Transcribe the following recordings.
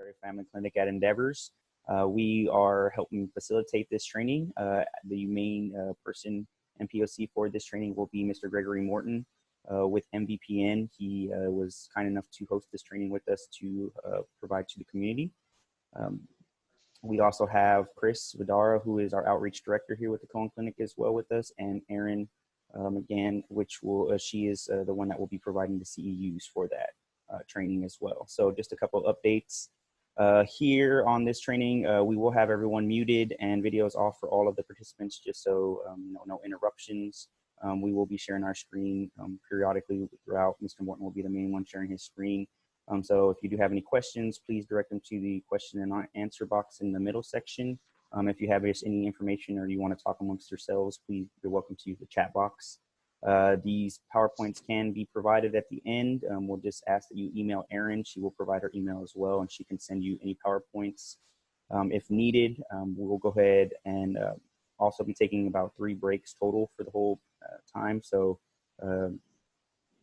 Military Family Clinic at Endeavors. We are helping facilitate this training. The main person and POC for this training will be Mr. Gregory Morton with MVPN. He was kind enough to host this training with us to provide to the community. We also have Chris Vidara, who is our outreach director here with the Cohen Clinic as well with us, and Erin, again, which will, she is the one that will be providing the CEUs for that training as well. So just a couple of updates. Here on this training, we will have everyone muted and videos off for all of the participants, just so no interruptions. We will be sharing our screen periodically throughout. Mr. Morton will be the main one sharing his screen. So if you do have any questions, please direct them to the question and answer box in the middle section. If you have any information or you want to talk amongst yourselves, please, you're welcome to use the chat box. These PowerPoints can be provided at the end. We'll just ask that you email Erin. She will provide her email as well, and she can send you any PowerPoints. If needed, we'll go ahead and also be taking about 3 breaks total for the whole time. So, so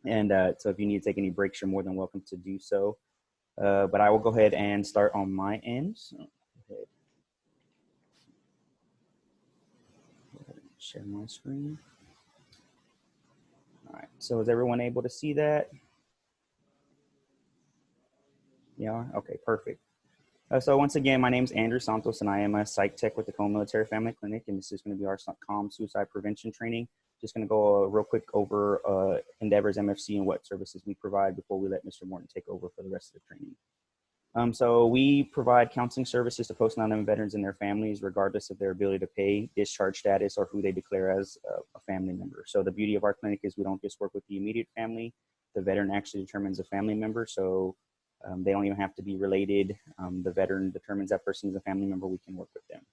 if you need to take any breaks, you're more than welcome to do so. But I will go ahead and start on my end. So go ahead and share my screen. All right, so is everyone able to see that? Yeah, okay, perfect. So once again, my name is Andrew Santos, and I am a psych tech with the Cohen Military Family Clinic, and this is going to be our COM suicide prevention training. Just going to go real quick over Endeavors MFC and what services we provide before we let Mr. Morton take over for the rest of the training. So we provide counseling services to post 9/11 veterans and their families, regardless of their ability to pay, discharge status, or who they declare as a family member. So the beauty of our clinic is we don't just work with the immediate family. The veteran actually determines a family member, so they don't even have to be related. The veteran determines that person is a family member. We can work with them.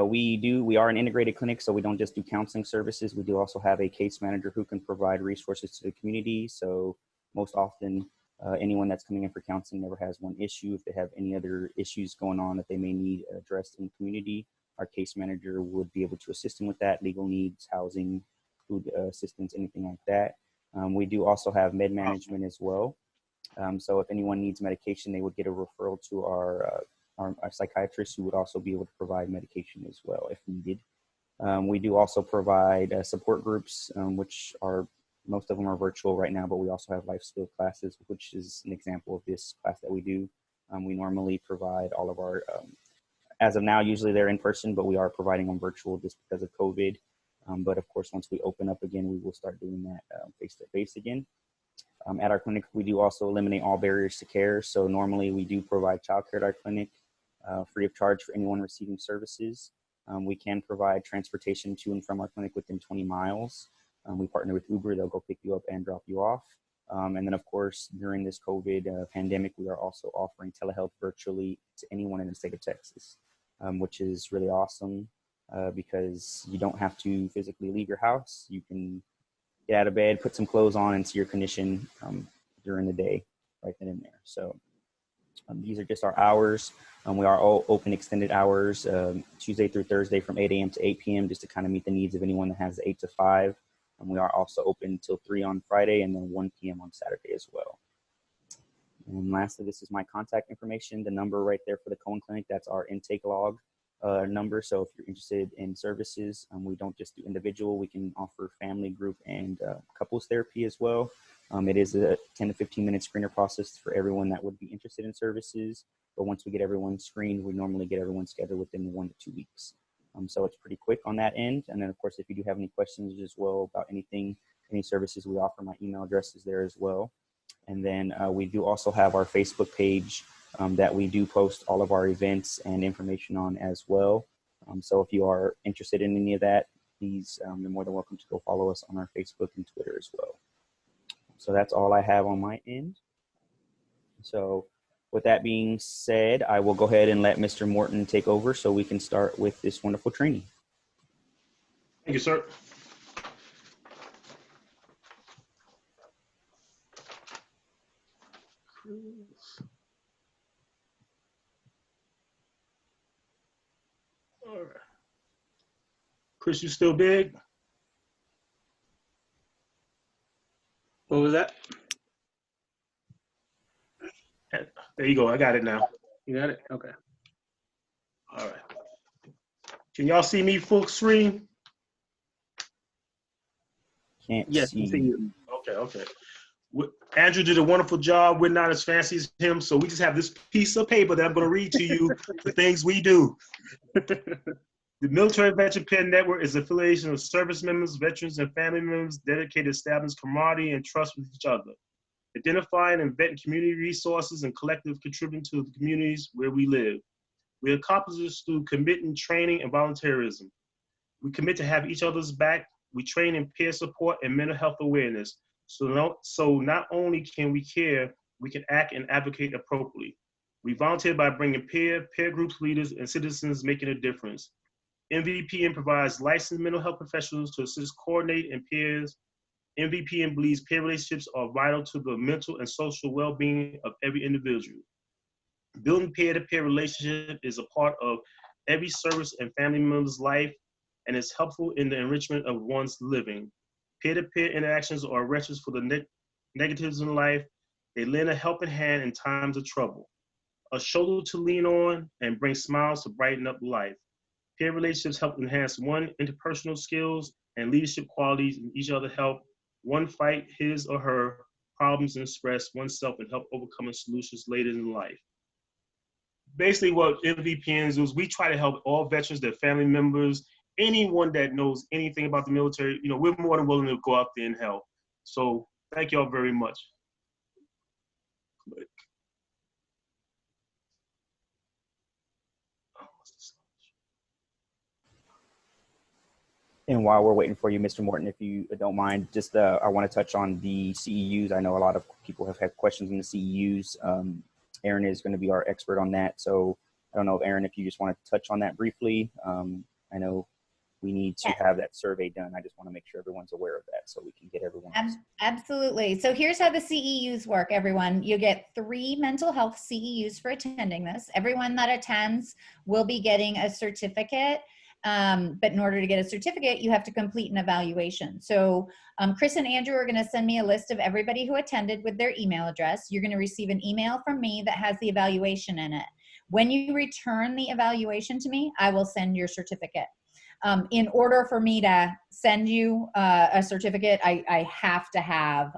We are an integrated clinic, so we don't just do counseling services. We do also have a case manager who can provide resources to the community. So most often, anyone that's coming in for counseling never has one issue. If they have any other issues going on that they may need addressed in the community, our case manager would be able to assist them with that, legal needs, housing, food assistance, anything like that. We do also have med management as well. So if anyone needs medication, they would get a referral to our psychiatrist, who would also be able to provide medication as well if needed. We do also provide support groups, which are, most of them are virtual right now, but we also have life skill classes, which is an example of this class that we do. We normally provide all of our, as of now, usually they're in person, but we are providing them virtual just because of COVID. But of course, once we open up again, we will start doing that face-to-face again. At our clinic, we do also eliminate all barriers to care. So normally we do provide childcare at our clinic free of charge for anyone receiving services. We can provide transportation to and from our clinic within 20 miles. We partner with Uber. They'll go pick you up and drop you off. And then of course, during this COVID pandemic, we are also offering telehealth virtually to anyone in the state of Texas, which is really awesome because you don't have to physically leave your house. You can get out of bed, put some clothes on, and see your clinician during the day right then and there. So these are just our hours. We are all open extended hours, Tuesday through Thursday from 8 a.m. to 8 p.m. just to kind of meet the needs of anyone that has 8 to 5. And we are also open until 3 on Friday and then 1 p.m. on Saturday as well. And lastly, this is my contact information, the number right there for the Cohen Clinic. That's our intake log number. So if you're interested in services, we don't just do individual, we can offer family, group, and couples therapy as well. It is a 10 to 15 minute screener process for everyone that would be interested in services. But once we get everyone screened, we normally get everyone scheduled within 1 to 2 weeks. So it's pretty quick on that end. And then of course, if you do have any questions as well about anything, any services we offer, my email address is there as well. And then we do also have our Facebook page that we do post all of our events and information on as well. So if you are interested in any of that, please, you're more than welcome to go follow us on our Facebook and Twitter as well. So that's all I have on my end. So with that being said, I will go ahead and let Mr. Morton take over so we can start with this wonderful training. Thank you, sir. All right. Chris, you still big? What was that? There you go. I got it now. You got it? Okay. All right. Can y'all see me full screen? Can't Yes, see. I see you. Okay. Andrew did a wonderful job. We're not as fancy as him, so we just have this piece of paper that I'm going to read to you the things we do. The Military Veteran Peer Network is an affiliation of service members, veterans, and family members dedicated to establishing camaraderie and trust with each other, identifying and vetting community resources, and collectively contributing to the communities where we live. We accomplish this through commitment, training, and volunteerism. We commit to have each other's back. We train in peer support and mental health awareness. So not only can we care, we can act and advocate appropriately. We volunteer by bringing peer groups, leaders, and citizens making a difference. MVPN provides licensed mental health professionals to assist coordinate and peers. MVPN believes peer relationships are vital to the mental and social well-being of every individual. Building peer-to-peer relationship is a part of every service and family member's life and is helpful in the enrichment of one's living. Peer-to-peer interactions are wrenches for the negatives in life. They lend a helping hand in times of trouble, a shoulder to lean on, and bring smiles to brighten up life. Peer relationships help enhance one interpersonal skills and leadership qualities, and each other help one fight his or her problems and express oneself and help overcoming solutions later in life. Basically what MVPNs do is we try to help all veterans, their family members, anyone that knows anything about the military. You know, we're more than willing to go out there and help. So thank y'all very much. And while we're waiting for you, Mr. Morton, if you don't mind, just I want to touch on the CEUs. I know a lot of people have had questions on the CEUs. Aaron is going to be our expert on that. So I don't know, Aaron, if you just want to touch on that briefly. I know we need to have that survey done. I just want to make sure everyone's aware of that so we can get everyone. Absolutely. So here's how the CEUs work, everyone. You get 3 mental health CEUs for attending this. Everyone that attends will be getting a certificate. But in order to get a certificate, you have to complete an evaluation. So Chris and Andrew are going to send me a list of everybody who attended with their email address. You're going to receive an email from me that has the evaluation in it. When you return the evaluation to me, I will send your certificate. In order for me to send you a certificate, I have to have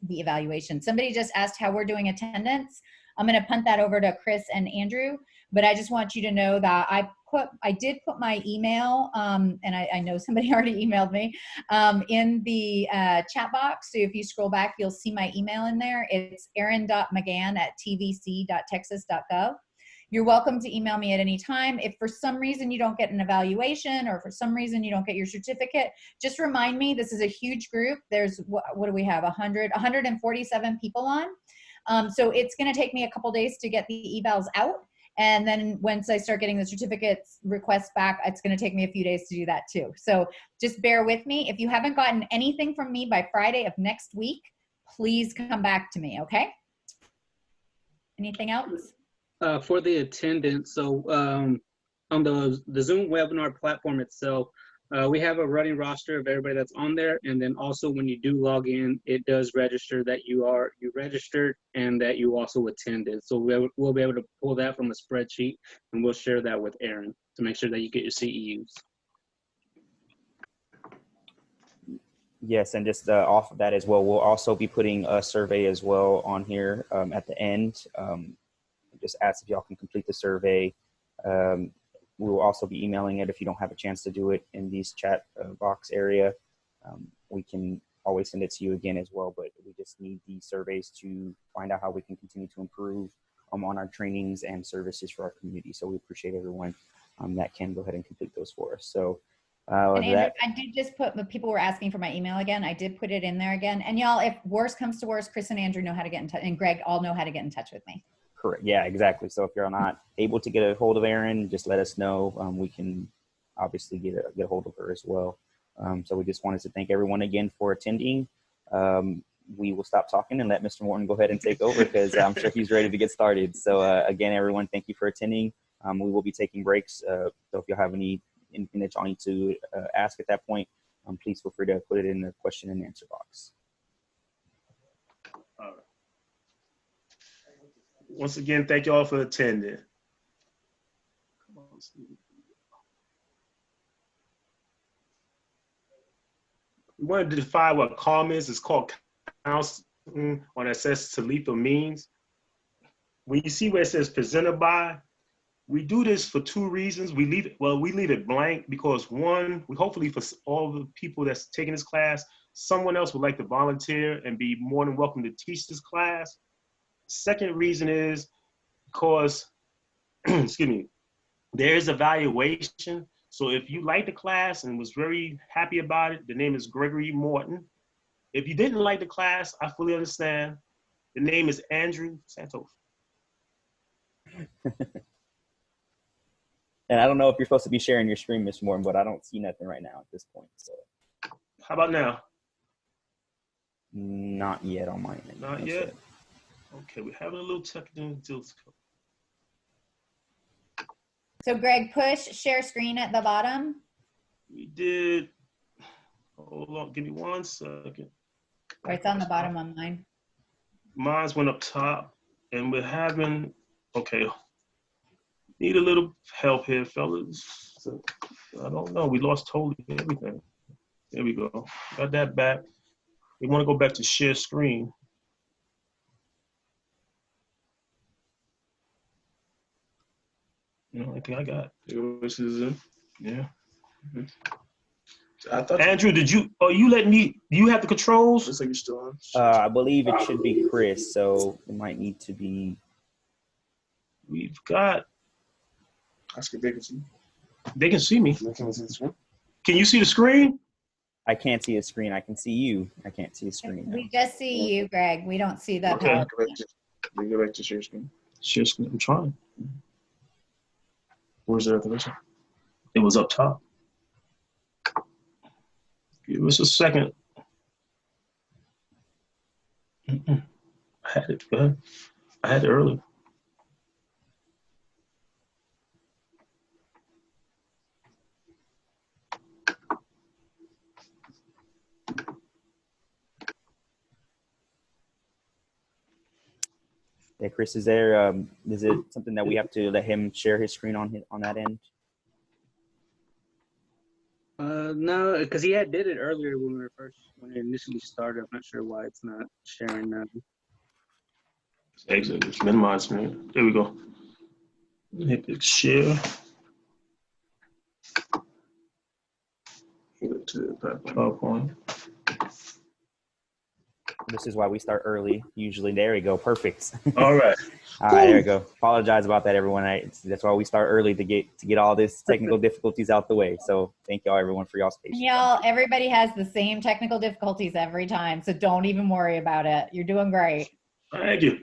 the evaluation. Somebody just asked how we're doing attendance. I'm going to punt that over to Chris and Andrew, but I just want you to know that I did put my email, and I know somebody already emailed me, in the chat box. So if you scroll back, you'll see my email in there. It's aaron.mcgann@tvc.texas.gov. You're welcome to email me at any time. If for some reason you don't get an evaluation or for some reason you don't get your certificate, just remind me. This is a huge group. There's, what do we have, 147 people on. So it's going to take me a couple days to get the evals out. And then once I start getting the certificates requests back, it's going to take me a few days to do that too. So just bear with me. If you haven't gotten anything from me by Friday of next week, please come back to me, okay? Anything else? For the attendance, so on the Zoom webinar platform itself, we have a running roster of everybody that's on there, and then also when you do log in, it does register that you registered and that you also attended. So we'll be able to pull that from a spreadsheet, and we'll share that with Aaron to make sure that you get your CEUs. Yes, and just off of that as well, we'll also be putting a survey as well on here at the end. Just ask if y'all can complete the survey. We will also be emailing it if you don't have a chance to do it in these chat box area. We can always send it to you again as well, but we just need these surveys to find out how we can continue to improve on our trainings and services for our community. So we appreciate everyone that can go ahead and complete those for us. So and Andrew, I did just put, people were asking for my email again. I did put it in there again. And y'all, if worse comes to worse, Chris and Andrew know how to get in touch, and Greg all know how to get in touch with me. Correct. Yeah, exactly. So if you're not able to get a hold of Erin, just let us know. We can obviously get a hold of her as well. So we just wanted to thank everyone again for attending. We will stop talking and let Mr. Morton go ahead and take over because I'm sure he's ready to get started. So again, everyone, thank you for attending. We will be taking breaks. So if you have anything that y'all need to ask at that point, please feel free to put it in the question and answer box. once again, thank you all for attending. We wanted to define what calm is. It's called counseling on access to lethal means. When you see where it says presented by, we do this for two reasons. We leave it blank because one, we hopefully for all the people that's taking this class, someone else would like to volunteer and be more than welcome to teach this class. Second reason is because, excuse me, there is evaluation. So if you like the class and was very happy about it, the name is Gregory Morton. If you didn't like the class, I fully understand. The name is Andrew Santos. And I don't know if you're supposed to be sharing your screen, Ms. Morton, but I don't see nothing right now at this point. So. How about now? Not yet on my end. Not yet? Okay, we're having a little technical difficulty. So Greg, push share screen at the bottom. We did. Hold on, give me 1 second. Or it's on the bottom on mine. Mine's went up top, and we're having, okay. Need a little help here, fellas. So, I don't know, we lost totally everything. There we go, got that back. We wanna go back to share screen. You know, I think I got this is it. Yeah. Mm-hmm. I thought Andrew, did you? Oh, you let me. Do you have the controls? Looks like you're still on. I believe it should be Chris, so it might need to be. We've got. Ask if they can see. They can see me. Can see the screen? Can you see the screen? I can't see a screen. I can see you. I can't see a screen. Now. We just see you, Greg. We don't see the Okay. Go back to share screen. Share screen. I'm trying. Where's it at the bottom? It was up top. Give us a second. I had it. Go ahead. I had it early. Yeah, Chris, is there? Is it something that we have to let him share his screen on that end? No, because he did it earlier when it initially started. I'm not sure why it's not sharing now. Exit. Just minimize me. There we go. Hit share. Go to the PowerPoint. This is why we start early. Usually, there we go. Perfect. All right. All right, there we go. Apologize about that, everyone. That's why we start early to get all this technical difficulties out the way. So thank y'all, everyone, for y'all's patience. Y'all, everybody has the same technical difficulties every time, so don't even worry about it. You're doing great. Thank you.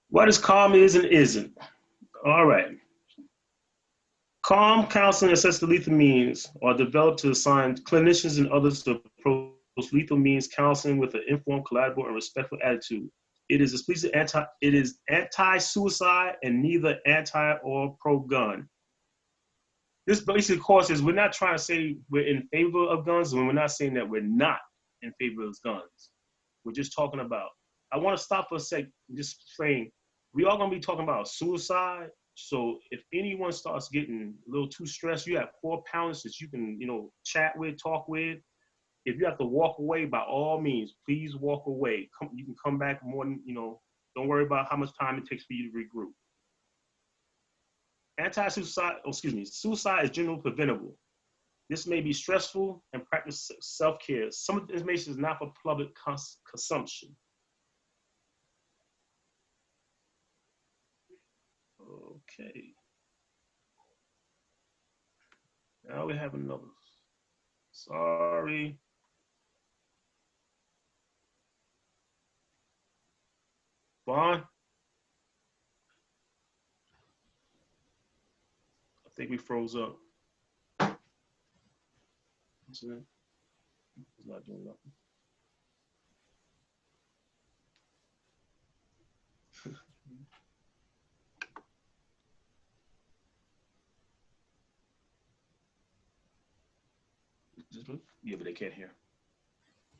What is calm is and isn't? All right. Calm counseling assess the lethal means are developed to assign clinicians and others to approach lethal means counseling with an informed, collaborative, and respectful attitude. It is explicitly anti-suicide and neither anti or pro-gun. This basic course is we're not trying to say we're in favor of guns, and we're not saying that we're not in favor of guns. We're just talking about. I want to stop for a sec and just saying we are going to be talking about suicide. So if anyone starts getting a little too stressed, you have core pounders that you can, chat with, talk with. If you have to walk away, by all means, please walk away. You can come back more than, don't worry about how much time it takes for you to regroup. Suicide is generally preventable. This may be stressful and practice self-care. Some of the information is not for public consumption. Okay. Now we have another. Sorry. Vaughn? I think we froze up. What's that? It's not doing nothing. Yeah, but they can't hear.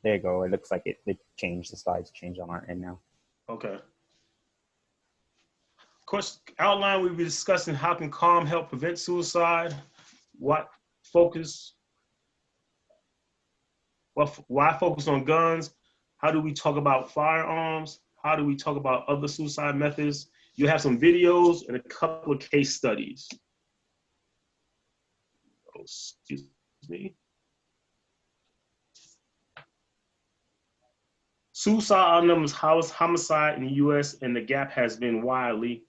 There you go. It looks like it changed. The slides changed on our end now. Okay. course, outline we'll be discussing how can calm help prevent suicide, why focus on guns, how do we talk about firearms, how do we talk about other suicide methods. You have some videos and a couple of case studies. Oh, excuse me. Suicide outnumbers homicide in the US, and the gap has been widely.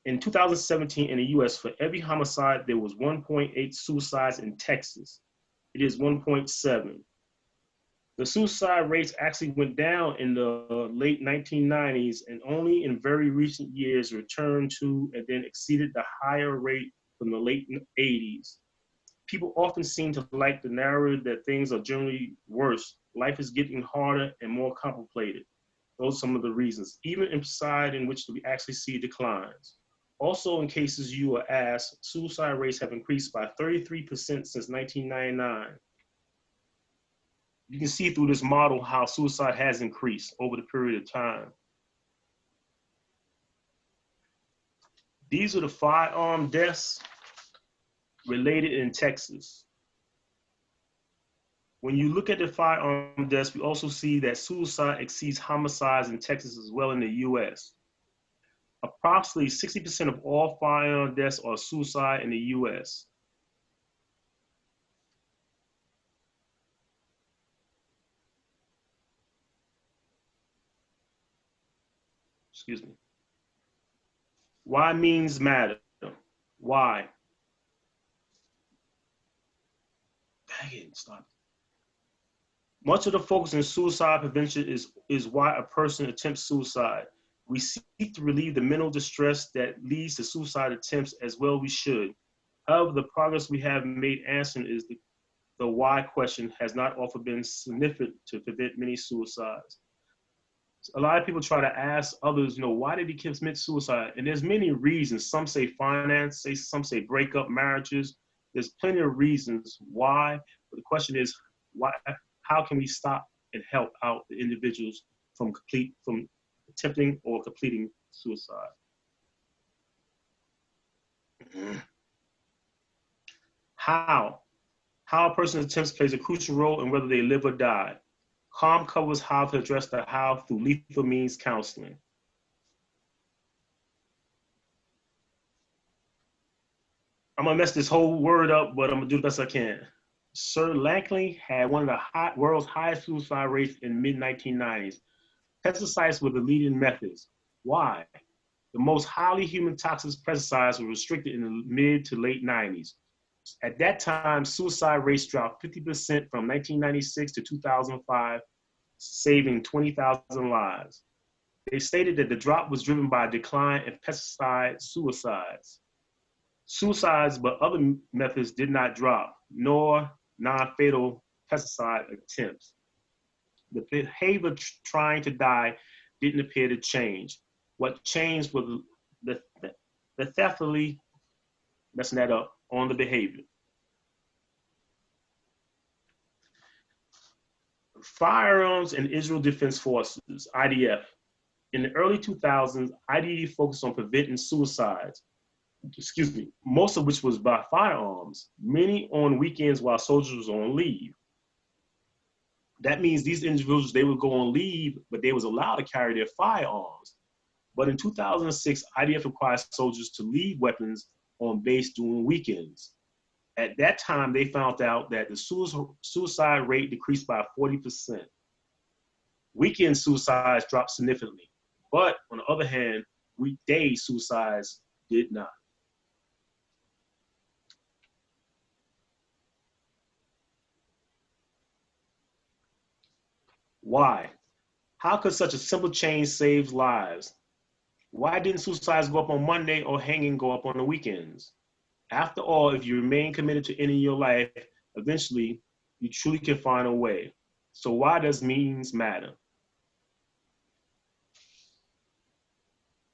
In 2017 in the US, for every homicide, there was 1.8 suicides in Texas. It is 1.7. The suicide rates actually went down in the late 1990s and only in very recent years returned to and then exceeded the higher rate from the late 80s. People often seem to like the narrative that things are generally worse. Life is getting harder and more complicated. Those are some of the reasons, even inside in which we actually see declines. Also, in cases you are asked, suicide rates have increased by 33% since 1999. You can see through this model how suicide has increased over the period of time. These are the firearm deaths related in Texas. When you look at the firearm deaths, we also see that suicide exceeds homicides in Texas as well in the US. Approximately 60% of all firearm deaths are suicide in the US. Excuse me. Why means matter? Why? Dang it, stop. Much of the focus in suicide prevention is why a person attempts suicide. We seek to relieve the mental distress that leads to suicide attempts as well we should. However, the progress we have made answering is the why question has not often been significant to prevent many suicides. A lot of people try to ask others, why did he commit suicide? And there's many reasons. Some say finance, some say breakup marriages. There's plenty of reasons why, but the question is, how can we stop and help out the individuals from attempting or completing suicide? How a person's attempts plays a crucial role in whether they live or die. Calm covers how to address the how through lethal means counseling. I'm gonna mess this whole word up, but I'm gonna do the best I can. Sir Langley had one of the world's highest suicide rates in mid-1990s. Pesticides were the leading methods. Why? The most highly human toxic pesticides were restricted in the mid to late 90s. At that time, suicide rates dropped 50% from 1996 to 2005, saving 20,000 lives. They stated that the drop was driven by a decline in pesticide suicides. Suicides by other methods did not drop, nor non-fatal pesticide attempts. The behavior trying to die didn't appear to change. What changed was the lethality, messing that up, on the behavior. Firearms and Israel Defense Forces, IDF. In the early 2000s, IDF focused on preventing suicides, most of which was by firearms, many on weekends while soldiers were on leave. That means these individuals, they would go on leave, but they was allowed to carry their firearms. But in 2006, IDF required soldiers to leave weapons on base during weekends. At that time, they found out that the suicide rate decreased by 40%. Weekend suicides dropped significantly. But on the other hand, weekday suicides did not. Why? How could such a simple change save lives? Why didn't suicides go up on Monday or hanging go up on the weekends? After all, if you remain committed to ending your life, eventually you truly can find a way. So why does means matter?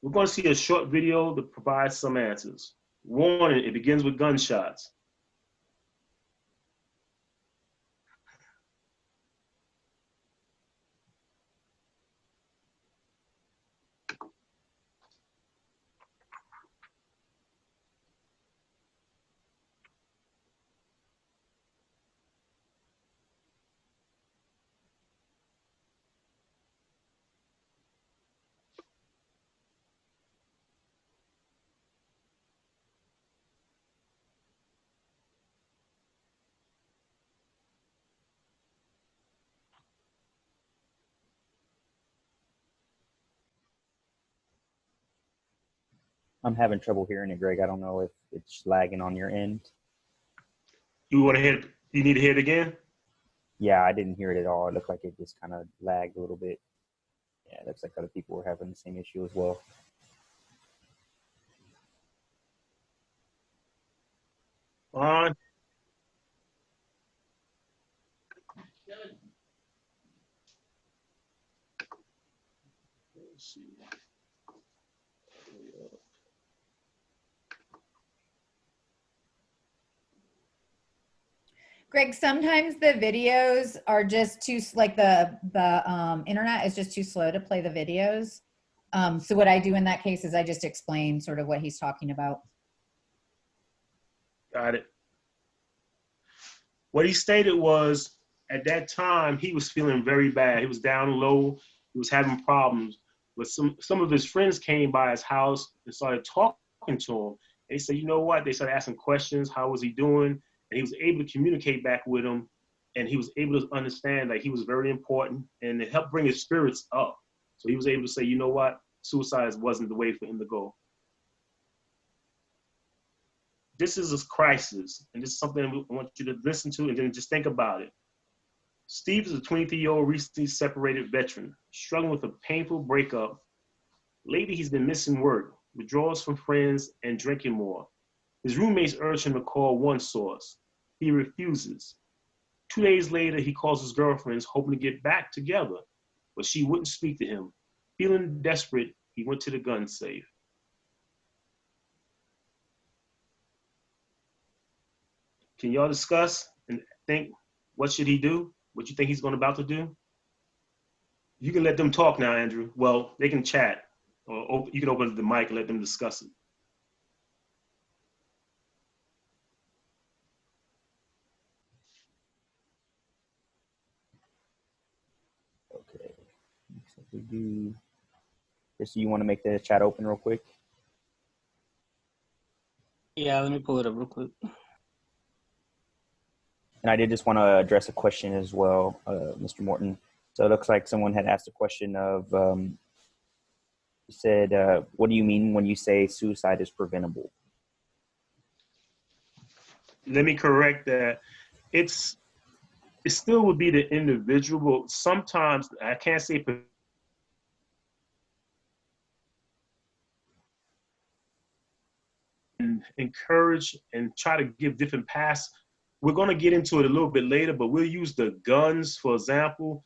We're going to see a short video that provides some answers. Warning, it begins with gunshots. I'm having trouble hearing it, Greg. I don't know if it's lagging on your end. You want to hear? You need to hear it again? Yeah, I didn't hear it at all. It looked like it just kind of lagged a little bit. Yeah, it looks like other people were having the same issue as well. On. Let's see. Greg, sometimes the videos are just too, like the internet is just too slow to play the videos. So what I do in that case is I just explain sort of what he's talking about. Got it. What he stated was, at that time, he was feeling very bad. He was down low. He was having problems. But some of his friends came by his house and started talking to him. They said, you know what? They started asking questions. How was he doing? And he was able to communicate back with them. And he was able to understand that he was very important. And it helped bring his spirits up. So he was able to say, you know what? Suicide wasn't the way for him to go. This is a crisis, and this is something I want you to listen to and then just think about it. Steve is a 23-year-old recently separated veteran, struggling with a painful breakup. Lately, he's been missing work, withdrawals from friends, and drinking more. His roommates urge him to call one source. He refuses. 2 days later, he calls his girlfriends, hoping to get back together, but she wouldn't speak to him. Feeling desperate, he went to the gun safe. Can y'all discuss and think, what should he do? What you think he's about to do? You can let them talk now, Andrew. Well, they can chat, or you can open the mic and let them discuss it. Okay. So we do. Chris, you want to make the chat open real quick? Yeah, let me pull it up real quick. And I did just want to address a question as well, Mr. Morton. So it looks like someone had asked a question of, said, what do you mean when you say suicide is preventable? Let me correct that. It still would be the individual. Sometimes, I can't say encourage and try to give different paths. We're going to get into it a little bit later, but we'll use the guns, for example.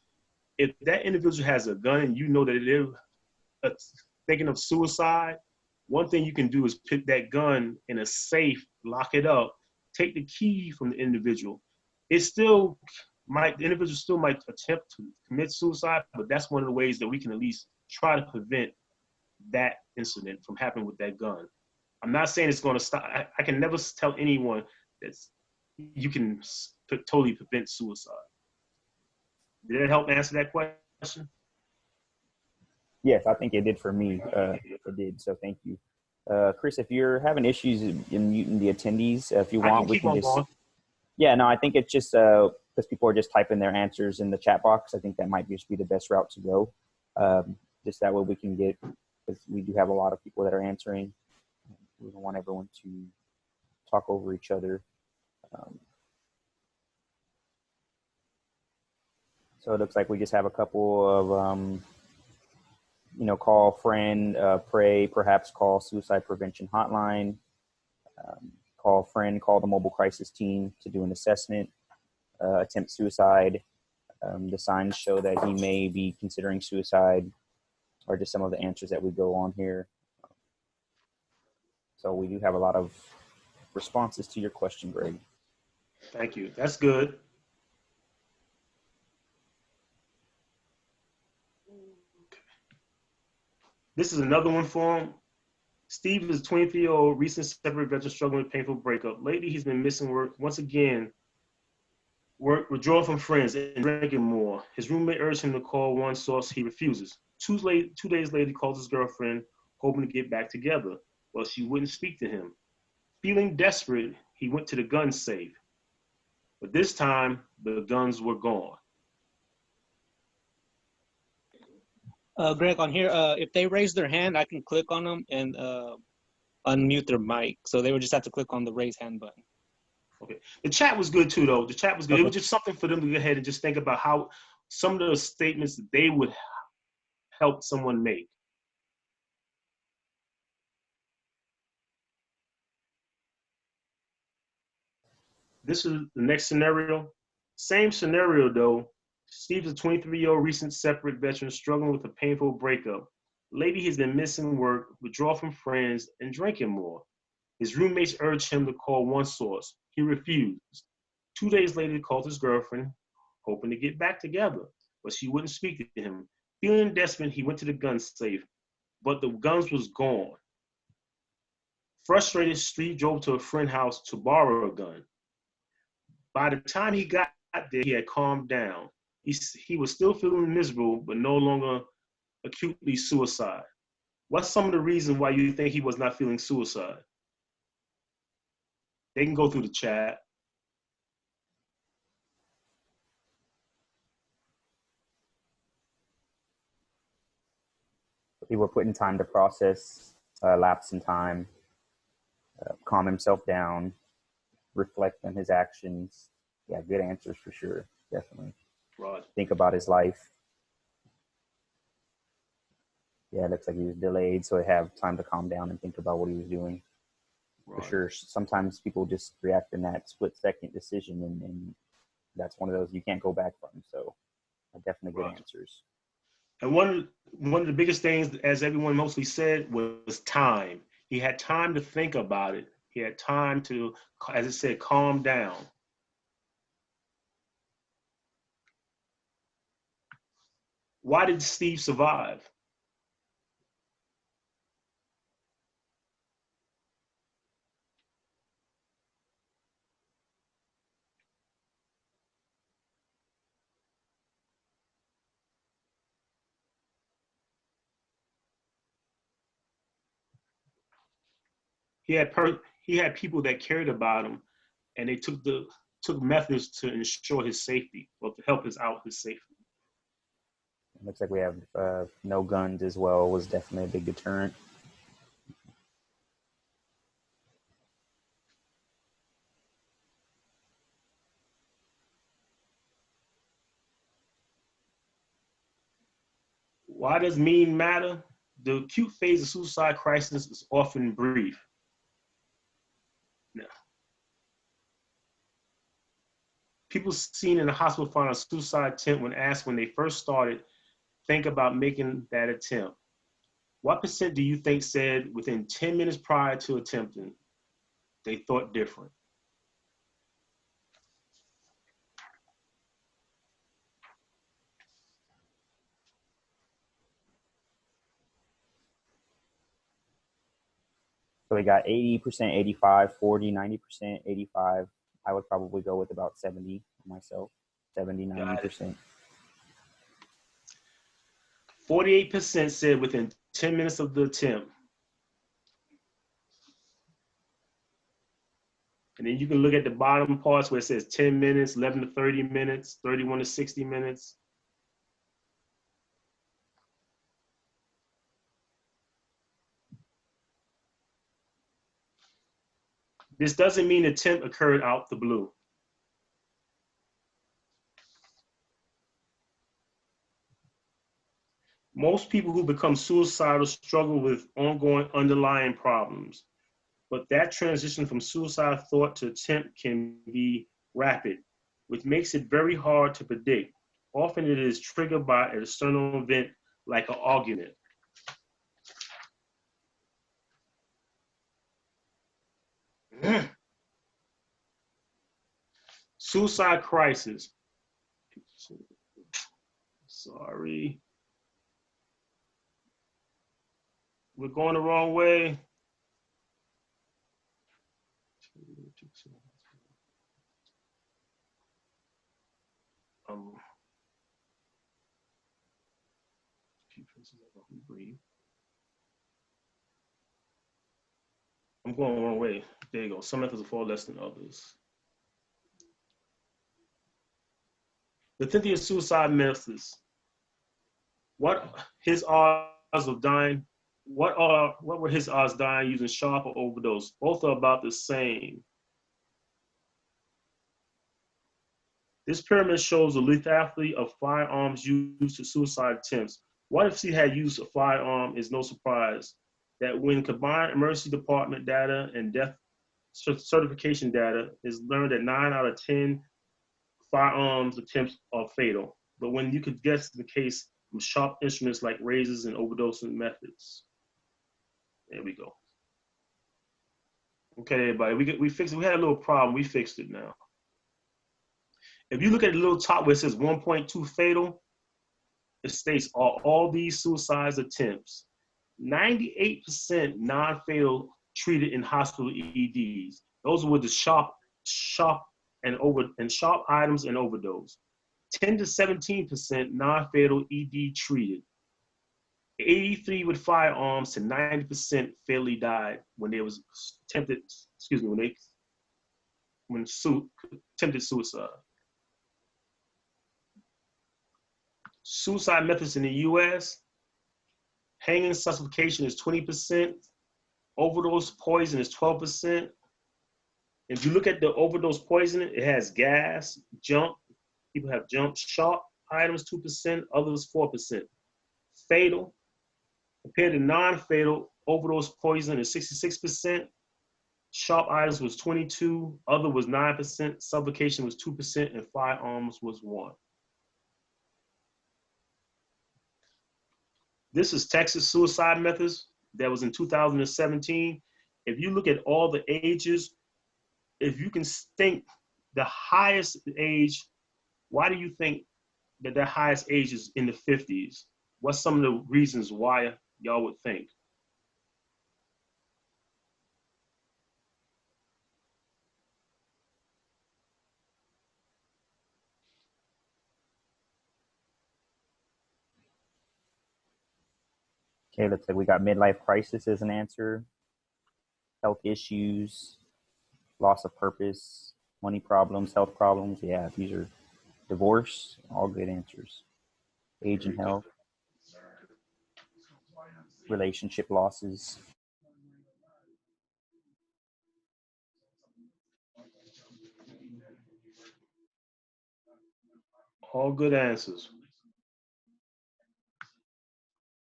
If that individual has a gun and you know that they're thinking of suicide, one thing you can do is put that gun in a safe, lock it up, take the key from the individual. The individual still might attempt to commit suicide, but that's one of the ways that we can at least try to prevent that incident from happening with that gun. I'm not saying it's going to stop. I can never tell anyone that you can totally prevent suicide. Did that help answer that question? Yes, I think it did for me. It did, so thank you. Chris, if you're having issues in muting the attendees, if you want, we can just... Going. Yeah, no, I think it's just because people are just typing their answers in the chat box. I think that might just be the best route to go. Just that way we can get, because we do have a lot of people that are answering. We don't want everyone to talk over each other. So it looks like we just have a couple of, call friend, pray, perhaps call suicide prevention hotline, call friend, call the mobile crisis team to do an assessment, attempt suicide. The signs show that he may be considering suicide, are just some of the answers that we go on here. So we do have a lot of responses to your question, Greg. Thank you. That's good. This is another one for him. Steve is a 23-year-old recent separate veteran struggling with painful breakup. Lately, he's been missing work. Once again, withdrawal from friends and drinking more. His roommate urged him to call one source. He refuses. 2 days later, he calls his girlfriend, hoping to get back together. Well, she wouldn't speak to him. Feeling desperate, he went to the gun safe. But this time, the guns were gone. Greg, on here, if they raise their hand, I can click on them and unmute their mic. So they would just have to click on the raise hand button. Okay. The chat was good too, though. The chat was good. Okay. It was just something for them to go ahead and just think about how some of those statements that they would help someone make. This is the next scenario. Same scenario, though. Steve's a 23-year-old recent separate veteran struggling with a painful breakup. Lady has been missing work, withdraw from friends, and drinking more. His roommates urged him to call one source. He refused. 2 days later, he called his girlfriend, hoping to get back together, but she wouldn't speak to him. Feeling desperate, he went to the gun safe, but the guns was gone. Frustrated, Steve drove to a friend's house to borrow a gun. By the time he got there, he had calmed down. He was still feeling miserable, but no longer acutely suicide. What's some of the reasons why you think he was not feeling suicide? They can go through the chat. People were putting time to process, lapse in time, calm himself down, reflect on his actions. Yeah, good answers for sure, definitely. Right. Think about his life. Yeah, it looks like he was delayed, so he have time to calm down and think about what he was doing. Right. For sure. Sometimes people just react in that split-second decision, and that's one of those you can't go back from. So, definitely good answers. And one of the biggest things, as everyone mostly said, was time. He had time to think about it. He had time to, as I said, calm down. Why did Steve survive? He had people that cared about him, and they took methods to ensure his safety, or to help his safety. It looks like we have no guns as well. Was definitely a big deterrent. Why does mean matter? The acute phase of suicide crisis is often brief. Now, people seen in the hospital find a suicide attempt when asked when they first started, think about making that attempt. What percent do you think said within 10 minutes prior to attempting, they thought different? So we got 80%, 85, 40, 90%, 85. I would probably go with about 70 myself, 70, 90%. 48% said within 10 minutes of the attempt. And then you can look at the bottom parts where it says 10 minutes, 11 to 30 minutes, 31 to 60 minutes. This doesn't mean the attempt occurred out the blue. Most people who become suicidal struggle with ongoing underlying problems, but that transition from suicide thought to attempt can be rapid, which makes it very hard to predict. Often it is triggered by an external event like an argument. Suicide crisis. Sorry. We're going the wrong way. I'm going the wrong way. There you go. Some methods are far less than others. The Cynthia suicide methods. What his odds of dying what were his odds dying using sharp or overdose? Both are about the same. This pyramid shows the lethality of firearms used to suicide attempts. What if he had used a firearm is no surprise that when combined emergency department data and death certification data is learned that 9 out of 10 firearms attempts are fatal. But when you could guess the case from sharp instruments like razors and overdosing methods. There we go. Okay, everybody, we fixed it. We had a little problem. We fixed it now. If you look at the little top where it says 1.2 fatal, it states are all these suicide attempts 98% non-fatal treated in hospital EDs. Those were the sharp items and overdose. 10 to 17% non-fatal ED treated. 83 with firearms to 90% fatally died when they was attempted. Excuse me, when attempted suicide. Suicide methods in the U.S. Hanging suffocation is 20%. Overdose poison is 12%. If you look at the overdose poisoning, it has gas, jump. People have jump. Sharp items 2%, others 4%. Fatal, compared to non-fatal, overdose poison is 66%. Sharp items was 22%, other was 9%, suffocation was 2%, and firearms was 1%. This is Texas suicide methods that was in 2017. If you look at all the ages, if you can think the highest age, why do you think that the highest age is in the 50s? What's some of the reasons why y'all would think? Okay, looks like we got midlife crisis as an answer, health issues, loss of purpose, money problems, health problems. Yeah, these are divorce, all good answers. Age and health, relationship losses. All good answers.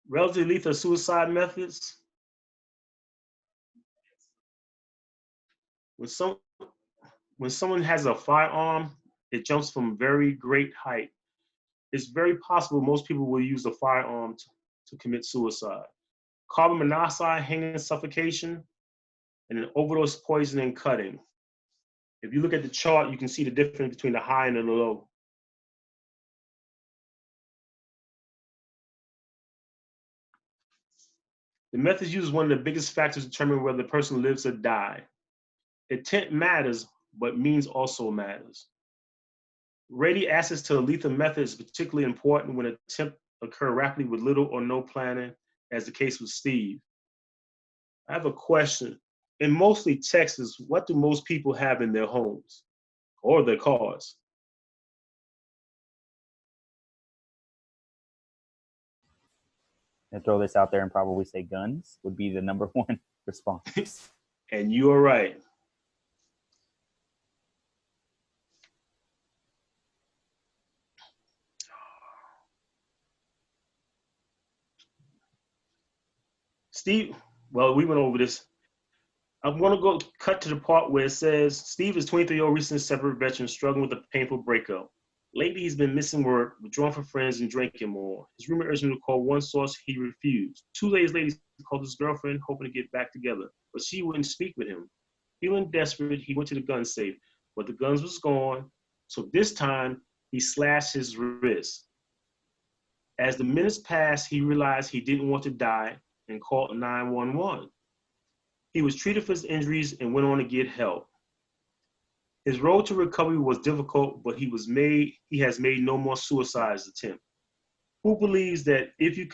Relatively lethal suicide methods. When someone has a firearm, it jumps from very great height. It's very possible most people will use a firearm to commit suicide. Carbon monoxide, hanging suffocation, and an overdose poison and cutting. If you look at the chart, you can see the difference between the high and the low. The method used is one of the biggest factors to determine whether the person lives or dies. Intent matters, but means also matters. Ready access to a lethal method is particularly important when attempts occur rapidly with little or no planning, as the case with Steve. I have a question. In mostly Texas, what do most people have in their homes or their cars? And throw this out there and probably say guns would be the number one response. And you are right. Steve, well, we went over this. I'm going to go cut to the part where it says, Steve is 23-year-old recently separate veteran struggling with a painful breakup. Lately, he's been missing work, withdrawing from friends, and drinking more. His roommate urged him to call one source. He refused. 2 days later, he called his girlfriend, hoping to get back together, but she wouldn't speak with him. Feeling desperate, he went to the gun safe, but the guns was gone, so this time, he slashed his wrist. As the minutes passed, he realized he didn't want to die and called 911. He was treated for his injuries and went on to get help. His road to recovery was difficult, but he has made no more suicide attempts. Who believes that if you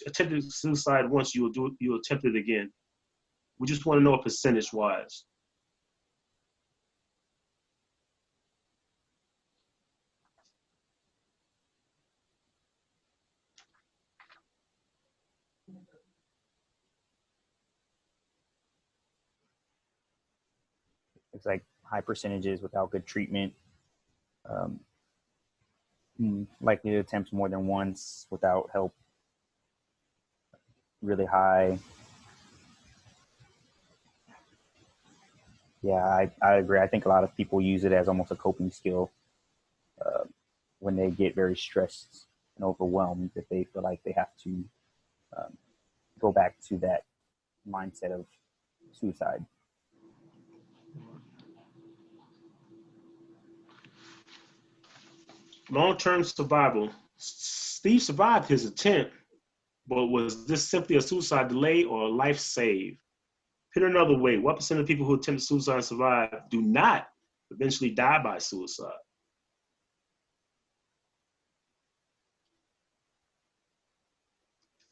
attempted suicide once, you'll attempt it again? We just want to know percentage-wise. It's like high percentages without good treatment. Likely to attempt more than once without help. Really high. Yeah, I agree. I think a lot of people use it as almost a coping skill when they get very stressed and overwhelmed, that they feel like they have to go back to that mindset of suicide. Long-term survival. Steve survived his attempt, but was this simply a suicide delay or a life save? Put it another way, what percent of people who attempt suicide and survive do not eventually die by suicide?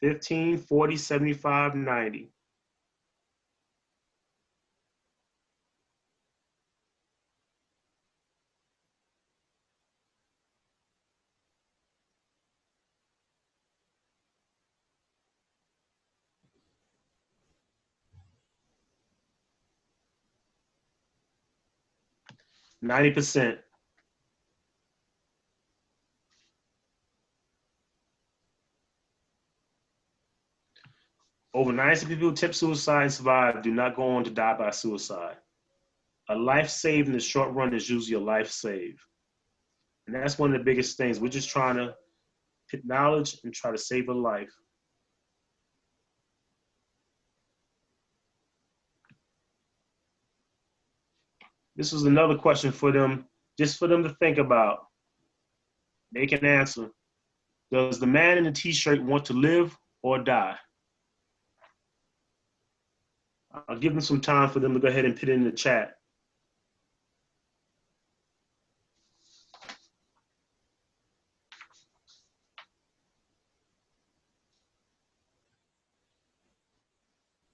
$15, $40, $75, $90. %90. Over 90% of people who attempt suicide and survive do not go on to die by suicide. A life saved in the short run is usually a life save. And that's one of the biggest things. We're just trying to put knowledge and try to save a life. This was another question for them, just for them to think about. They can answer. Does the man in the t-shirt want to live or die? I'll give them some time for them to go ahead and put it in the chat.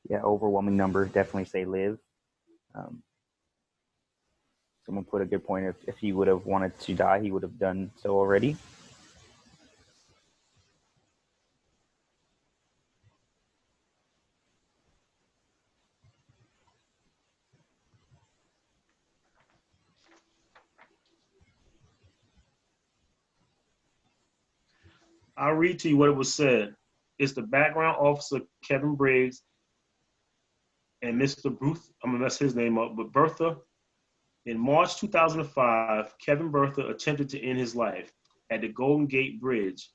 Yeah, overwhelming number definitely say live. Someone put a good point. If he would have wanted to die, he would have done so already. I'll read to you what it was said. It's the background officer, Kevin Briggs, and Mr. Booth, I'm gonna mess his name up, but Bertha. In March 2005, Kevin Bertha attempted to end his life at the Golden Gate Bridge.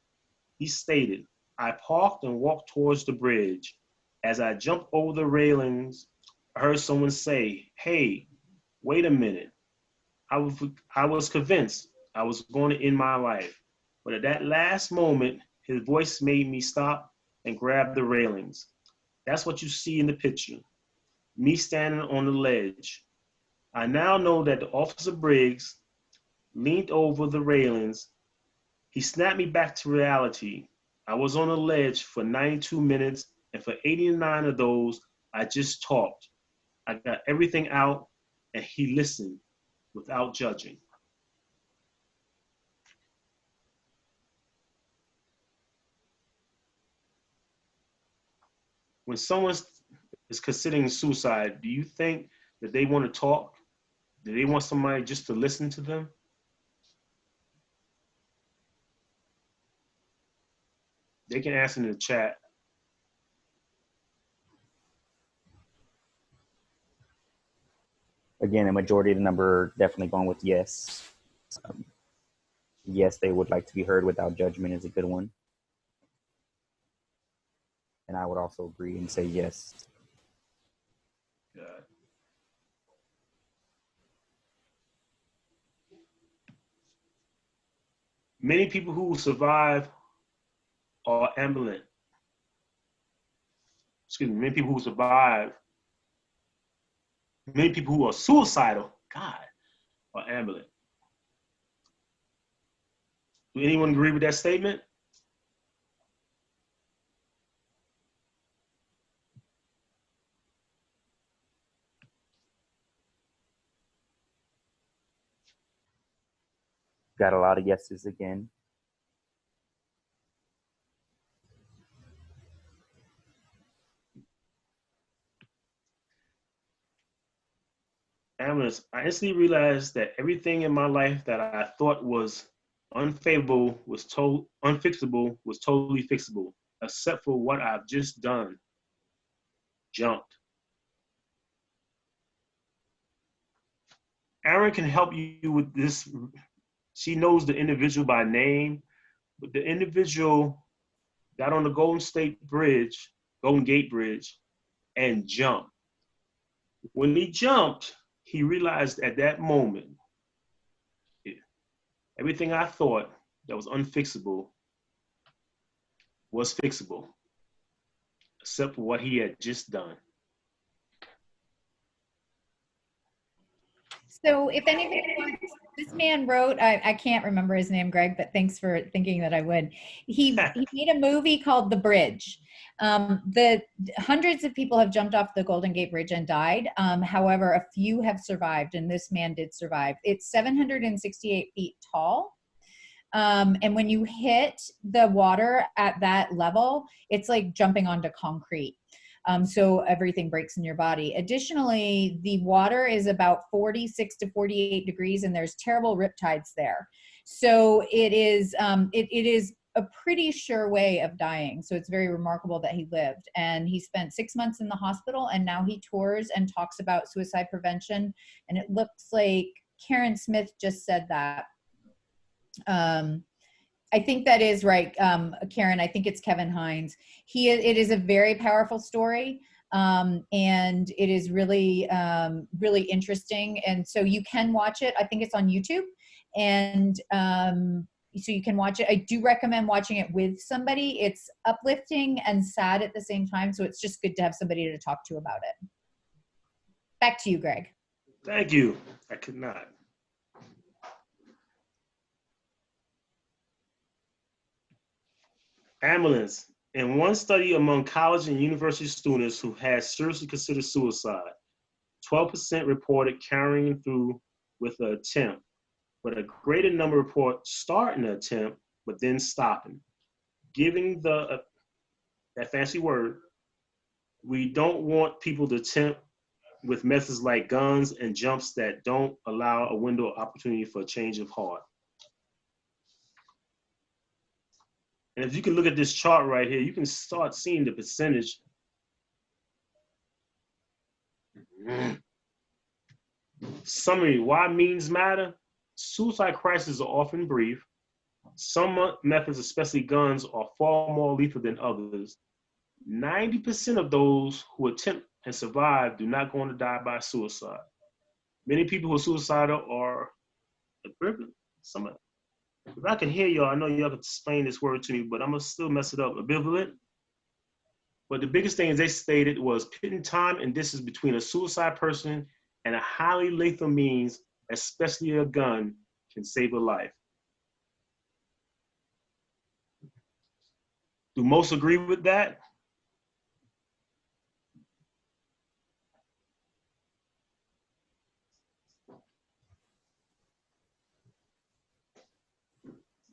He stated, I parked and walked towards the bridge. As I jumped over the railings, I heard someone say, hey, wait a minute. I was convinced I was going to end my life. But at that last moment, his voice made me stop and grab the railings. That's what you see in the picture. Me standing on the ledge. I now know that the Officer Briggs leaned over the railings. He snapped me back to reality. I was on the ledge for 92 minutes, and for 89 of those, I just talked. I got everything out, and he listened without judging. When someone is considering suicide, do you think that they want to talk? Do they want somebody just to listen to them? They can answer in the chat. Again, a majority of the number definitely going with yes. Yes, they would like to be heard without judgment is a good one. And I would also agree and say yes. God. Many people who survive are ambulant. Excuse me, many people who survive, many people who are suicidal, God, are ambulant. Do anyone agree with that statement? Got a lot of yeses again. Ambulance, I instantly realized that everything in my life that I thought was unfixable was totally fixable, except for what I've just done. Jumped. Aaron can help you with this. She knows the individual by name, but the individual got on the Golden Gate Bridge, and jumped. When he jumped, he realized at that moment, everything I thought that was unfixable was fixable, except for what he had just done. So if anybody wants, this man wrote, I can't remember his name, Greg, but thanks for thinking that I would. He made a movie called The Bridge. The hundreds of people have jumped off the Golden Gate Bridge and died. However, a few have survived, and this man did survive. It's 768 feet tall. And when you hit the water at that level, it's like jumping onto concrete. So everything breaks in your body. Additionally, the water is about 46 to 48 degrees, and there's terrible riptides there. So it is a pretty sure way of dying. So it's very remarkable that he lived. And he spent 6 months in the hospital, and now he tours and talks about suicide prevention. And it looks like Karen Smith just said that. I think that is right, Karen. I think it's Kevin Hines. It is a very powerful story, and it is really, really interesting. And so you can watch it. I think it's on YouTube, and so you can watch it. I do recommend watching it with somebody. It's uplifting and sad at the same time, so it's just good to have somebody to talk to about it. Back to you, Greg. Thank you. I could not. Ambulance. In one study among college and university students who had seriously considered suicide, 12% reported carrying through with an attempt, but a greater number report starting an attempt, but then stopping. Giving that fancy word, we don't want people to attempt with methods like guns and jumps that don't allow a window of opportunity for a change of heart. And if you can look at this chart right here, you can start seeing the percentage. Summary, why means matter? Suicide crises are often brief. Some methods, especially guns, are far more lethal than others. 90% of those who attempt and survive do not go on to die by suicide. Many people who are suicidal are some. If I can hear y'all, I know y'all can explain this word to me, but I'm gonna still mess it up. Ambivalent. But the biggest thing they stated was pitting time and distance between a suicide person and a highly lethal means, especially a gun, can save a life. Do most agree with that?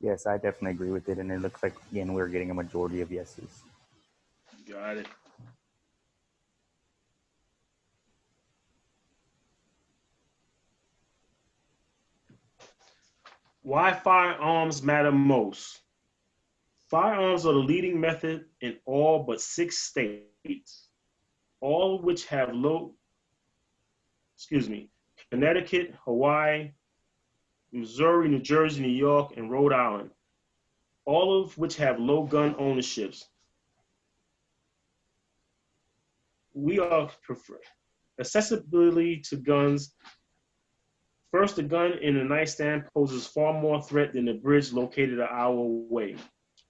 Yes, I definitely agree with it. And it looks like, again, we're getting a majority of yeses. Got it. Why firearms matter most? Firearms are the leading method in all but 6 states, all of which have Connecticut, Hawaii, Missouri, New Jersey, New York, and Rhode Island, all of which have low gun ownerships. We are prefer accessibility to guns. First, the gun in a nightstand poses far more threat than the bridge located an hour away.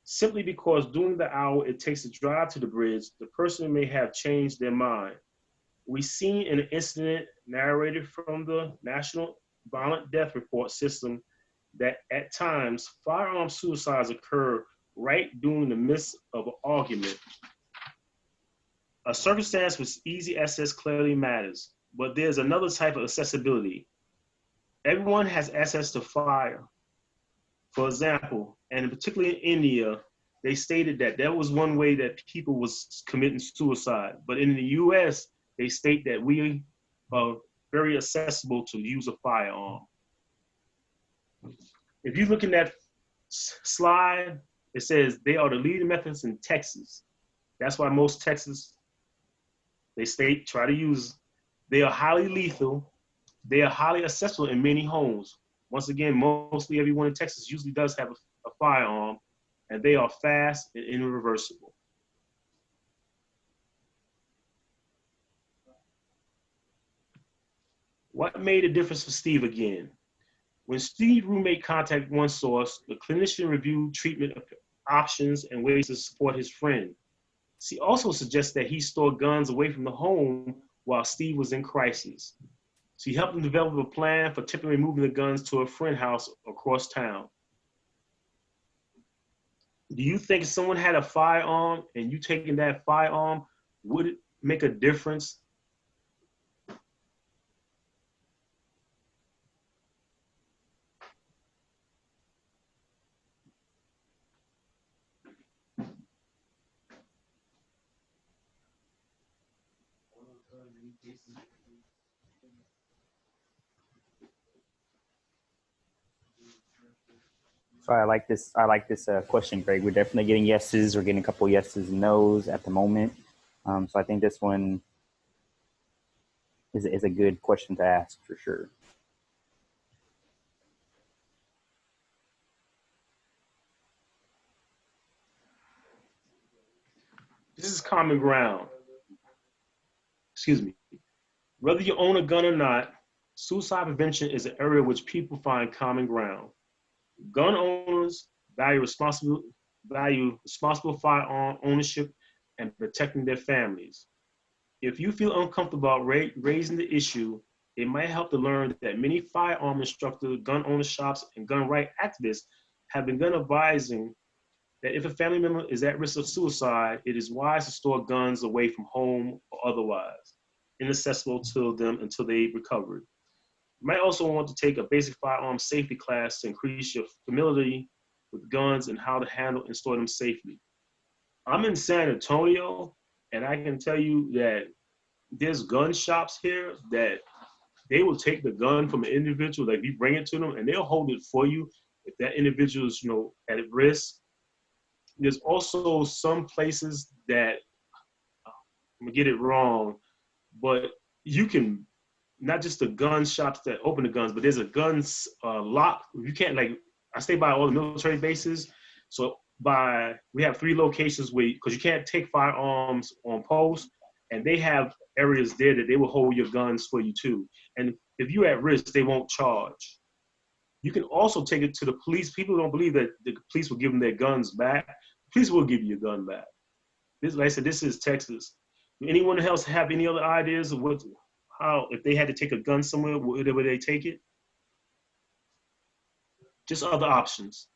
Simply because during the hour it takes to drive to the bridge, the person may have changed their mind. We've seen in an incident narrated from the National Violent Death Report System that at times firearm suicides occur right during the midst of an argument. A circumstance with easy access clearly matters, but there's another type of accessibility. Everyone has access to fire. For example, and particularly in India, they stated that that was one way that people was committing suicide. But in the US, they state that we very accessible to use a firearm. If you look in that slide, it says they are the leading methods in Texas. That's why most Texas, they try to use, they are highly lethal. They are highly accessible in many homes. Once again, mostly everyone in Texas usually does have a firearm, and they are fast and irreversible. What made a difference for Steve again? When Steve's roommate contacted OneSource, the clinician reviewed treatment options and ways to support his friend. She also suggests that he store guns away from the home while Steve was in crisis. She helped him develop a plan for temporarily moving the guns to a friend's house across town. Do you think if someone had a firearm and you taking that firearm, would it make a difference? So I like this. I like this question, Greg. We're definitely getting yeses. We're getting a couple yeses and nos at the moment. So I think this one is a good question to ask for sure. This is common ground. Excuse me. Whether you own a gun or not, suicide prevention is an area which people find common ground. Gun owners value responsible firearm ownership and protecting their families. If you feel uncomfortable about raising the issue, it might help to learn that many firearm instructors, gun owner shops, and gun right activists have begun advising that if a family member is at risk of suicide, it is wise to store guns away from home or otherwise, inaccessible to them until they recover. You might also want to take a basic firearm safety class to increase your familiarity with guns and how to handle and store them safely. I'm in San Antonio, and I can tell you that there's gun shops here that they will take the gun from an individual, like you bring it to them, and they'll hold it for you if that individual is, at risk. There's also some places that, I'm gonna get it wrong, but you can, not just the gun shops that open the guns, but there's a guns lock. You can't, like, I stay by all the military bases. So we have 3 locations because you can't take firearms on post, and they have areas there that they will hold your guns for you too. And if you're at risk, they won't charge. You can also take it to the police. People don't believe that the police will give them their guns back. The police will give you your gun back. This, like I said, this is Texas. Anyone else have any other ideas of how, if they had to take a gun somewhere, where would they take it? Just other options.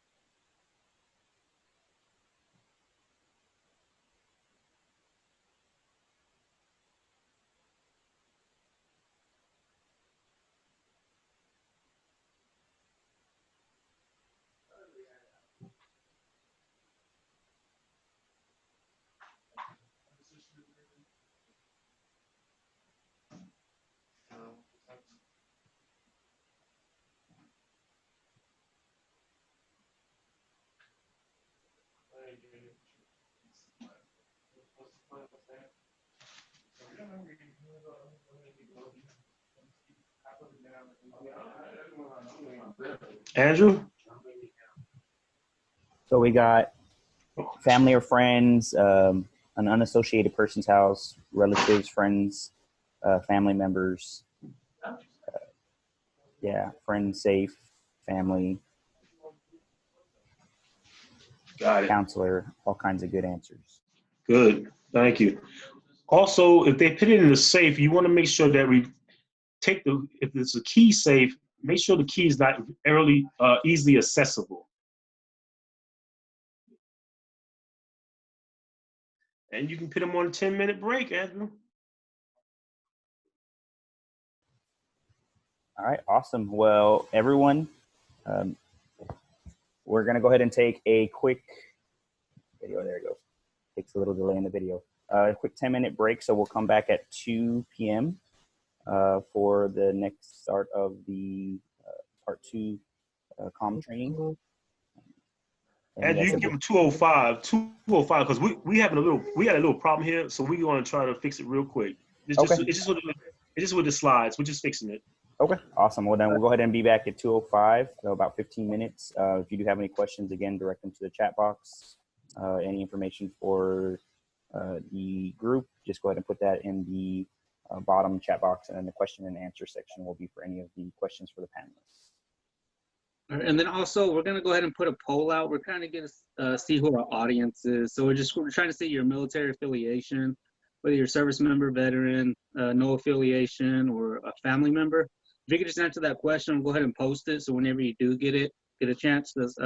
Andrew? So we got family or friends, an unassociated person's house, relatives, friends, family members. Friends, safe, family, Got it. counselor, all kinds of good answers. Good. Thank you. Also, if they put it in the safe, you want to make sure that we take if it's a key safe, make sure the key is not easily accessible. And you can put them on a 10-minute break, Andrew. All right, awesome. Well, everyone, we're going to go ahead and take a quick video. There it goes. Takes a little delay in the video. A quick 10-minute break, so we'll come back at 2 p.m. for the next start of the part 2 comm training. And you can give them 205, because we had a little problem here, so we're going to try to fix it real quick. It's just with the slides. We're just fixing it. Okay, awesome. Well, then we'll go ahead and be back at 2:05, so about 15 minutes. If you do have any questions, again, direct them to the chat box. Any information for the group, just go ahead and put that in the bottom chat box, and then the question and answer section will be for any of the questions for the panelists. And then also, we're going to go ahead and put a poll out. We're kind of going to see who our audience is. So we're trying to see your military affiliation, whether you're a service member, veteran, no affiliation, or a family member. If you could just answer that question, we'll go ahead and post it. So whenever you do get a chance, there's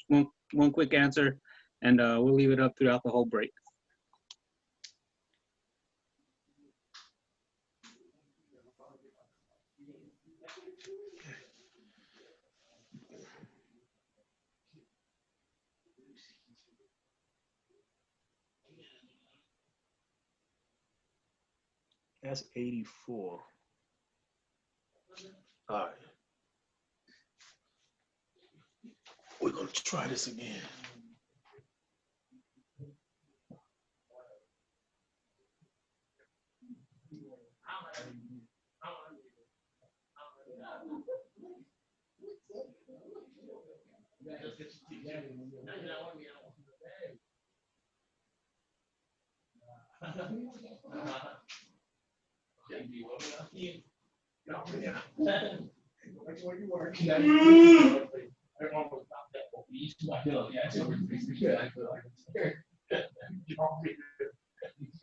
one quick answer, and we'll leave it up throughout the whole break. That's 84. All right. We're going to try this again.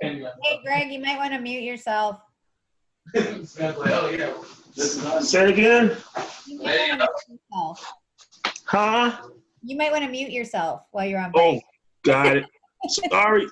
Hey, Greg, you might want to mute yourself. Say it again. You might want to mute yourself. Huh? You might want to mute yourself while you're on break. Oh, got it. Sorry.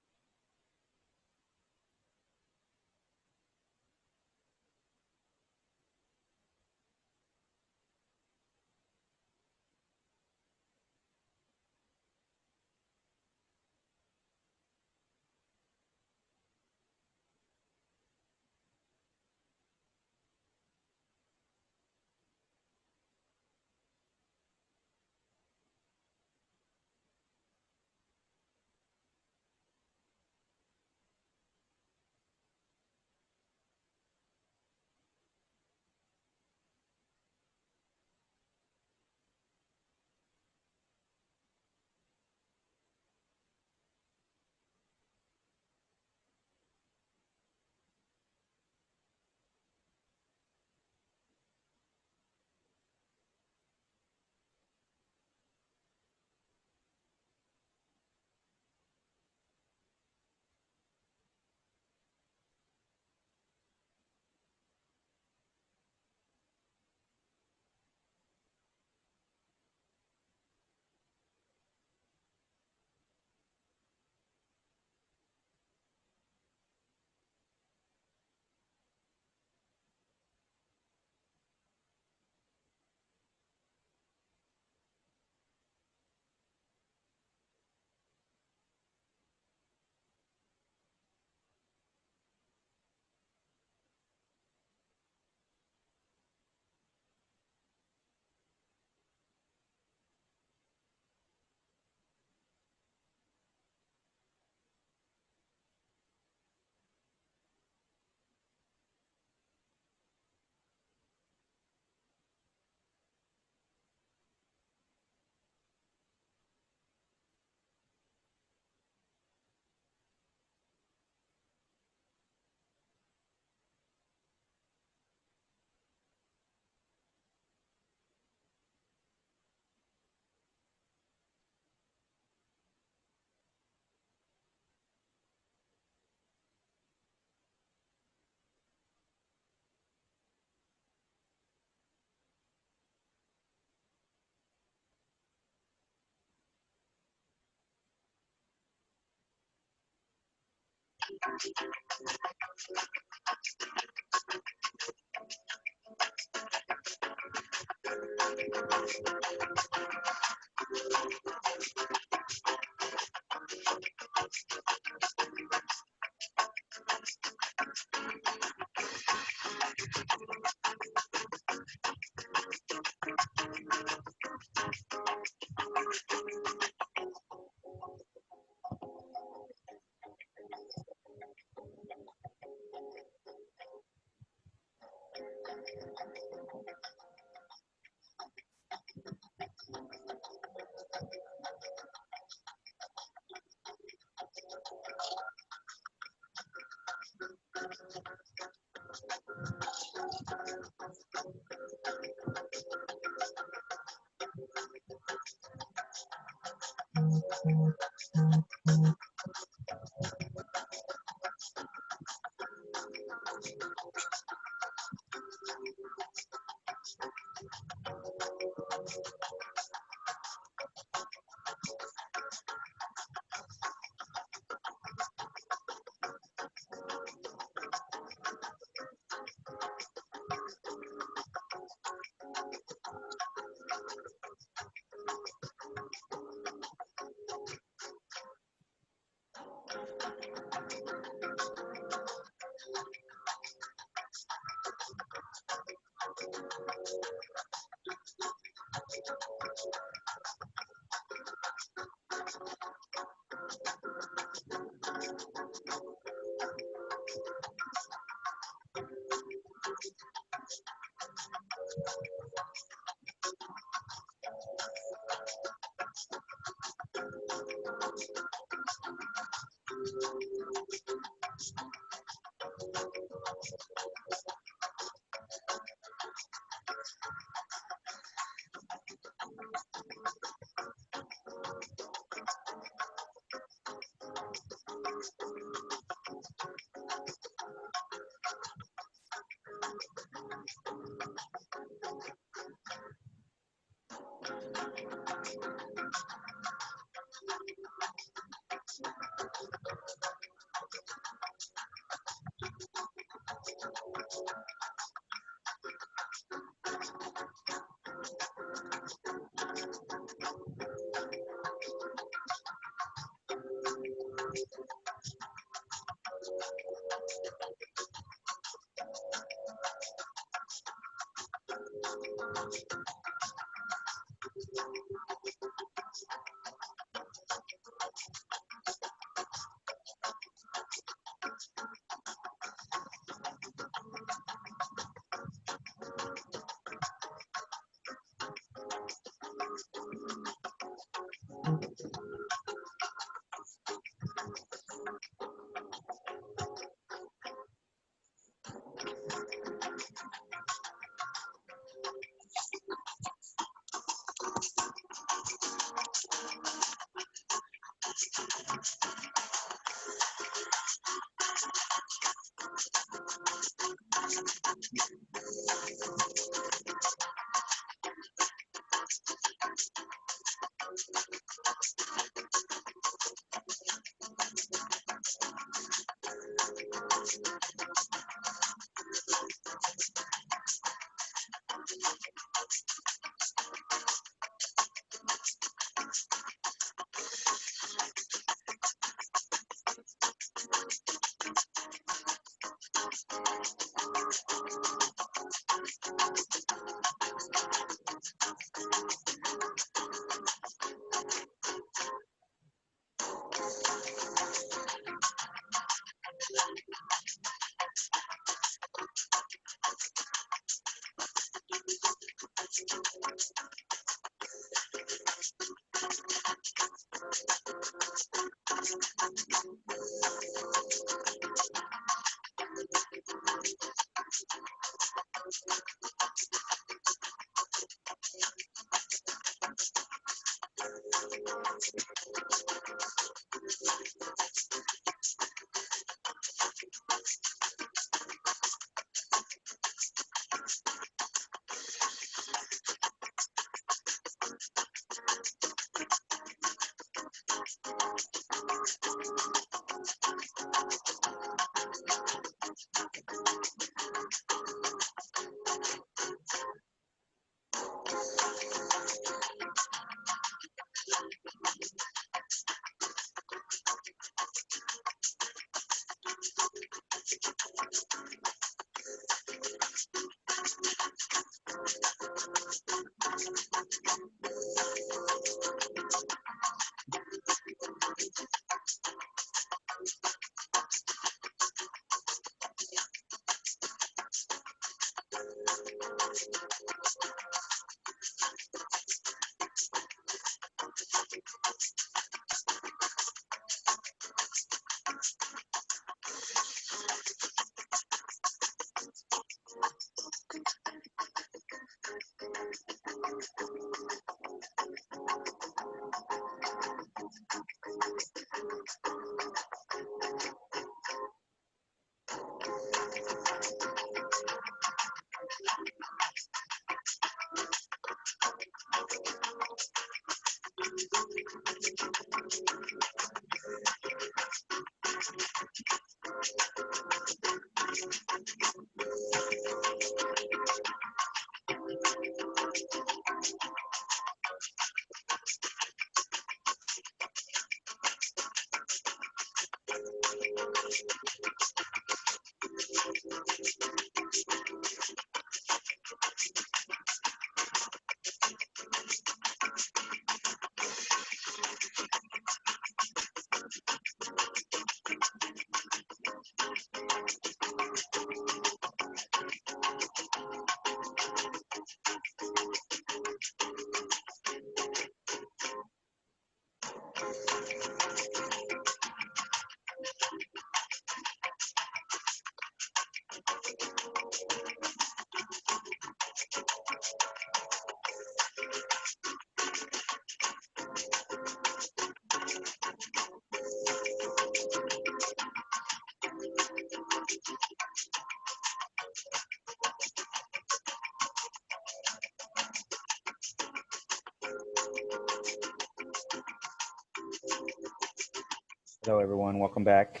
Hello, everyone. Welcome back.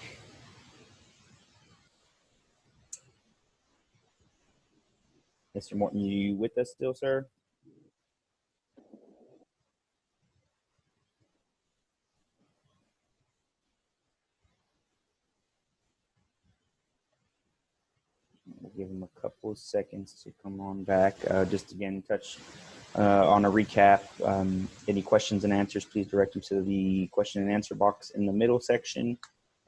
Mr. Morton, you with us still, sir? We'll give him a couple of seconds to come on back. Just again, touch on a recap. Any questions and answers, please direct them to the question and answer box in the middle section.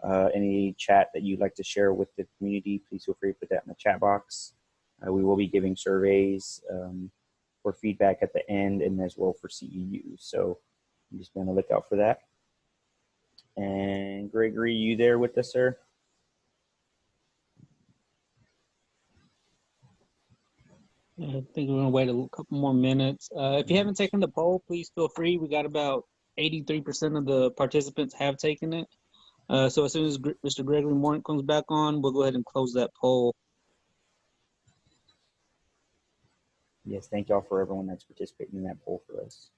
Any chat that you'd like to share with the community, please feel free to put that in the chat box. We will be giving surveys for feedback at the end and as well for CEUs. So I'm just going to look out for that. And Gregory, you there with us, sir? I think we're gonna wait a couple more minutes. If you haven't taken the poll, please feel free. We got about 83% of the participants have taken it. So as soon as Mr. Gregory Morton comes back on, we'll go ahead and close that poll. Yes, thank y'all for everyone that's participating in that poll for us.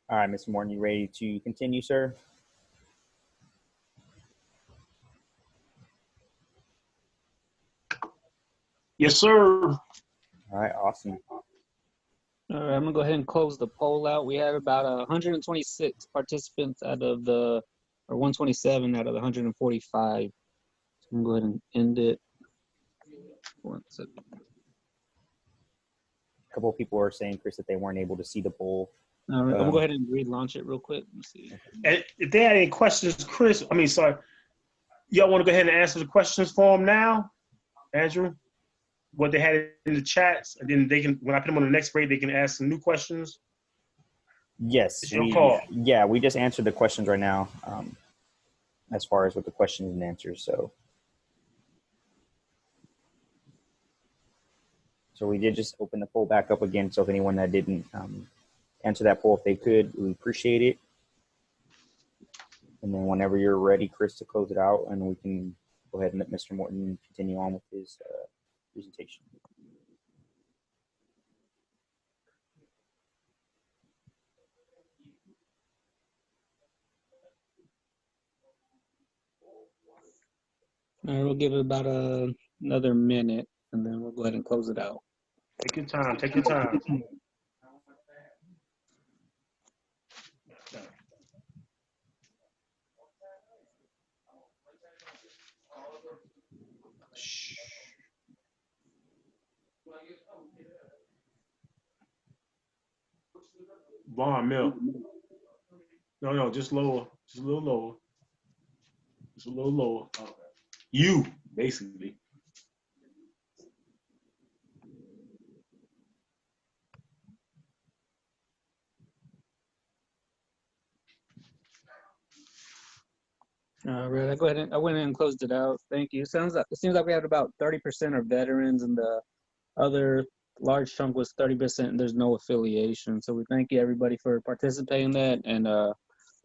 All right, Mr. Morton, you ready to continue, sir? Yes, sir. All right, awesome. All right, I'm gonna go ahead and close the poll out. We had about 126 participants out of the, or 127 out of the 145. So I'm gonna go ahead and end it. 1 second. A couple of people are saying, Chris, that they weren't able to see the poll. All right, I'm gonna go ahead and relaunch it real quick. Let me see. And if they had any questions, Chris, y'all want to go ahead and answer the questions for them now, Andrew? What they had in the chats, and then they can, when I put them on the next break, they can ask some new questions. Yes, It's your call. Yeah, we just answered the questions right now, as far as with the questions and answers. So we did just open the poll back up again. So if anyone that didn't answer that poll, if they could, we appreciate it. And then whenever you're ready, Chris, to close it out, and we can go ahead and let Mr. Morton continue on with his presentation. All right, we'll give it about another minute, and then we'll go ahead and close it out. Take your time. Take your time. Vaughn, Mill. No, just lower. Just a little lower. Just a little lower. You, basically. All right, I went ahead and closed it out. Thank you. It seems like we had about 30% are veterans, and the other large chunk was 30%, and there's no affiliation. So we thank you everybody for participating in that, and I'm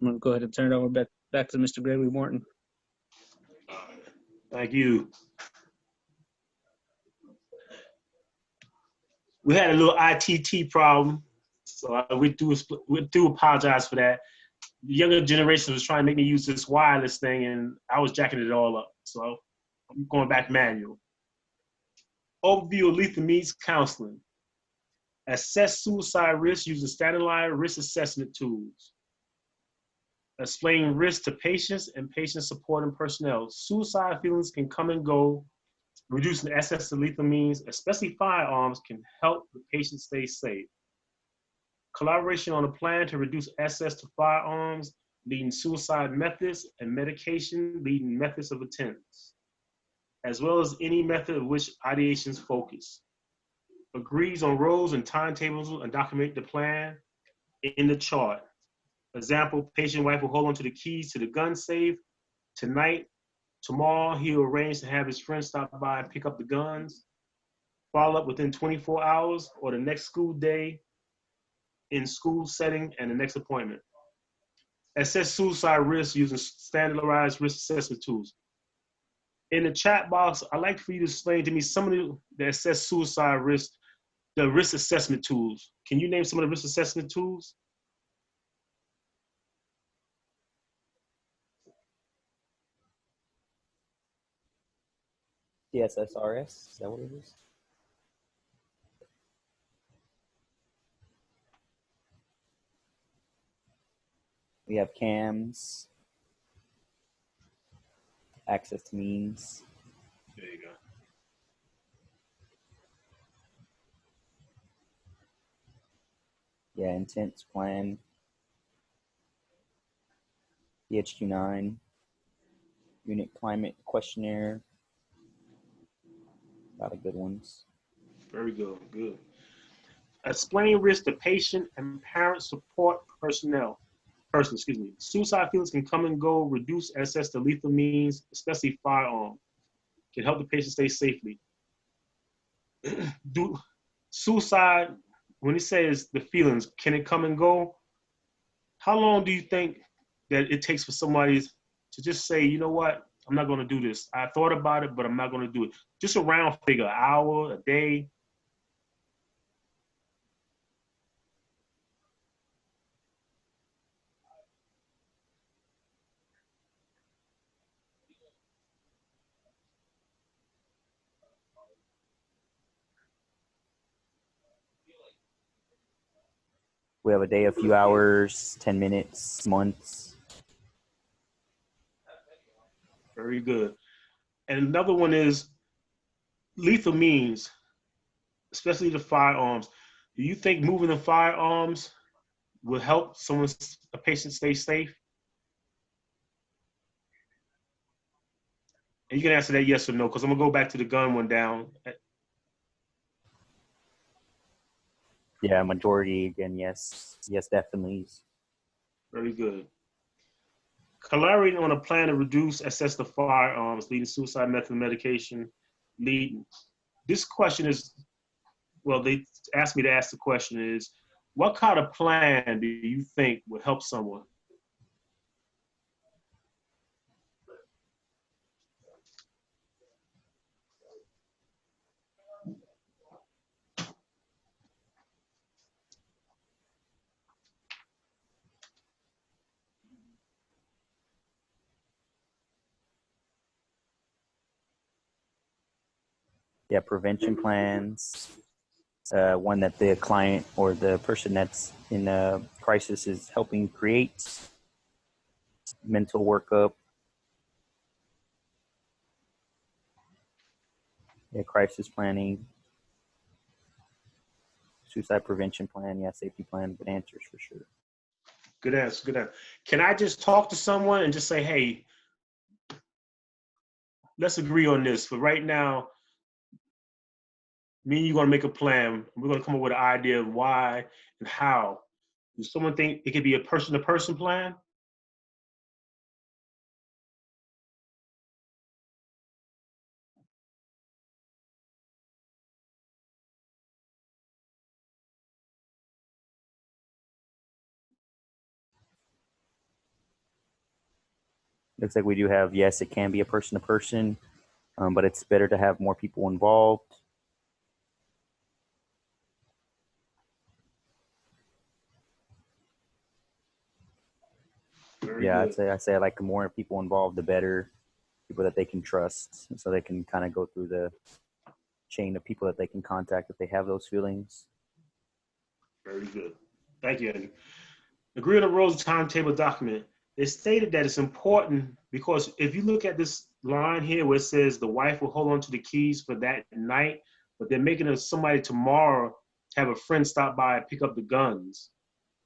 gonna go ahead and turn it over back to Mr. Gregory Morton. Thank you. We had a little ITT problem, so we do apologize for that. The younger generation was trying to make me use this wireless thing, and I was jacking it all up. So I'm going back manual. Overview of lethal means counseling. Assess suicide risk using standardized risk assessment tools. Explain risk to patients and patient support and personnel. Suicide feelings can come and go. Reducing access to lethal means, especially firearms, can help the patient stay safe. Collaboration on a plan to reduce access to firearms, leading suicide methods and medication leading methods of attempts, as well as any method of which ideations focus. Agrees on roles and timetables and document the plan in the chart. Example, patient wife will hold on to the keys to the gun safe. Tonight, tomorrow, he'll arrange to have his friend stop by and pick up the guns. Follow up within 24 hours or the next school day in school setting and the next appointment. Assess suicide risk using standardized risk assessment tools. In the chat box, I'd like for you to explain to me some of the assess suicide risk, the risk assessment tools. Can you name some of the risk assessment tools? CSSRS, is that what it is? We have CAMS, access to means. There you go. Yeah, intents plan. PHQ-9, unit climate questionnaire. A lot of good ones. Very good, good. Explain risk to patient and parent support personnel. Suicide feelings can come and go, reduce access to lethal means, especially firearms. Can help the patient stay safely. Do suicide, when it says the feelings, can it come and go? How long do you think that it takes for somebody to just say, you know what, I'm not going to do this. I thought about it, but I'm not going to do it. Just a round figure, an hour, a day. We have a day, a few hours, 10 minutes, months. Very good. And another one is lethal means, especially the firearms. Do you think moving the firearms will help a patient stay safe? And you can answer that yes or no, because I'm gonna go back to the gun one down. Yeah, majority again, yes. Yes, definitely. Very good. Collaborating on a plan to reduce access to firearms, leading suicide method medication, leading. This question is, well, they asked me to ask the question is, what kind of plan do you think would help someone? Yeah, prevention plans. One that the client or the person that's in a crisis is helping create. Mental workup. Yeah, crisis planning. Suicide prevention plan. Yeah, safety plan. Good answers for sure. Good answer, good answer. Can I just talk to someone and just say, hey, let's agree on this. For right now, me and you are gonna make a plan. We're gonna come up with an idea of why and how. Does someone think it could be a person-to-person plan? Looks like we do have, yes, it can be a person to person, but it's better to have more people involved. Very Yeah, good. I'd say like the more people involved, the better. People that they can trust, so they can kind of go through the chain of people that they can contact if they have those feelings. Very good. Thank you, Andrew. Agree on the roles timetable document. It stated that it's important because if you look at this line here where it says the wife will hold on to the keys for that night, but they're making it somebody tomorrow have a friend stop by and pick up the guns.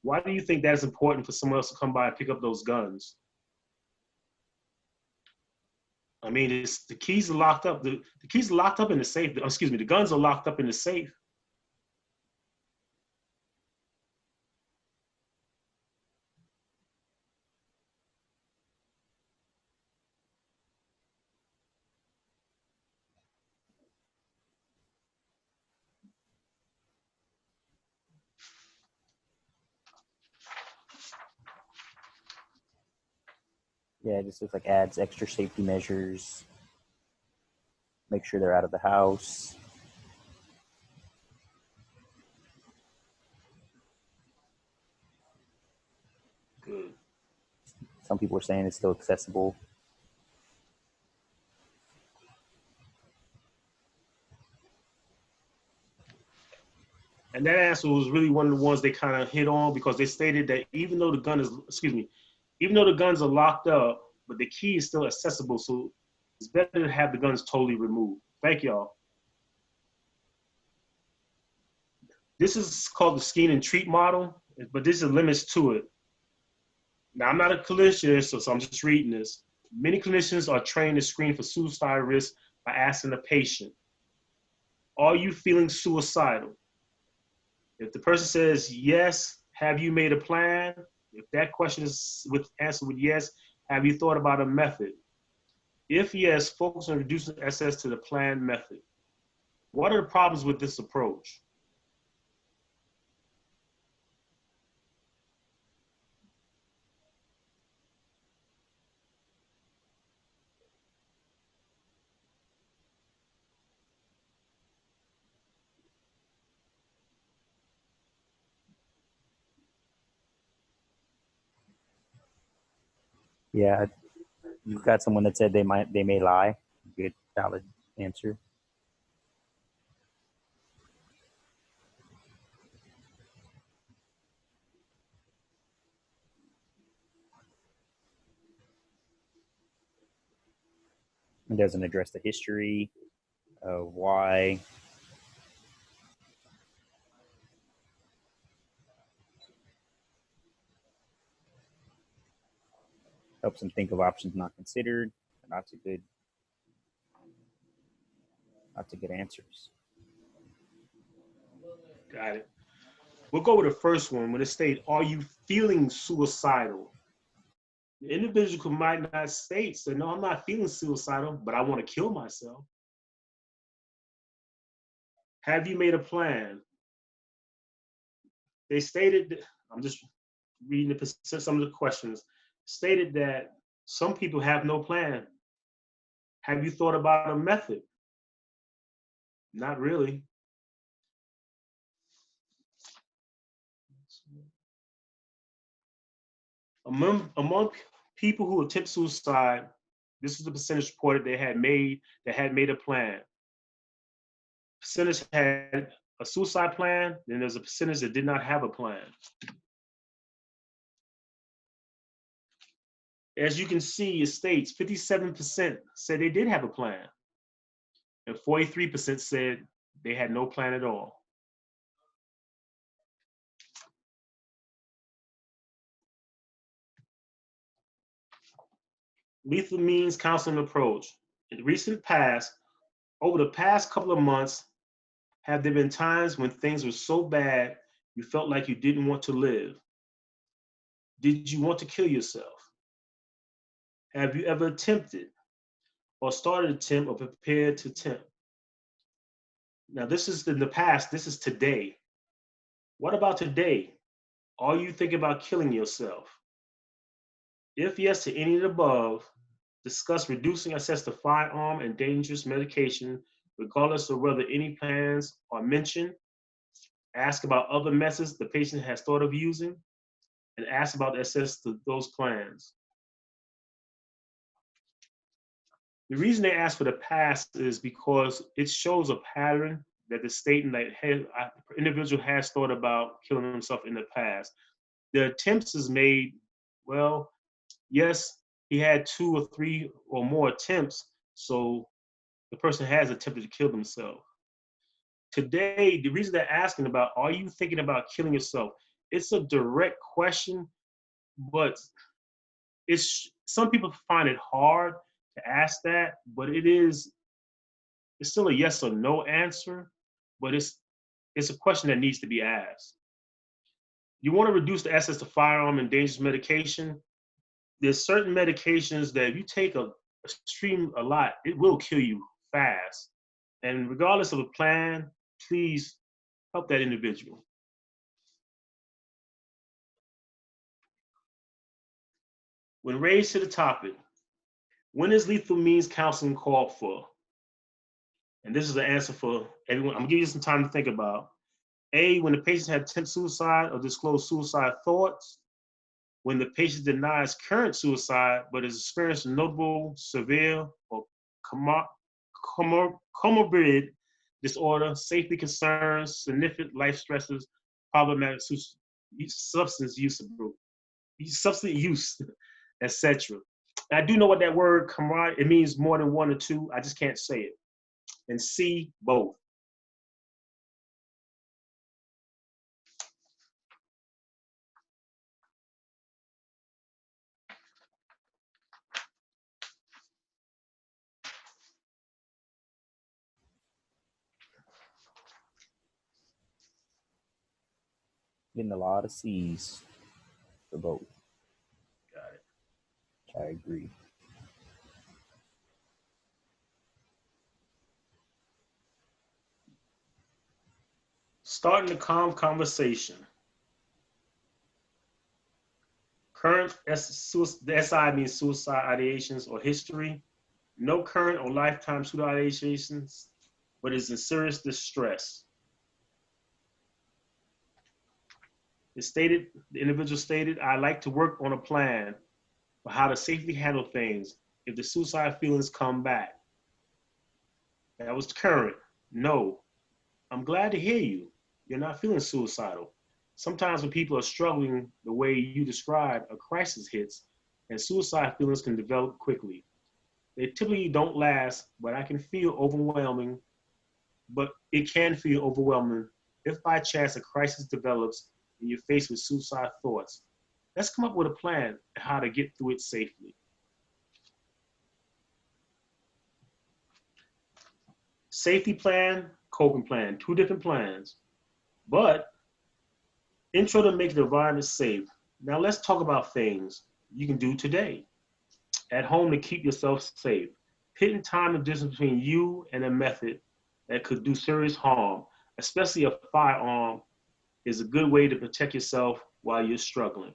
Why do you think that is important for someone else to come by and pick up those guns? I mean, the keys are locked up. The keys are locked up in the safe. Excuse me, the guns are locked up in the safe. Yeah, it just looks like adds extra safety measures. Make sure they're out of the house. Good. Some people are saying it's still accessible. And that answer was really one of the ones they kind of hit on because they stated that even though the gun is, even though the guns are locked up, but the key is still accessible. So it's better to have the guns totally removed. Thank y'all. This is called the screen and treat model, but there's a limits to it. Now, I'm not a clinician, so I'm just reading this. Many clinicians are trained to screen for suicide risk by asking the patient, are you feeling suicidal? If the person says yes, have you made a plan? If that question is answered with yes, have you thought about a method? If yes, focus on reducing excess to the planned method. What are the problems with this approach? Yeah, you've got someone that said they may lie. Good, valid answer. It doesn't address the history of why. Helps them think of options not considered. Lots of good answers. Got it. We'll go with the first one when it states, are you feeling suicidal? The individual might not state, so no, I'm not feeling suicidal, but I want to kill myself. Have you made a plan? They stated, I'm just reading some of the questions, stated that some people have no plan. Have you thought about a method? Not really. Among people who attempt suicide, this is the percentage reported that had made a plan. Percentage had a suicide plan, then there's a percentage that did not have a plan. As you can see, it states 57% said they did have a plan, and 43% said they had no plan at all. Lethal means counseling approach. In recent past, over the past couple of months, have there been times when things were so bad you felt like you didn't want to live? Did you want to kill yourself? Have you ever attempted or started to attempt or prepared to attempt? Now, this is in the past, this is today. What about today? Are you thinking about killing yourself? If yes to any of the above, Discuss reducing access to firearm and dangerous medication, regardless of whether any plans are mentioned. Ask about other methods the patient has thought of using, and ask about access to those plans. The reason they ask for the past is because it shows a pattern that the statement that individual has thought about killing himself in the past. The attempts is made, well, yes, he had 2 or 3 or more attempts, so the person has attempted to kill themselves. Today, the reason they're asking about, are you thinking about killing yourself? It's a direct question, but some people find it hard to ask that, but it's still a yes or no answer, but it's a question that needs to be asked. You want to reduce the access to firearm and dangerous medication. There's certain medications that if you take a lot, it will kill you fast. And regardless of a plan, please help that individual. When raised to the topic, when is lethal means counseling called for? And this is the answer for everyone. I'm gonna give you some time to think about. A, when the patient had attempted suicide or disclosed suicide thoughts. When the patient denies current suicide, but has experienced notable, severe, or comorbid disorder, safety concerns, significant life stresses, problematic substance use, etc. I do know what that word camaraderie, it means more than 1 or 2. I just can't say it. And C, both. Getting a lot of C's for both. Got it. I agree. Starting a calm conversation. Current, the SI means suicide ideations or history. No current or lifetime suicide ideations, but is in serious distress. The individual stated, I like to work on a plan for how to safely handle things if the suicide feelings come back. That was current. No, I'm glad to hear you. You're not feeling suicidal. Sometimes when people are struggling the way you described, a crisis hits and suicide feelings can develop quickly. They typically don't last, but it can feel overwhelming if by chance a crisis develops and you're faced with suicide thoughts. Let's come up with a plan on how to get through it safely. Safety plan, coping plan, 2 different plans. But intro to make the environment safe. Now let's talk about things you can do today at home to keep yourself safe. Pitting time and distance between you and a method that could do serious harm, especially a firearm, is a good way to protect yourself while you're struggling.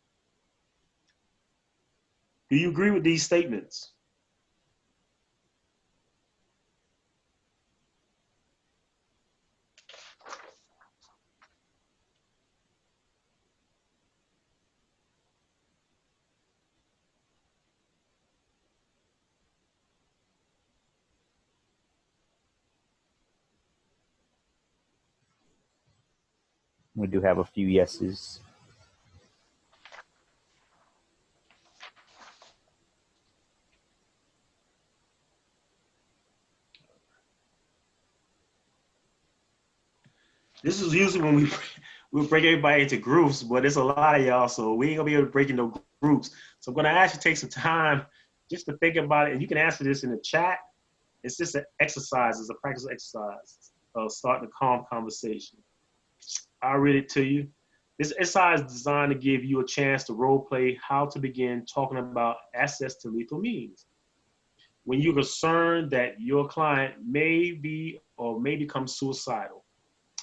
Do you agree with these statements? We do have a few yeses. This is usually when we break everybody into groups, but it's a lot of y'all, so we ain't gonna be able to break into groups. So I'm gonna ask you to take some time just to think about it, and you can answer this in the chat. It's just an exercise, it's a practice exercise of starting a calm conversation. I'll read it to you. This exercise is designed to give you a chance to role play how to begin talking about access to lethal means. When you're concerned that your client may be or may become suicidal.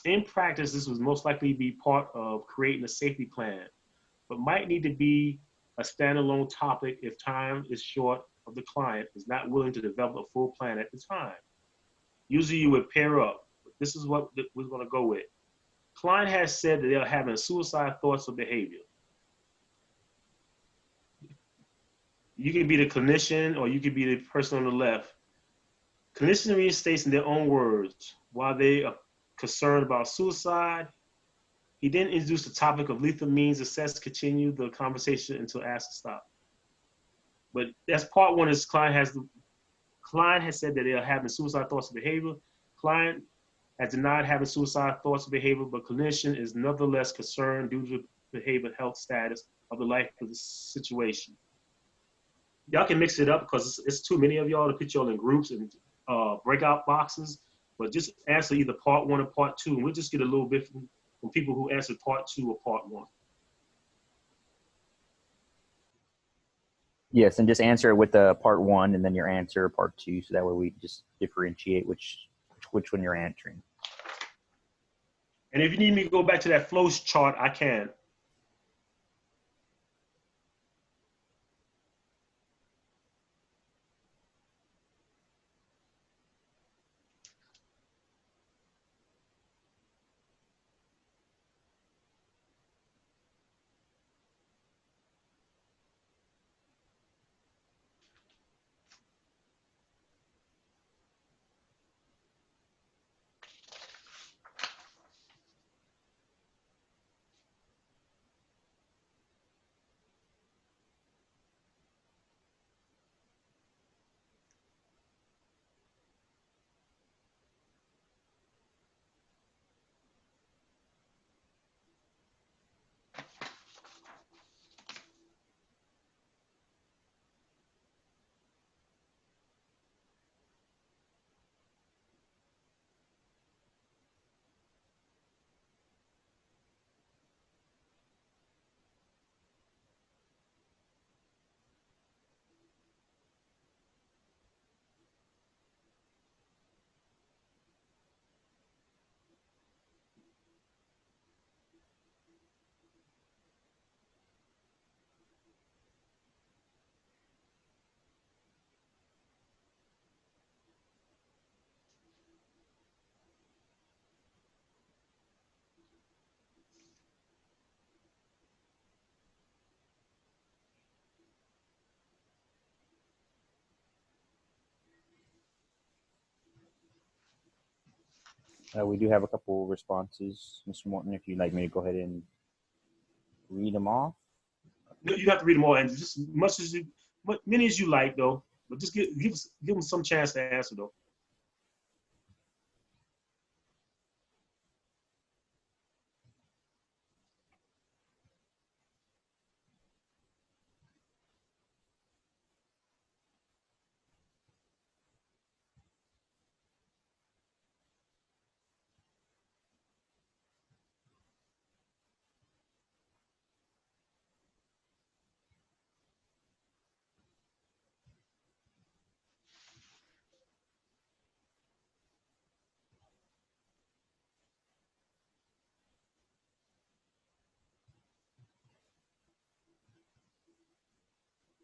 In practice, this would most likely be part of creating a safety plan, but might need to be a standalone topic if time is short of the client is not willing to develop a full plan at the time. Usually you would pair up. This is what we're going to go with. Client has said that they're having suicide thoughts or behavior. You can be the clinician or you can be the person on the left. Clinician restates in their own words, while they are concerned about suicide, he then introduced the topic of lethal means assessed, continue the conversation until asked to stop. But that's part one is client has said that they are having suicide thoughts and behavior. Client has denied having suicide thoughts and behavior, but clinician is nevertheless concerned due to the behavioral health status of the life of the situation. Y'all can mix it up because it's too many of y'all to put y'all in groups and breakout boxes, but just answer either part one or part two, and we'll just get a little bit from people who answered part two or part one. Yes, and just answer it with the part one and then your answer part two, so that way we just differentiate which one you're answering. And if you need me to go back to that flow chart, I can. We do have a couple responses. Mr. Morton, if you'd like me to go ahead and read them off. You have to read them all, and just many as you like, though. But just give them some chance to answer, though.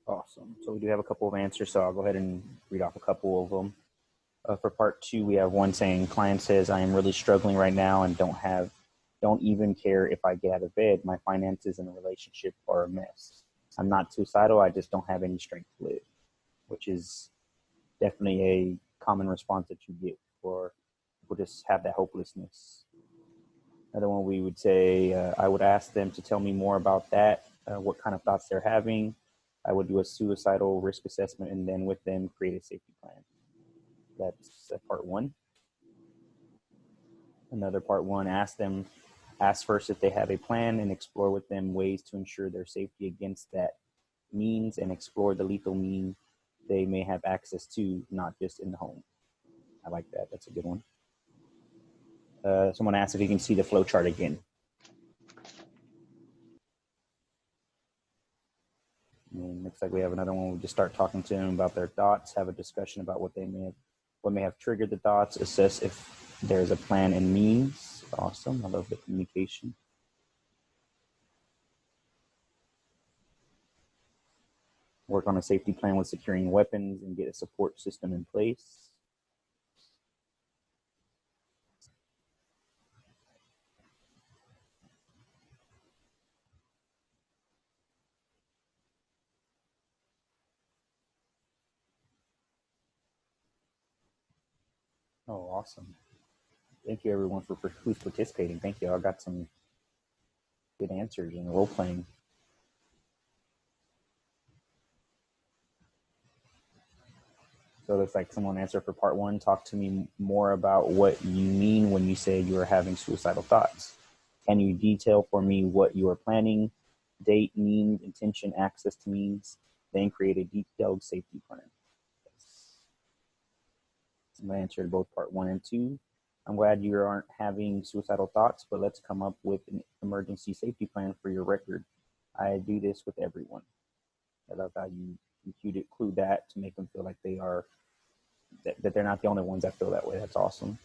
Awesome. So we do have a couple of answers, so I'll go ahead and read off a couple of them. For part two, we have one saying, client says, I am really struggling right now and don't even care if I get out of bed. My finances and relationship are a mess. I'm not suicidal. I just don't have any strength to live, which is definitely a common response that you get for people just have that hopelessness. Another one we would say, I would ask them to tell me more about that, what kind of thoughts they're having. I would do a suicidal risk assessment and then with them create a safety plan. That's part one. Another part one, ask first if they have a plan and explore with them ways to ensure their safety against that means and explore the lethal mean they may have access to, not just in the home. I like that. That's a good one. Someone asked if you can see the flow chart again. And looks like we have another one. We'll just start talking to them about their thoughts, have a discussion about what may have triggered the thoughts, assess if there's a plan and means. Awesome. I love the communication. work on a safety plan with securing weapons, and get a support system in place. Oh, awesome. Thank you everyone for who's participating. Thank you. I got some good answers in role playing. So it looks like someone answered for part one. Talk to me more about what you mean when you say you are having suicidal thoughts. Can you detail for me what you are planning, date, means, intention, access to means, then create a detailed safety plan? I'm going to answer both part one and two. I'm glad you aren't having suicidal thoughts, but let's come up with an emergency safety plan for your record. I do this with everyone. I love how you include that to make them feel like they are, that they're not the only ones that feel that way. That's awesome.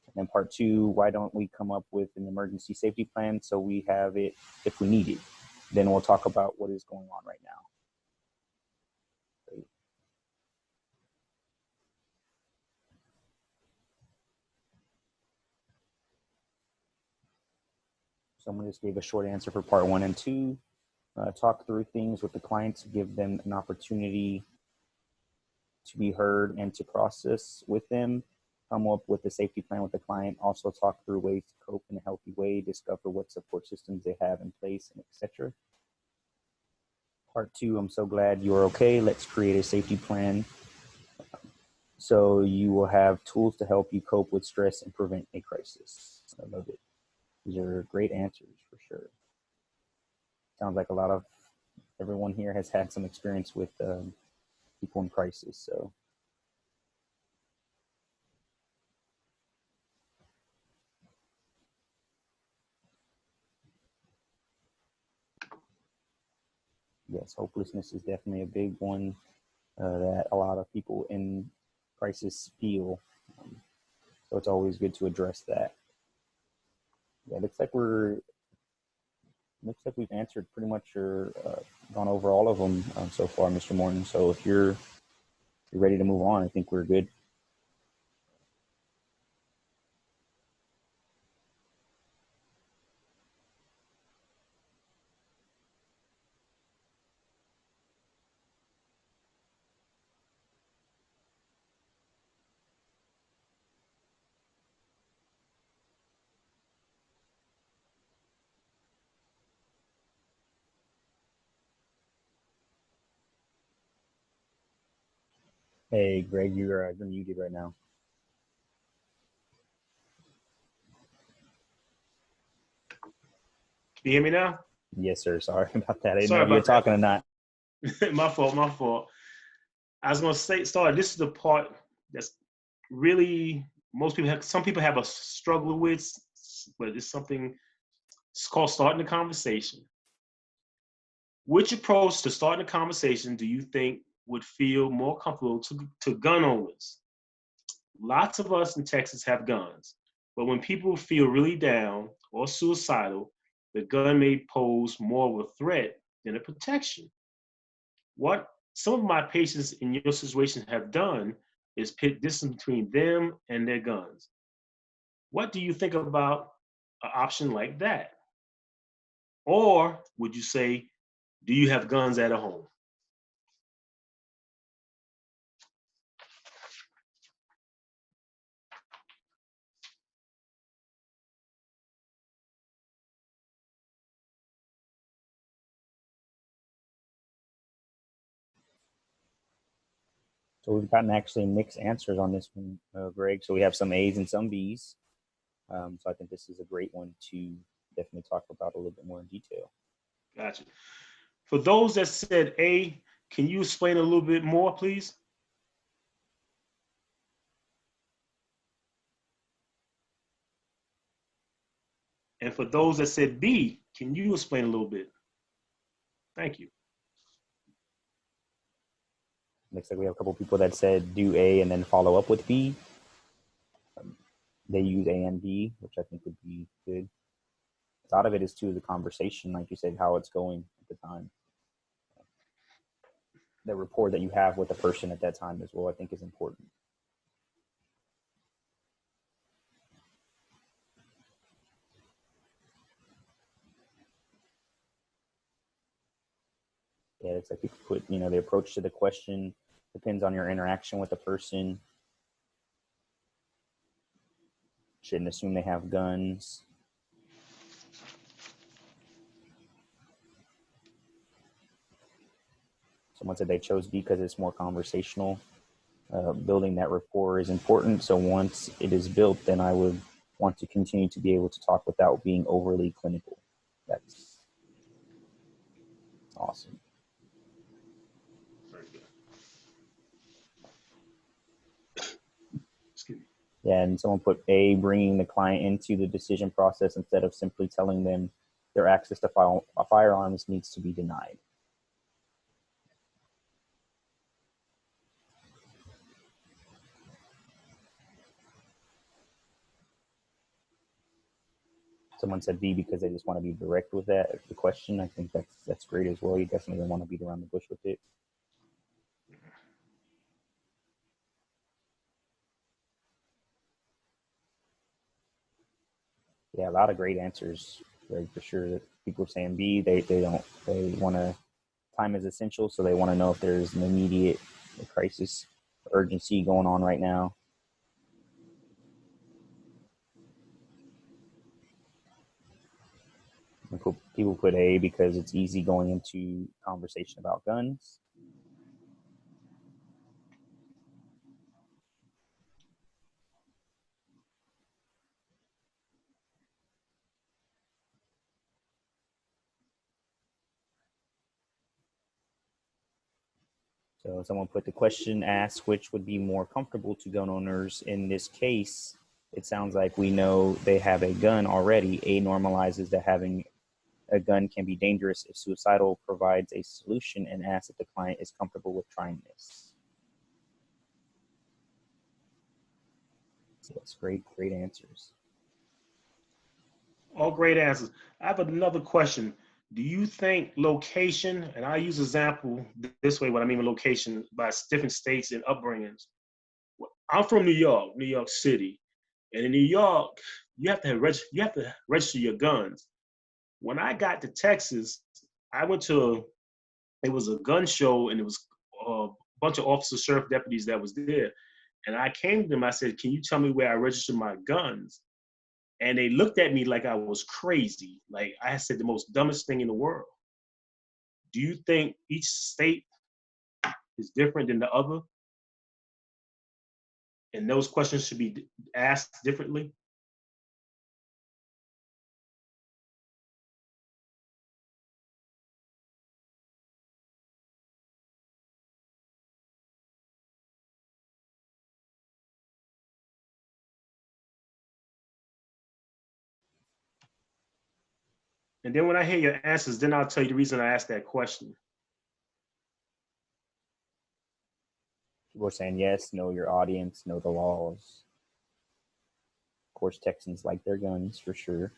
And then part two, why don't we come up with an emergency safety plan so we have it if we need it? Then we'll talk about what is going on right now. Great. Someone just gave a short answer for part one and two. Talk through things with the client to give them an opportunity to be heard and to process with them. Come up with a safety plan with the client. Also talk through ways to cope in a healthy way, discover what support systems they have in place, and etc. Part two, I'm so glad you're okay. Let's create a safety plan so you will have tools to help you cope with stress and prevent a crisis. I love it. These are great answers for sure. Sounds like a lot of everyone here has had some experience with people in crisis. So yes, hopelessness is definitely a big one that a lot of people in crisis feel. So it's always good to address that. Yeah, looks like we've answered pretty much or gone over all of them so far, Mr. Morton. So if you're ready to move on, I think we're good. Hey, Greg, you're muted right now. Can you hear me now? Yes, sir. Sorry about that. I didn't Sorry know if you were about that. talking or not. My fault. I was going to say, this is the part that's really, some people have a struggle with, but it's something, it's called starting a conversation. Which approach to starting a conversation do you think would feel more comfortable to gun owners? Lots of us in Texas have guns, but when people feel really down or suicidal, the gun may pose more of a threat than a protection. What some of my patients in your situation have done is pit distance between them and their guns. What do you think about an option like that? Or would you say, do you have guns at home? So we've gotten actually mixed answers on this one, Greg. So we have some A's and some B's. So I think this is a great one to definitely talk about a little bit more in detail. Gotcha. For those that said A, can you explain a little bit more, please? And for those that said B, can you explain a little bit? Thank you. Looks like we have a couple people that said do A and then follow up with B. They use A and B, which I think would be good. A lot of it is to the conversation, like you said, how it's going at the time. the rapport that you have with the person at that time as well, I think is important. Yeah, it's like you put, you know, the approach to the question depends on your interaction with the person. Shouldn't assume they have guns. Someone said they chose B because it's more conversational. Building that rapport is important. So once it is built, then I would want to continue to be able to talk without being overly clinical. That's awesome. Very good. Excuse me. Yeah, and someone put A, bringing the client into the decision process instead of simply telling them their access to firearms needs to be denied. Someone said B because they just want to be direct with the question. I think that's great as well. You definitely don't want to beat around the bush with it. Yeah, a lot of great answers. Right, for sure. That people are saying B. They want to. Time is essential, so they want to know if there's an immediate crisis, urgency going on right now. People put A because it's easy going into conversation about guns. So someone put the question asked, which would be more comfortable to gun owners in this case? It sounds like we know they have a gun already. A normalizes that having a gun can be dangerous if suicidal, provides a solution, and asks if the client is comfortable with trying this. So that's great answers. All great answers. I have another question. Do you think location, and I use example this way, what I mean with location, by different states and upbringings. I'm from New York City. And in New York, you have to register your guns. When I got to Texas, I went to it was a gun show, and it was a bunch of officer sheriff deputies that was there. And I came to them, I said, can you tell me where I register my guns? And they looked at me like I was crazy. Like I said the most dumbest thing in the world. Do you think each state is different than the other? And those questions should be asked differently? And then when I hear your answers, then I'll tell you the reason I asked that question. People are saying yes, know your audience, know the laws. Of course, Texans like their guns for sure.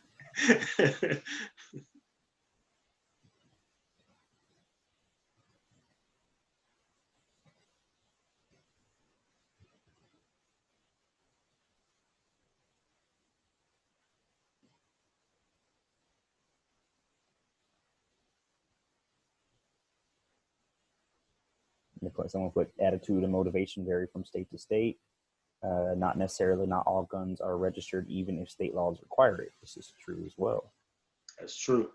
Someone put attitude and motivation vary from state to state. Not necessarily, not all guns are registered, even if state laws require it. This is true as well. That's true.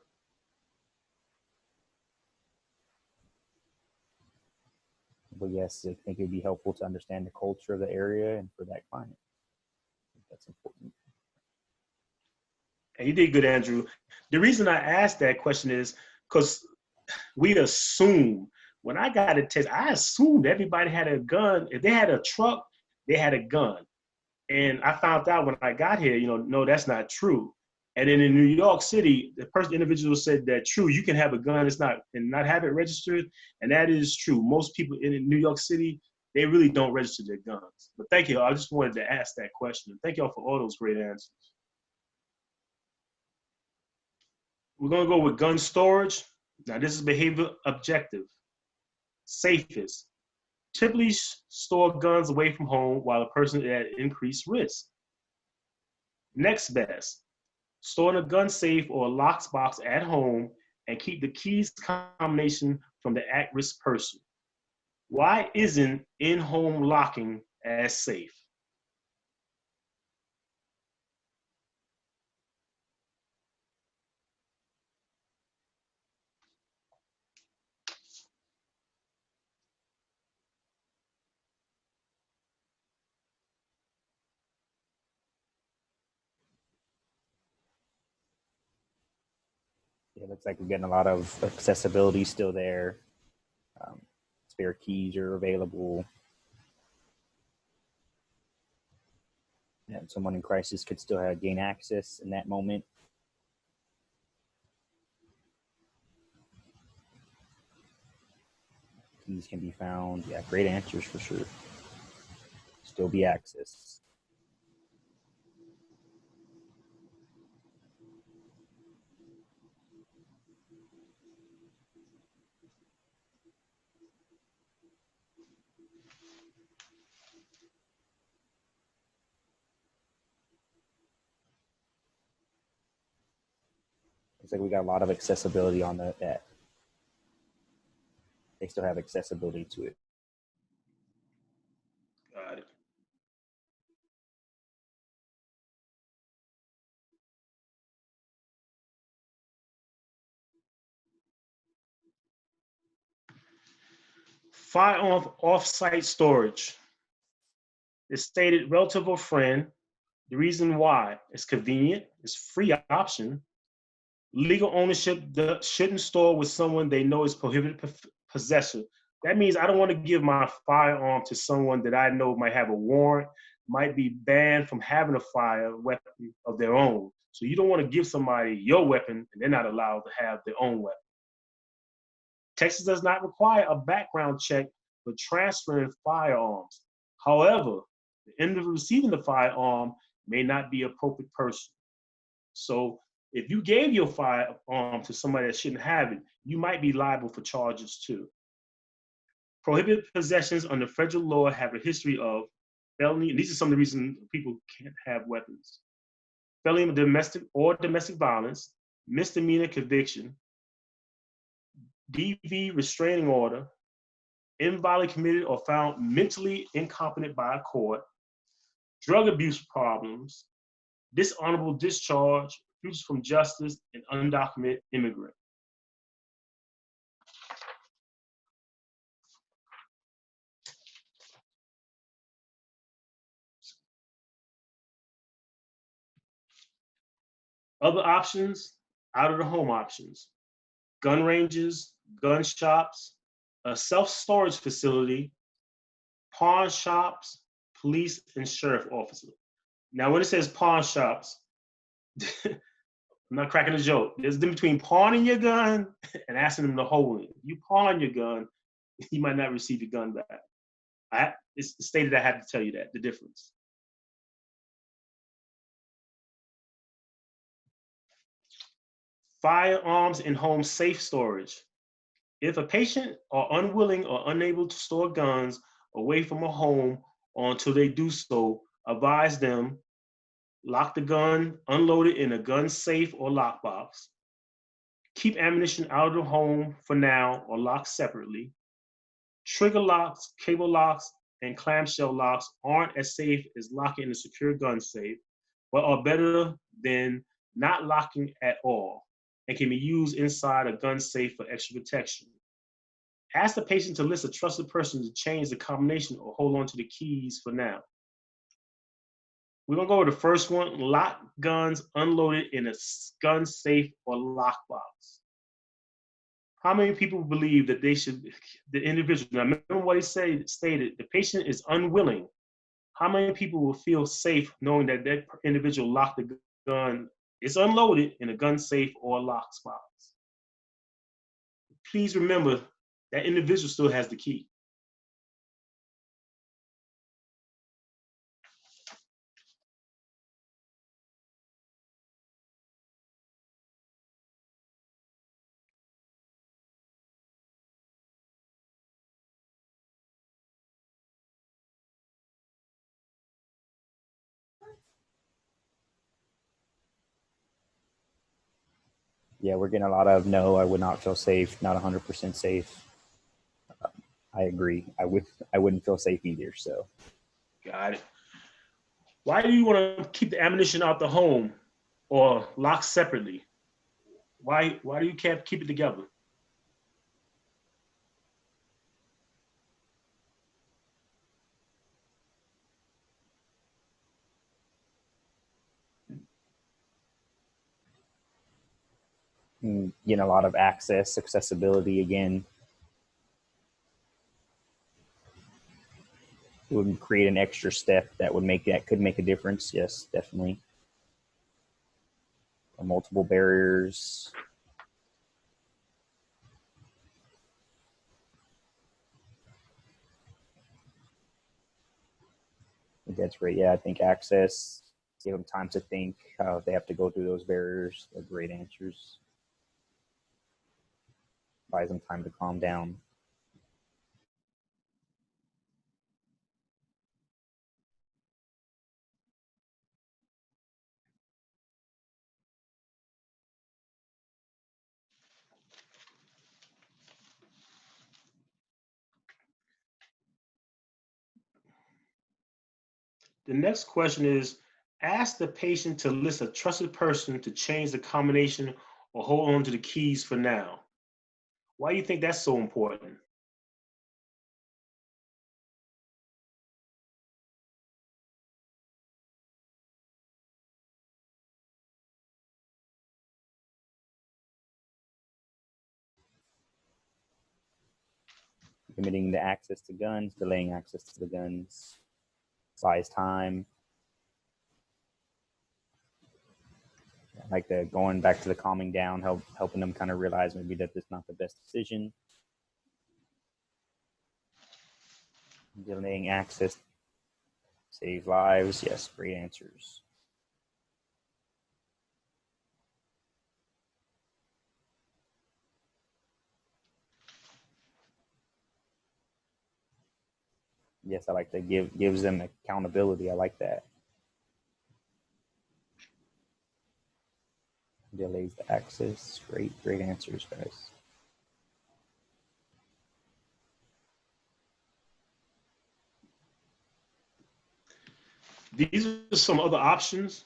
But yes, I think it'd be helpful to understand the culture of the area and for that client. I think that's important. And you did good, Andrew. The reason I asked that question is because we assume, when I got a test, I assumed everybody had a gun. If they had a truck, they had a gun. And I found out when I got here, no, that's not true. And then in New York City, the individual said that true, you can have a gun and not have it registered. And that is true. Most people in New York City, they really don't register their guns. But thank you. I just wanted to ask that question. Thank y'all for all those great answers. We're going to go with gun storage. Now, this is behavior objective. Safest. Typically store guns away from home while a person is at increased risk. Next best. Store in a gun safe or a lockbox at home and keep the keys combination from the at-risk person. Why isn't in-home locking as safe? Yeah, looks like we're getting a lot of accessibility still there. Spare keys are available. And someone in crisis could still gain access in that moment. Keys can be found. Yeah, great answers for sure. Still be accessed. Looks like we got a lot of accessibility on that. They still have accessibility to it. Got it. Firearm off-site storage. It's stated relative or friend. The reason why: it's convenient, it's free option. Legal ownership shouldn't store with someone they know is prohibited possession. That means I don't want to give my firearm to someone that I know might have a warrant, might be banned from having a fire weapon of their own. So you don't want to give somebody your weapon and they're not allowed to have their own weapon. Texas does not require a background check for transferring firearms. However, the individual receiving the firearm may not be an appropriate person. So if you gave your firearm to somebody that shouldn't have it, you might be liable for charges too. Prohibited possessions under federal law have a history of felony, and these are some of the reasons people can't have weapons. Felony of domestic violence, misdemeanor conviction, DV restraining order, involuntarily committed or found mentally incompetent by a court, drug abuse problems, dishonorable discharge, refusal from justice, and undocumented immigrant. Other options, out of the home options: gun ranges, gun shops, a self-storage facility, pawn shops, police and sheriff officer. Now, when it says pawn shops, I'm not cracking a joke. There's a difference between pawning your gun and asking them to hold it. You pawn your gun, you might not receive your gun back. It's stated I had to tell you that, the difference. Firearms in home safe storage. If a patient are unwilling or unable to store guns away from a home or until they do so, advise them: lock the gun, unload it in a gun safe or lockbox. Keep ammunition out of the home for now or lock separately. Trigger locks, cable locks, and clamshell locks aren't as safe as locking in a secure gun safe, but are better than not locking at all and can be used inside a gun safe for extra protection. Ask the patient to list a trusted person to change the combination or hold on to the keys for now. We're gonna go with the first one: lock guns unloaded in a gun safe or lockbox. How many people believe that the individual, now remember what he stated, the patient is unwilling. How many people will feel safe knowing that that individual locked the gun, is unloaded in a gun safe or lockbox? Please remember that individual still has the key. Yeah, we're getting a lot of no, I would not feel safe, not 100% safe. I agree. I wouldn't feel safe either. So Got it. Why do you want to keep the ammunition out the home or locked separately? Why do you can't keep it together? getting a lot of accessibility again. It would create an extra step that could make a difference. Yes, definitely. Multiple barriers. I think that's great. Yeah, I think access, give them time to think. They have to go through those barriers. They're great answers. Buys them time to calm down. The next question is, ask the patient to list a trusted person to change the combination or hold on to the keys for now. Why do you think that's so important? Limiting the access to guns, delaying access to the guns, buys time. Like the going back to the calming down, helping them kind of realize maybe that it's not the best decision. Delaying access, save lives. Yes, great answers. Yes, I like that. Gives them accountability. I like that. Delays the access. Great answers, guys. These are some other options.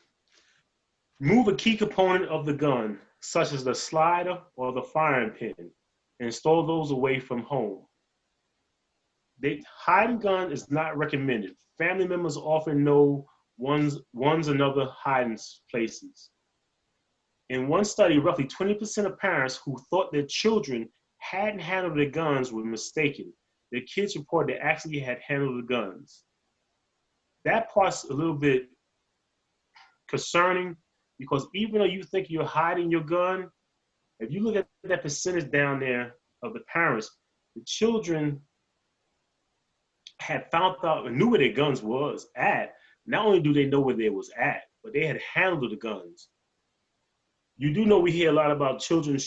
Remove a key component of the gun, such as the slider or the firing pin, and store those away from home. Hiding gun is not recommended. Family members often know one's another hiding places. In one study, roughly 20% of parents who thought their children hadn't handled their guns were mistaken. Their kids reported they actually had handled the guns. That part's a little bit concerning because even though you think you're hiding your gun, if you look at that percentage down there of the parents, the children had found out and knew where their guns was at. Not only do they know where they was at, but they had handled the guns. You do know we hear a lot about children,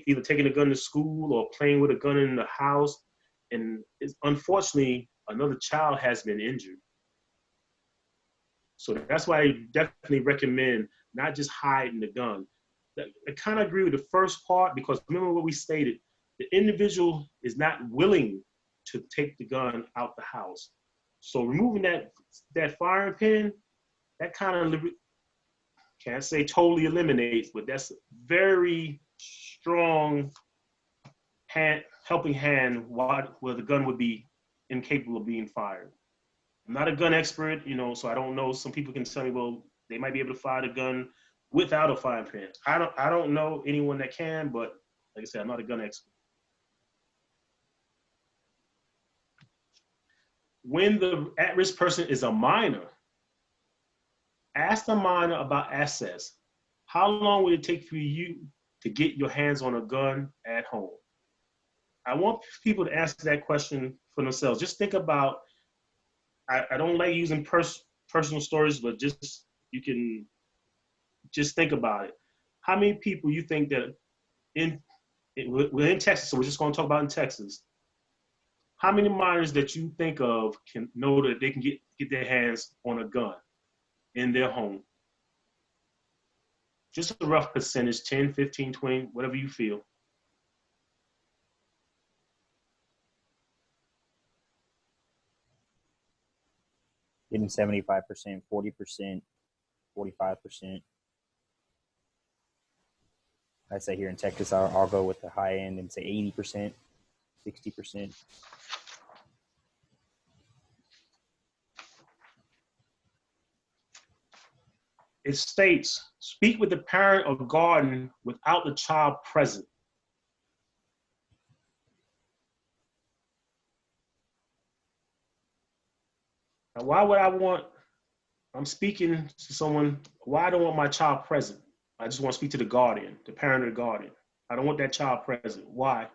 either taking a gun to school or playing with a gun in the house, and unfortunately, another child has been injured. So that's why I definitely recommend not just hiding the gun. I kind of agree with the first part because remember what we stated, the individual is not willing to take the gun out the house. So removing that firing pin, that kind of, can't say totally eliminates, but that's very strong helping hand where the gun would be incapable of being fired. I'm not a gun expert, so I don't know. Some people can tell me, well, they might be able to fire the gun without a firing pin. I don't know anyone that can, but like I said, I'm not a gun expert. When the at-risk person is a minor, ask the minor about access. How long will it take for you to get your hands on a gun at home? I want people to answer that question for themselves. Just think about, I don't like using personal stories, but you can just think about it. How many people you think that we're in Texas, so we're just going to talk about in Texas. How many minors that you think of can know that they can get their hands on a gun in their home? Just a rough percentage, 10, 15, 20, whatever you feel. Getting 75%, 40%, 45%. I say here in Texas, I'll go with the high end and say 80%, 60%. It states, speak with the parent or guardian without the child present. Now, why would I'm speaking to someone, why I don't want my child present? I just want to speak to the guardian, the parent or the guardian. I don't want that child present. Why?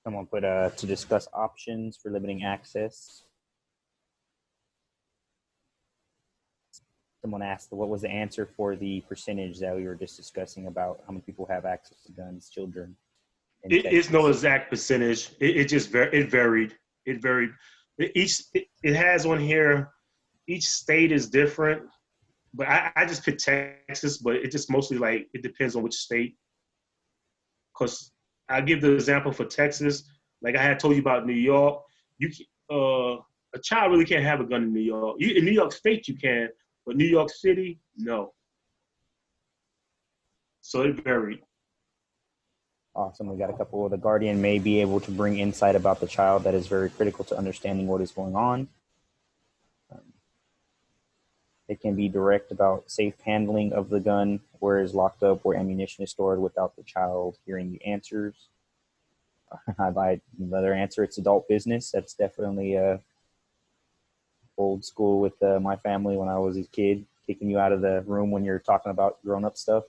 Someone put to discuss options for limiting access. Someone asked what was the answer for the percentage that we were just discussing about how many people have access to guns, children. It's no exact percentage. It varied. It varied. It has on here, each state is different, but I just picked Texas, but it just mostly like, it depends on which state. Because I give the example for Texas, like I had told you about New York, a child really can't have a gun in New York. In New York State you can, but New York City, no. So it varied. Awesome. We got a couple of the guardian may be able to bring insight about the child that is very critical to understanding what is going on. It can be direct about safe handling of the gun, where it's locked up, where ammunition is stored without the child hearing the answers. Another answer, it's adult business. That's definitely old school with my family when I was a kid, kicking you out of the room when you're talking about grown-up stuff.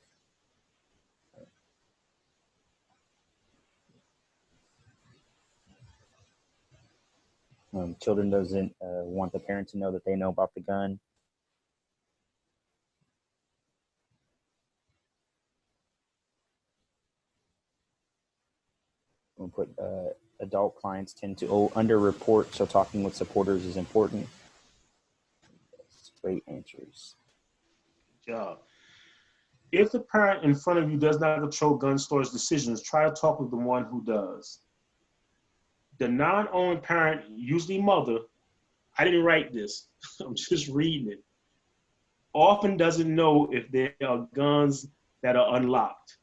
Children doesn't want the parent to know that they know about the gun. We'll put adult clients tend to underreport, so talking with supporters is important. That's great answers. Good job. If the parent in front of you does not control gun storage decisions, try to talk with the one who does. The non-owning parent, usually mother, I didn't write this, I'm just reading it, often doesn't know if there are guns that are unlocked.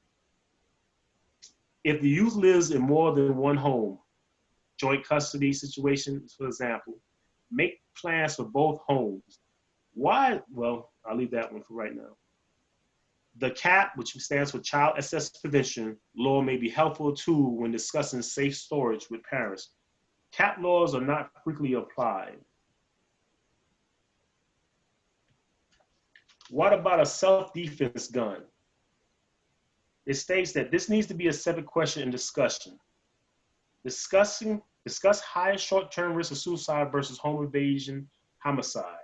If the youth lives in more than one home, joint custody situations, for example, make plans for both homes. Why? Well, I'll leave that one for right now. The CAP, which stands for Child Access Prevention law, may be helpful too when discussing safe storage with parents. CAP laws are not frequently applied. What about a self-defense gun? It states that this needs to be a separate question in discussion. Discuss high short-term risk of suicide versus home invasion, homicide.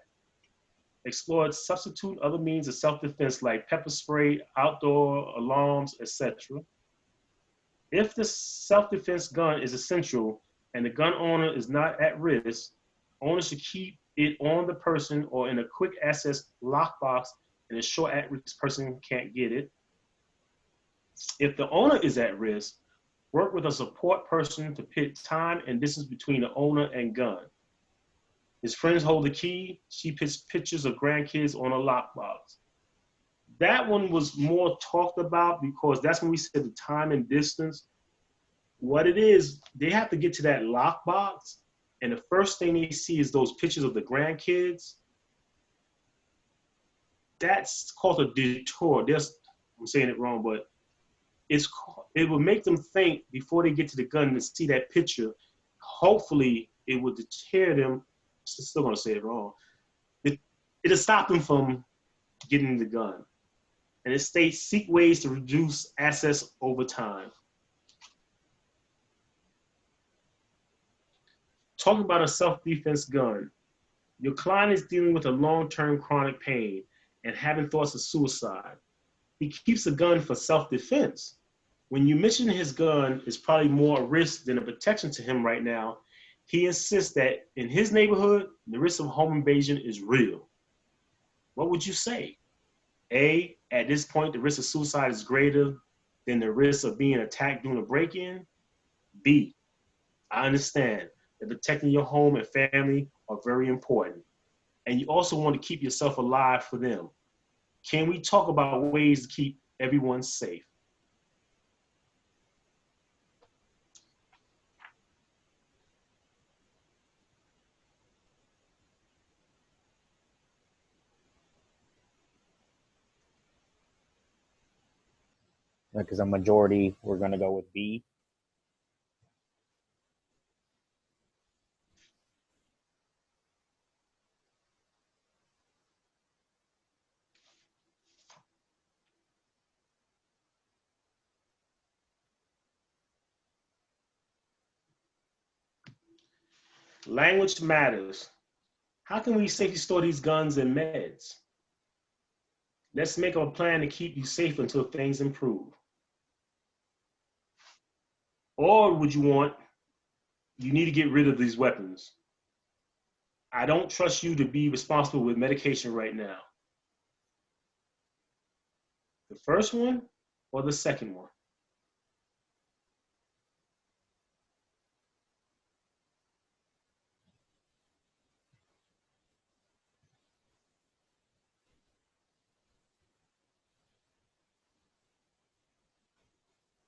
Explore substitute other means of self-defense like pepper spray, outdoor alarms, etc. If the self-defense gun is essential and the gun owner is not at risk, owners should keep it on the person or in a quick access lockbox and ensure at-risk person can't get it. If the owner is at risk, work with a support person to pit time and distance between the owner and gun. His friends hold the key. She puts pictures of grandkids on a lockbox. That one was more talked about because that's when we said the time and distance. What it is, they have to get to that lockbox, and the first thing they see is those pictures of the grandkids. That's called a detour. I'm saying it wrong, but it will make them think before they get to the gun to see that picture. Hopefully, it will deter them still going to say it wrong. It'll stop him from getting the gun. And it states, seek ways to reduce access over time. Talk about a self-defense gun. Your client is dealing with a long-term chronic pain and having thoughts of suicide. He keeps a gun for self-defense. When you mention his gun is probably more a risk than a protection to him right now, he insists that in his neighborhood, the risk of home invasion is real. What would you say? A, at this point, the risk of suicide is greater than the risk of being attacked during a break-in. B, I understand that protecting your home and family are very important. And you also want to keep yourself alive for them. Can we talk about ways to keep everyone safe? Because a majority, we're going to go with B. Language matters. How can we safely store these guns and meds? Let's make a plan to keep you safe until things improve. Or would you want, you need to get rid of these weapons. I don't trust you to be responsible with medication right now. The first one or the second one?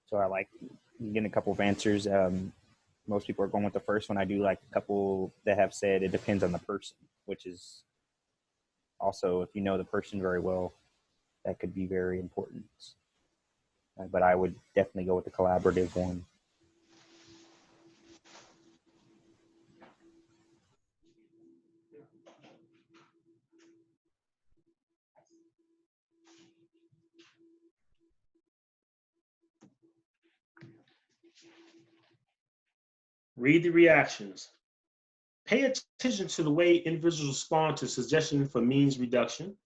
So I like getting a couple of answers. Most people are going with the first one. I do like a couple that have said it depends on the person, which is also, if you know the person very well, that could be very important. But I would definitely go with the collaborative one. Read the reactions. Pay attention to the way individuals respond to suggestion for means reduction.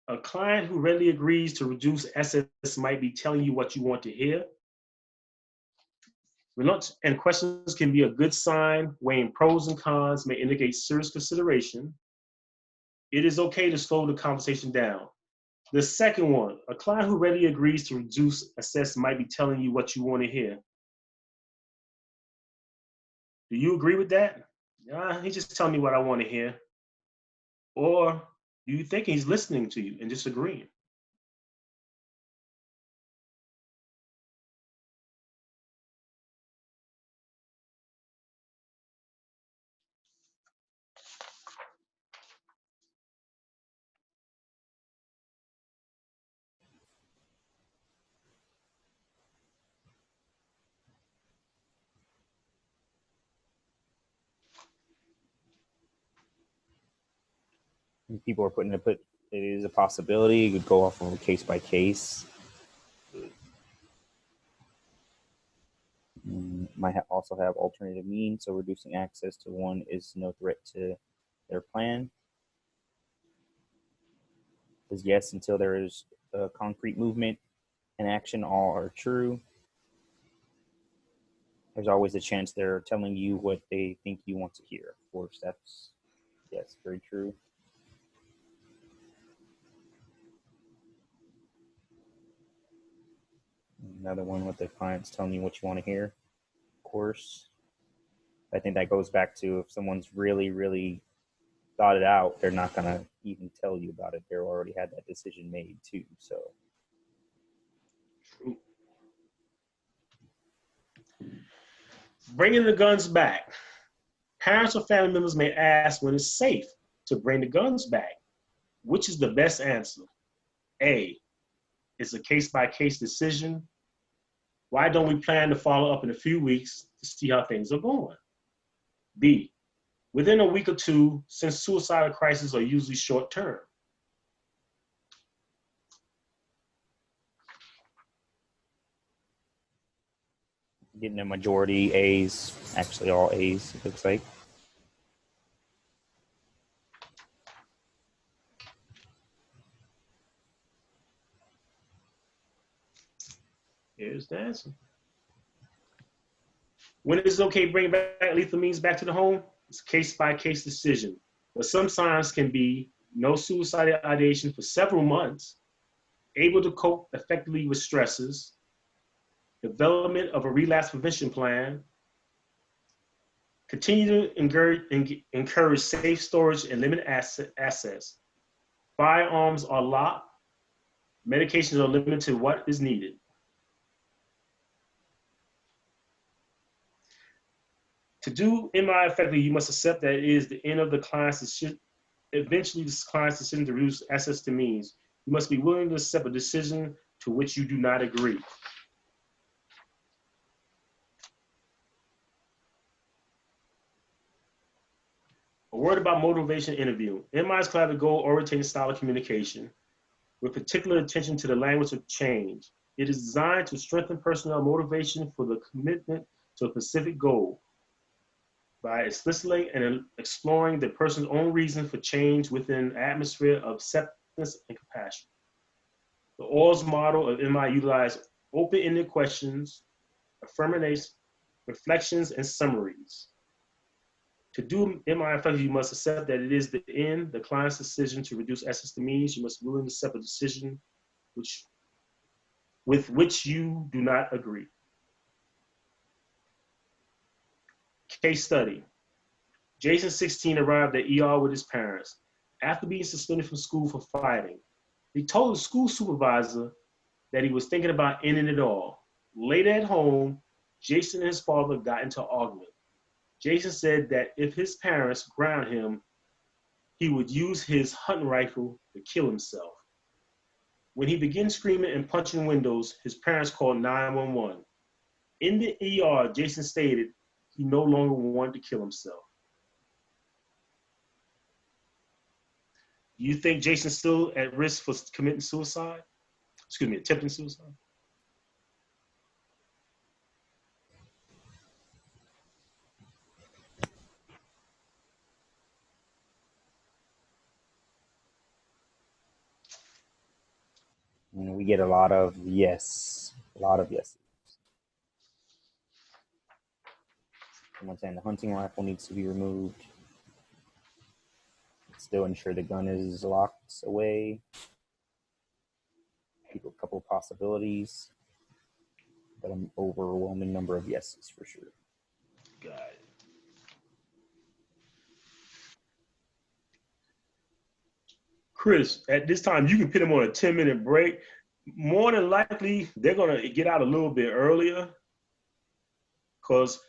A client who readily agrees to reduce access might be telling you what you want to hear. Reluctance and questions can be a good sign. Weighing pros and cons may indicate serious consideration. It is okay to slow the conversation down. The second one, a client who readily agrees to reduce access might be telling you what you want to hear. Do you agree with that? He's just telling me what I want to hear. Or do you think he's listening to you and disagreeing? People are it is a possibility. You could go off of a case by case. Might also have alternative means, so reducing access to one is no threat to their plan. Because yes, until there is a concrete movement and action, all are true. There's always a chance they're telling you what they think you want to hear. 4 steps. Yes, very true. Another one with the clients telling you what you want to hear. Of course. I think that goes back to if someone's really, really thought it out, they're not going to even tell you about it. They already had that decision made too. So. True. Bringing the guns back. Parents or family members may ask when it's safe to bring the guns back. Which is the best answer? A, it's a case-by-case decision. Why don't we plan to follow up in a few weeks to see how things are going? B, within a week or two, since suicidal crises are usually short term. Getting a majority A's, actually all A's, it looks like. Here's the answer. When it is okay to bring back lethal means back to the home, it's a case-by-case decision. But some signs can be no suicidal ideation for several months, able to cope effectively with stresses, development of a relapse prevention plan, continue to encourage safe storage and limit access. Firearms are locked. Medications are limited to what is needed. To do MI effectively, you must accept that it is the end of the client's decision. Eventually, the client's decision to reduce access to means. You must be willing to accept a decision to which you do not agree. A word about motivation interview. MI's collaborative goal-oriented style of communication with particular attention to the language of change. It is designed to strengthen personnel motivation for the commitment to a specific goal by explicitly and exploring the person's own reason for change within an atmosphere of acceptance and compassion. The OILS model of MI utilizes open-ended questions, affirmations, reflections, and summaries. To do MI effectively, you must accept that it is the end, the client's decision to reduce access to means. You must be willing to accept a decision with which you do not agree. Case study. Jason, 16, arrived at ER with his parents after being suspended from school for fighting. He told the school supervisor that he was thinking about ending it all. Later at home, Jason and his father got into an argument. Jason said that if his parents ground him, he would use his hunting rifle to kill himself. When he began screaming and punching windows, his parents called 911. In the ER, Jason stated he no longer wanted to kill himself. Do you think Jason's still at risk for committing suicide? Excuse me, attempting suicide? And we get a lot of yes, a lot of yeses. Someone saying the hunting rifle needs to be removed. Still ensure the gun is locked away. Keep a couple of possibilities, but an overwhelming number of yeses for sure. Got it. Chris, at this time, you can put them on a 10-minute break. More than likely, they're going to get out a little bit earlier because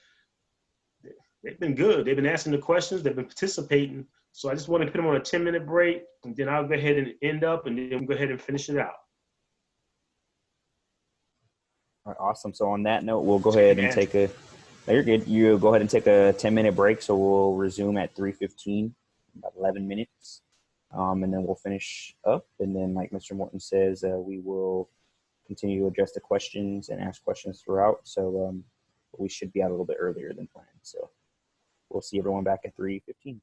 they've been good. They've been asking the questions. They've been participating. So I just want to put them on a 10-minute break, and then I'll go ahead and end up, and then we'll go ahead and finish it out. All right, awesome. So on that note, we'll go ahead and take a. You're good. You go ahead and take a 10-minute break. So we'll resume at 3:15, about 11 minutes, and then we'll finish up. And then, like Mr. Morton says, we will continue to address the questions and ask questions throughout. So we should be out a little bit earlier than planned. So we'll see everyone back at 3:15.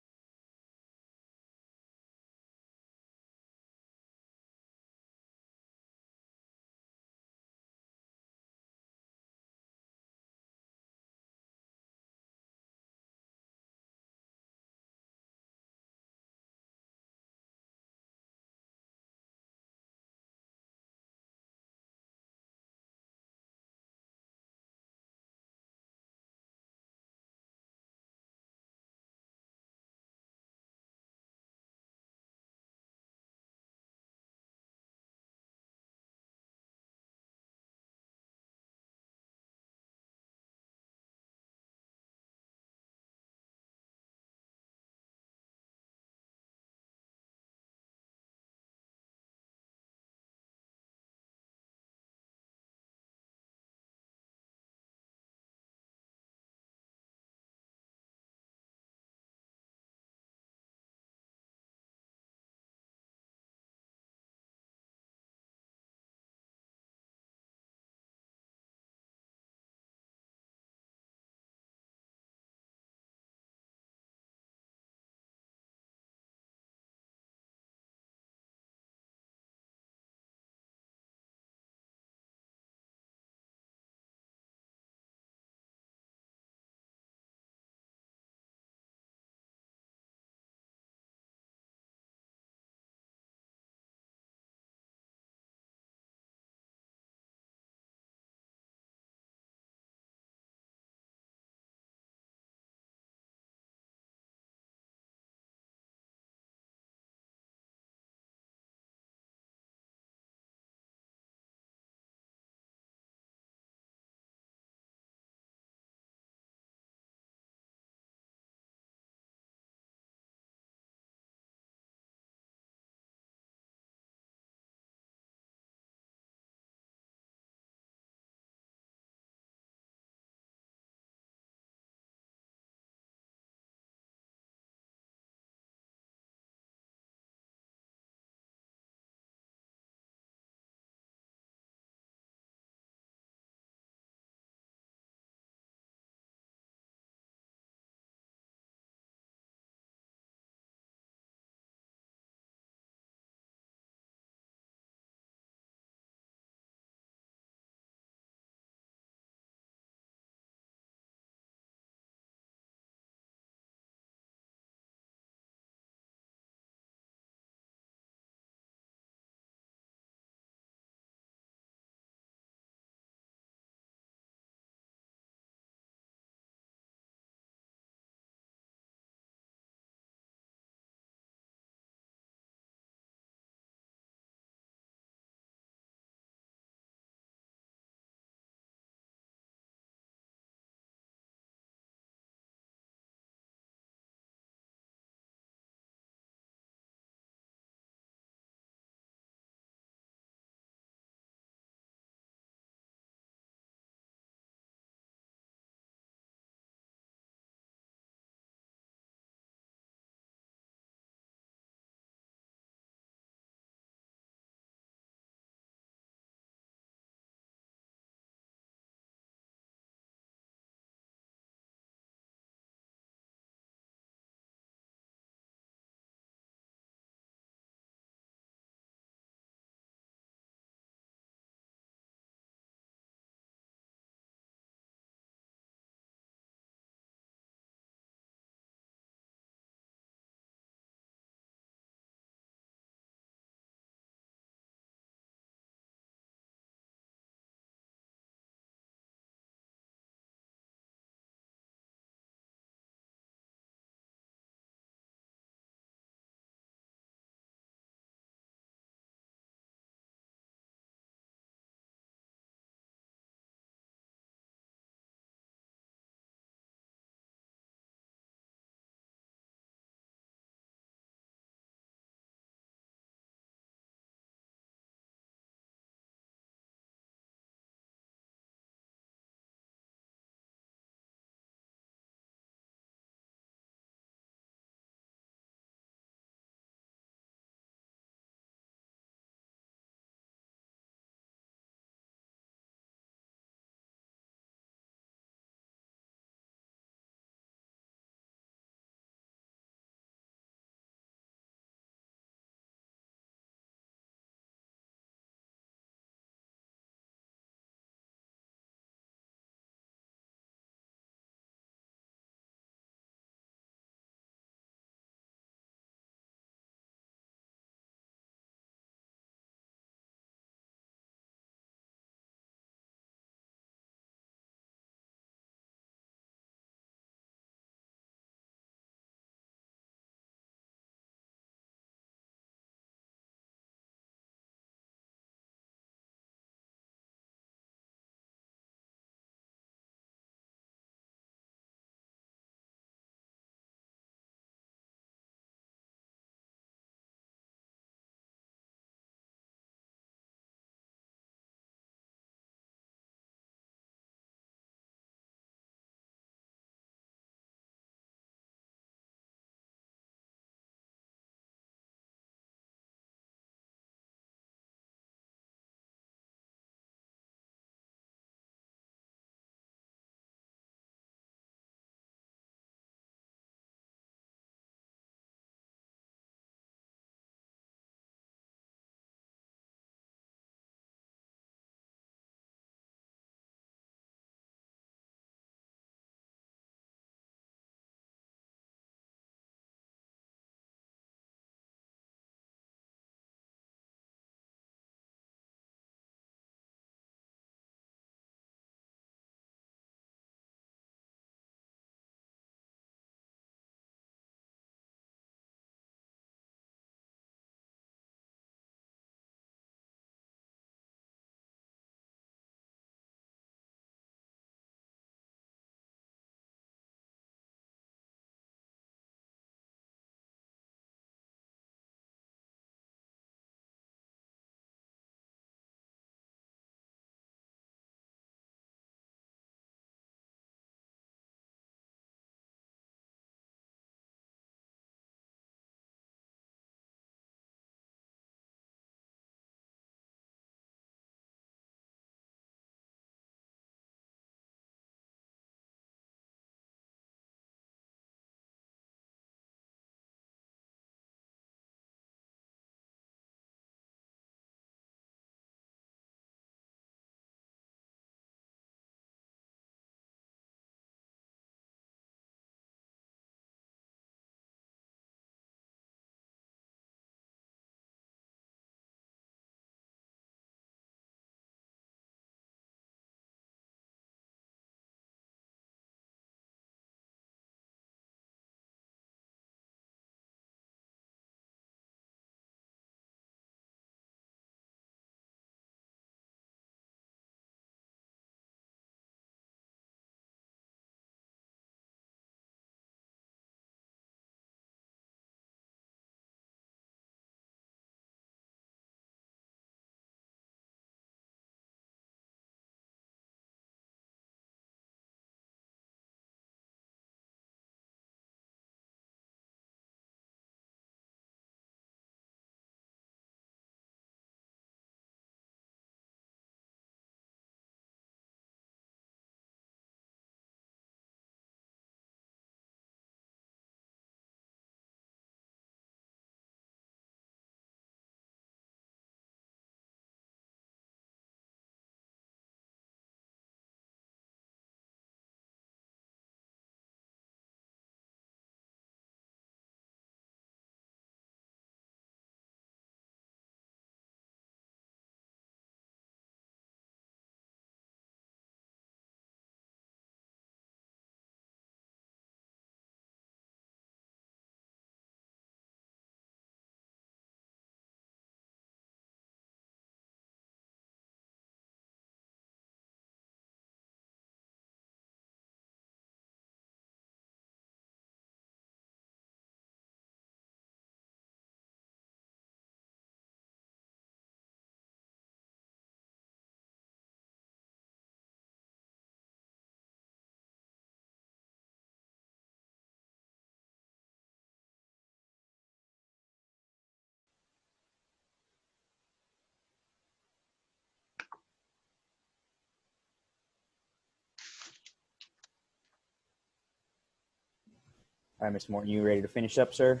All right, Mr. Morton, you ready to finish up, sir?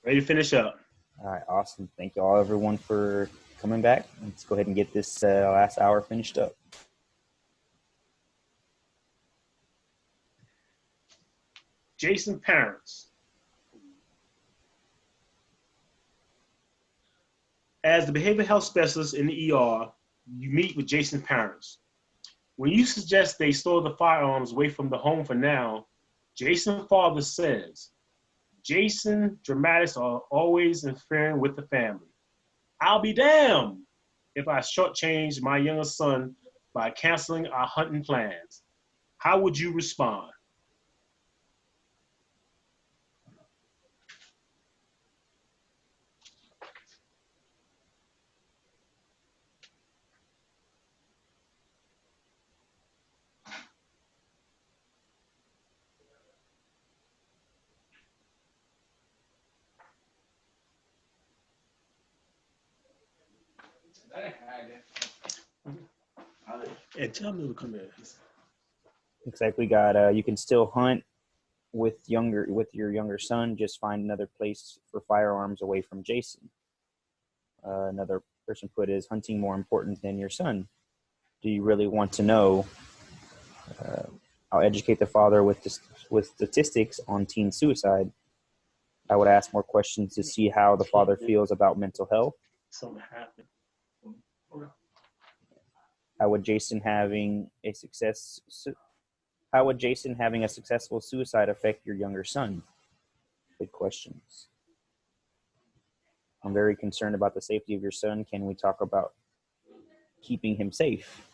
Ready to finish up. All right, awesome. Thank you all, everyone, for coming back. Let's go ahead and get this last hour finished up. Jason parents. As the behavioral health specialist in the ER, you meet with Jason's parents. When you suggest they store the firearms away from the home for now, Jason's father says, Jason dramatics are always interfering with the family. I'll be damned if I shortchange my younger son by canceling our hunting plans. How would you respond? And tell me to come here. Looks like we got you can still hunt with your younger son. Just find another place for firearms away from Jason. Another person put, is hunting more important than your son? Do you really want to know? I'll educate the father with statistics on teen suicide. I would ask more questions to see how the father feels about mental health. Something happened. How would Jason having a successful suicide affect your younger son? Good questions. I'm very concerned about the safety of your son. Can we talk about keeping him safe?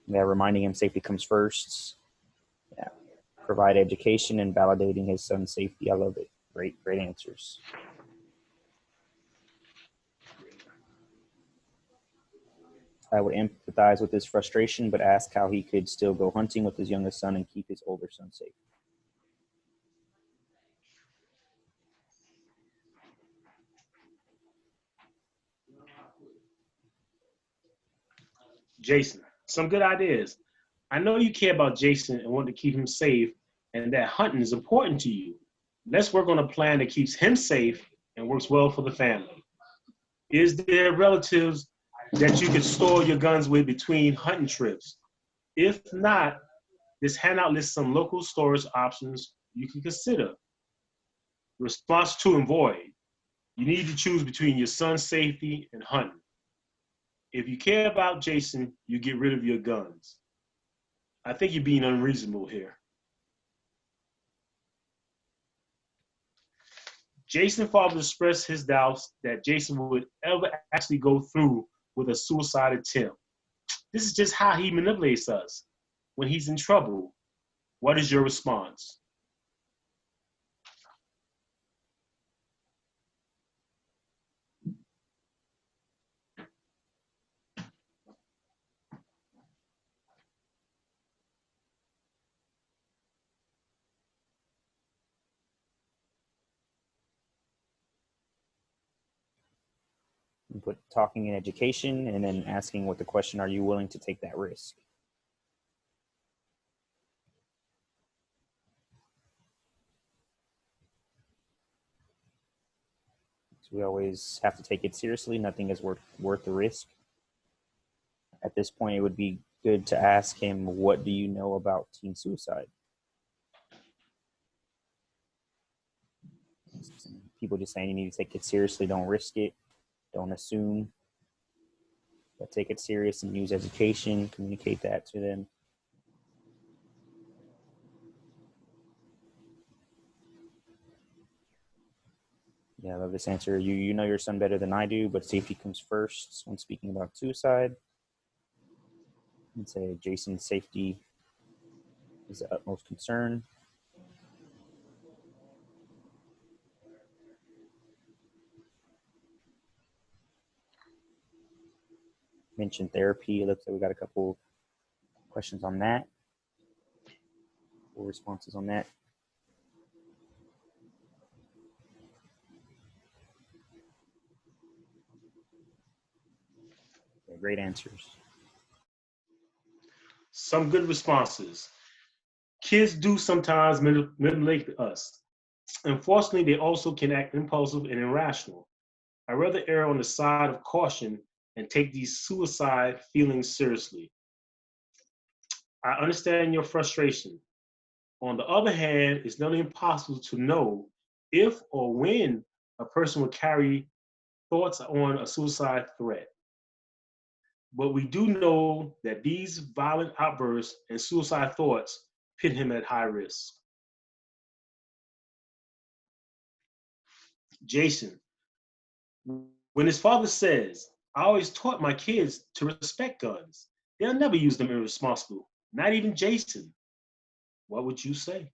Yeah, reminding him safety comes first. Yeah. Provide education and validating his son's safety. I love it. Great answers. I would empathize with his frustration, but ask how he could still go hunting with his youngest son and keep his older son safe. Jason, some good ideas. I know you care about Jason and want to keep him safe, and that hunting is important to you. Let's work on a plan that keeps him safe and works well for the family. Is there relatives that you could store your guns with between hunting trips? If not, this handout lists some local storage options you can consider. Response to and void. You need to choose between your son's safety and hunting. If you care about Jason, you get rid of your guns. I think you're being unreasonable here. Jason father expressed his doubts that Jason would ever actually go through with a suicide attempt. This is just how he manipulates us. When he's in trouble, what is your response? You put talking in education and then asking what the question, are you willing to take that risk? So we always have to take it seriously. Nothing is worth the risk. At this point, it would be good to ask him, what do you know about teen suicide? People just saying you need to take it seriously. Don't risk it. Don't assume. But take it serious and use education. Communicate that to them. Yeah, I love this answer. You know your son better than I do, but safety comes first when speaking about suicide. I'd say Jason's safety is the utmost concern. Mentioned therapy. It looks like we got a couple questions on that, or responses on that. Yeah, great answers. Some good responses. Kids do sometimes manipulate us. Unfortunately, they also can act impulsive and irrational. I rather err on the side of caution and take these suicide feelings seriously. I understand your frustration. On the other hand, it's nearly impossible to know if or when a person will carry thoughts on a suicide threat. But we do know that these violent outbursts and suicide thoughts put him at high risk. Jason, when his father says, I always taught my kids to respect guns. They'll never use them irresponsibly, not even Jason. What would you say?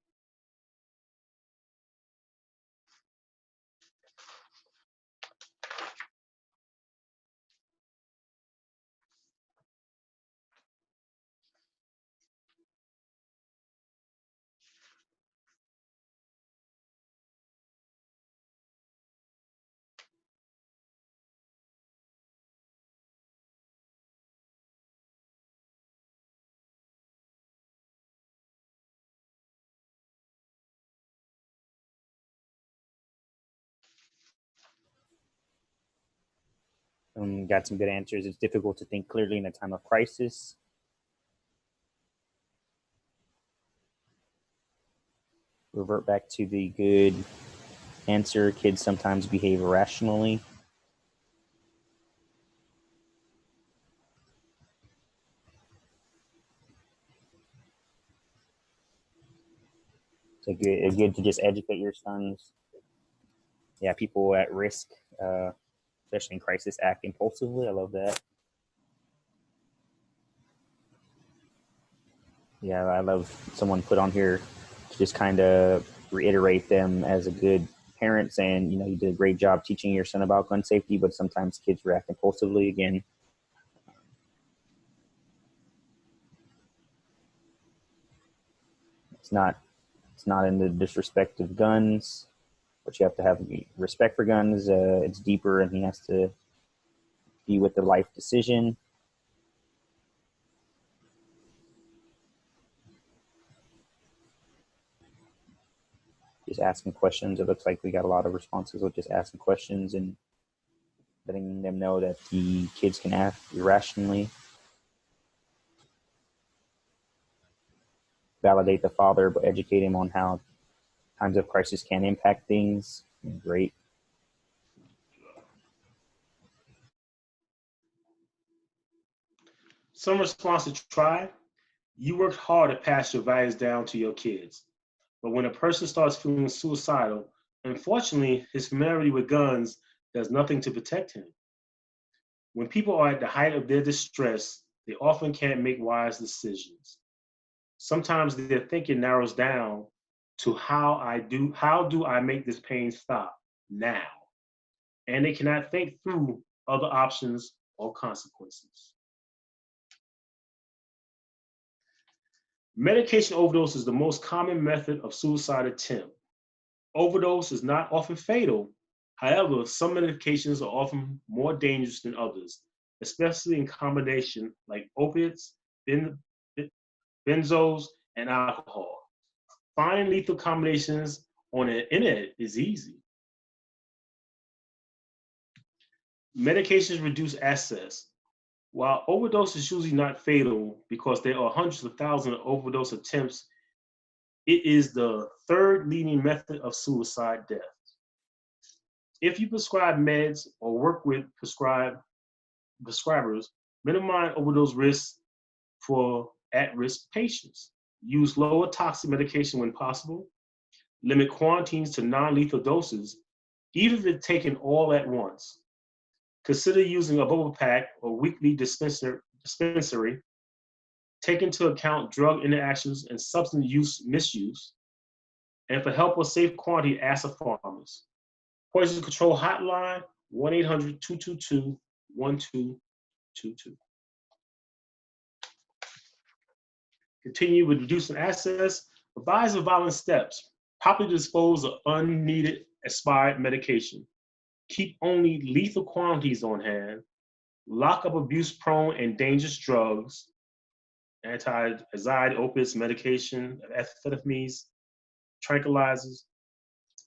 Got some good answers. It's difficult to think clearly in a time of crisis. Revert back to the good answer. Kids sometimes behave irrationally. It's good to just educate your sons. Yeah, people at risk, especially in crisis, act impulsively. I love that. Yeah, I love someone put on here to just kind of reiterate them as a good parent, saying, you know, you did a great job teaching your son about gun safety, but sometimes kids react impulsively. Again, it's not in the disrespect of guns, but you have to have respect for guns. It's deeper, and he has to be with the life decision. Just asking questions. It looks like we got a lot of responses with just asking questions and letting them know that the kids can act irrationally. Validate the father, but educate him on how times of crisis can impact things. Great. Some response to try. You worked hard to pass your values down to your kids. But when a person starts feeling suicidal, unfortunately, his familiarity with guns does nothing to protect him. When people are at the height of their distress, they often can't make wise decisions. Sometimes their thinking narrows down to how do I make this pain stop now? And they cannot think through other options or consequences. Medication overdose is the most common method of suicide attempt. Overdose is not often fatal. However, some medications are often more dangerous than others, especially in combination like opiates, benzos, and alcohol. Finding lethal combinations on the internet is easy. Medications reduce access. While overdose is usually not fatal because there are hundreds of thousands of overdose attempts, it is the third leading method of suicide death. If you prescribe meds or work with prescribers, minimize overdose risks for at-risk patients. Use lower toxic medication when possible. Limit quantities to non-lethal doses, even if it's taken all at once. Consider using a bubble pack or weekly dispensary. Take into account drug interactions and substance use misuse. And for help or safe quantity, ask a pharmacist. Poison Control Hotline, 1-800-222-1222. Continue with reducing access. Advise of violent steps. Properly dispose of unneeded expired medication. Keep only lethal quantities on hand. Lock up abuse-prone and dangerous drugs. anti-anxiety, opiates, medication, amphetamines, tranquilizers.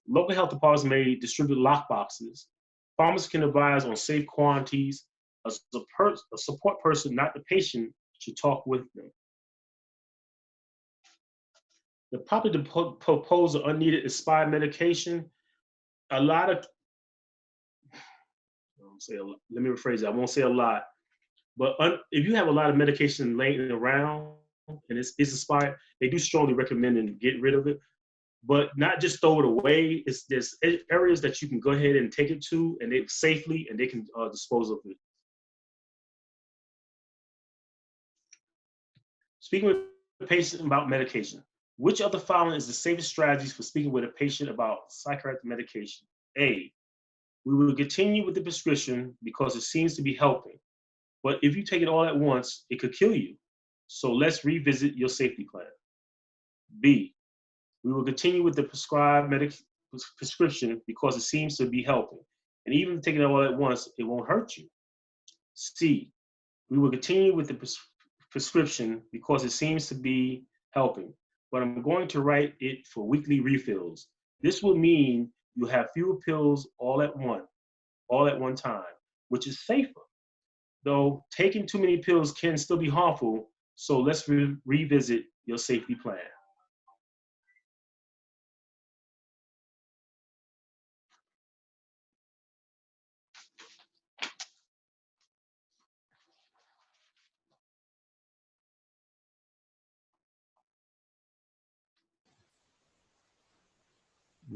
Local health departments may distribute lock boxes. Pharmacists can advise on safe quantities. A support person, not the patient, should talk with them. The popular proposal unneeded expired medication. A lot of, let me rephrase it. I won't say a lot, but if you have a lot of medication laying around and it's expired, they do strongly recommend and get rid of it. But not just throw it away. There's areas that you can go ahead and take it to, and they safely, and they can dispose of it. Speaking with a patient about medication. Which of the following is the safest strategies for speaking with a patient about psychiatric medication? A, we will continue with the prescription because it seems to be helping. But if you take it all at once, it could kill you. So let's revisit your safety plan. B, we will continue with the prescribed prescription because it seems to be helping. And even taking it all at once, it won't hurt you. C, we will continue with the prescription because it seems to be helping, but I'm going to write it for weekly refills. This will mean you have fewer pills all at one time, which is safer. Though taking too many pills can still be harmful, so let's revisit your safety plan.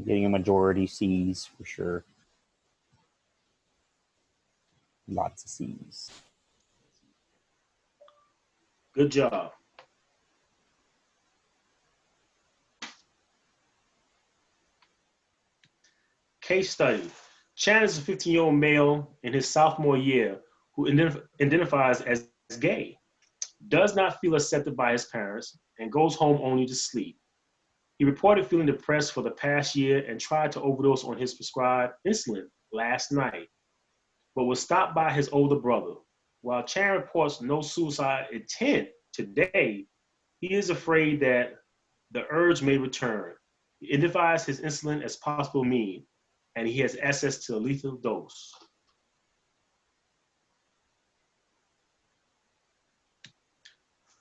Getting a majority C's for sure. Lots of C's. Good job. Case study. Chan is a 15-year-old male in his sophomore year who identifies as gay, does not feel accepted by his parents, and goes home only to sleep. He reported feeling depressed for the past year and tried to overdose on his prescribed insulin last night, but was stopped by his older brother. While Chan reports no suicide intent today, he is afraid that the urge may return. He identifies his insulin as possible mean, and he has access to a lethal dose.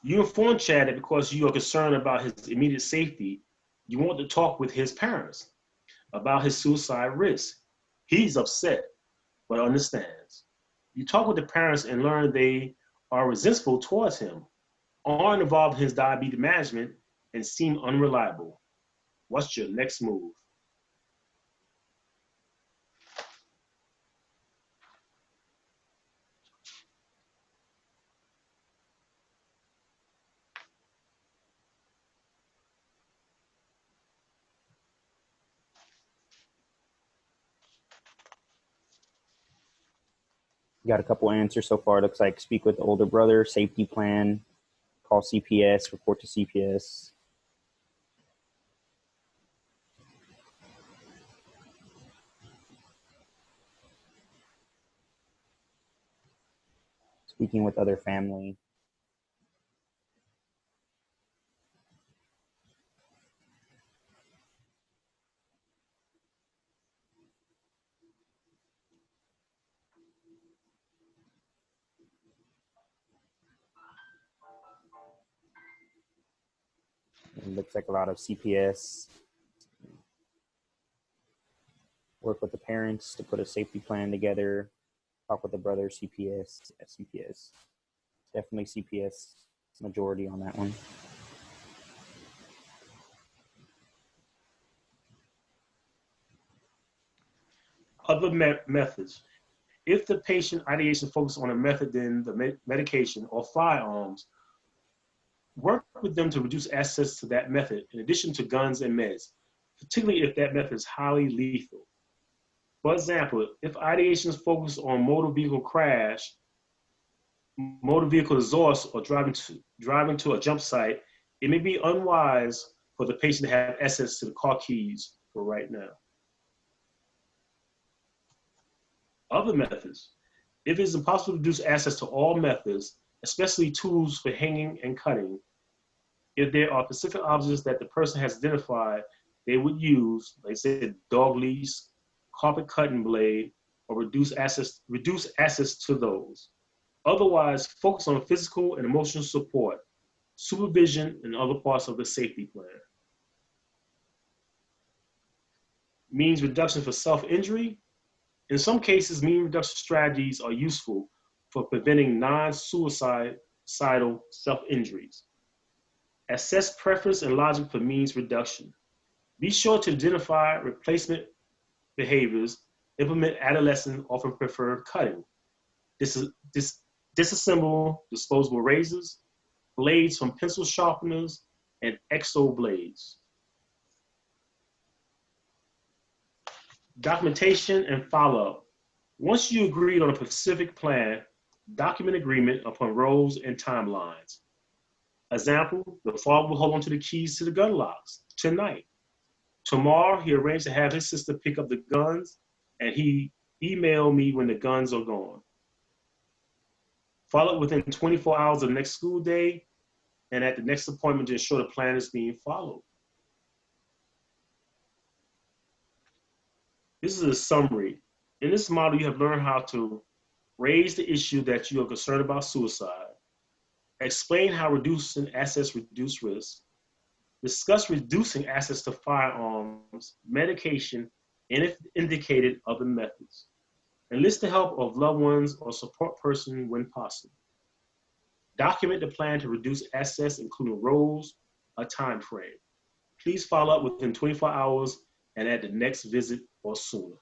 You inform Chad that because you are concerned about his immediate safety, you want to talk with his parents about his suicide risk. He's upset, but understands. You talk with the parents and learn they are resentful towards him, aren't involved in his diabetes management, and seem unreliable. What's your next move? Got a couple answers so far. Looks like speak with the older brother, safety plan, call CPS, report to CPS. Speaking with other family. It looks like a lot of CPS. Work with the parents to put a safety plan together. Talk with the brother, CPS, CPS. Definitely CPS majority on that one. Other methods. If the patient ideation focuses on a method than the medication or firearms, work with them to reduce access to that method in addition to guns and meds, particularly if that method is highly lethal. For example, if ideation is focused on motor vehicle crash, motor vehicle exhaust, or driving to a jump site, it may be unwise for the patient to have access to the car keys for right now. Other methods. If it is impossible to reduce access to all methods, especially tools for hanging and cutting. If there are specific objects that the person has identified they would use, like I said, dog leash, carpet cutting blade, or reduce access to those. Otherwise, focus on physical and emotional support, supervision, and other parts of the safety plan. Means reduction for self-injury. In some cases, means reduction strategies are useful for preventing non-suicidal self-injuries. Assess preference and logic for means reduction. Be sure to identify replacement behaviors. Implement adolescents often prefer cutting. Disassemble disposable razors, blades from pencil sharpeners, and exo blades. Documentation and follow-up. Once you agreed on a specific plan, document agreement upon roles and timelines. Example, the father will hold on to the keys to the gun locks tonight. Tomorrow, he arranged to have his sister pick up the guns, and he emailed me when the guns are gone. Follow up within 24 hours of the next school day, and at the next appointment to ensure the plan is being followed. This is a summary. In this model, you have learned how to raise the issue that you are concerned about suicide, explain how reducing access reduce risk, discuss reducing access to firearms, medication, and if indicated, other methods. Enlist the help of loved ones or support person when possible. Document the plan to reduce access, including roles, a time frame. Please follow up within 24 hours and at the next visit or sooner.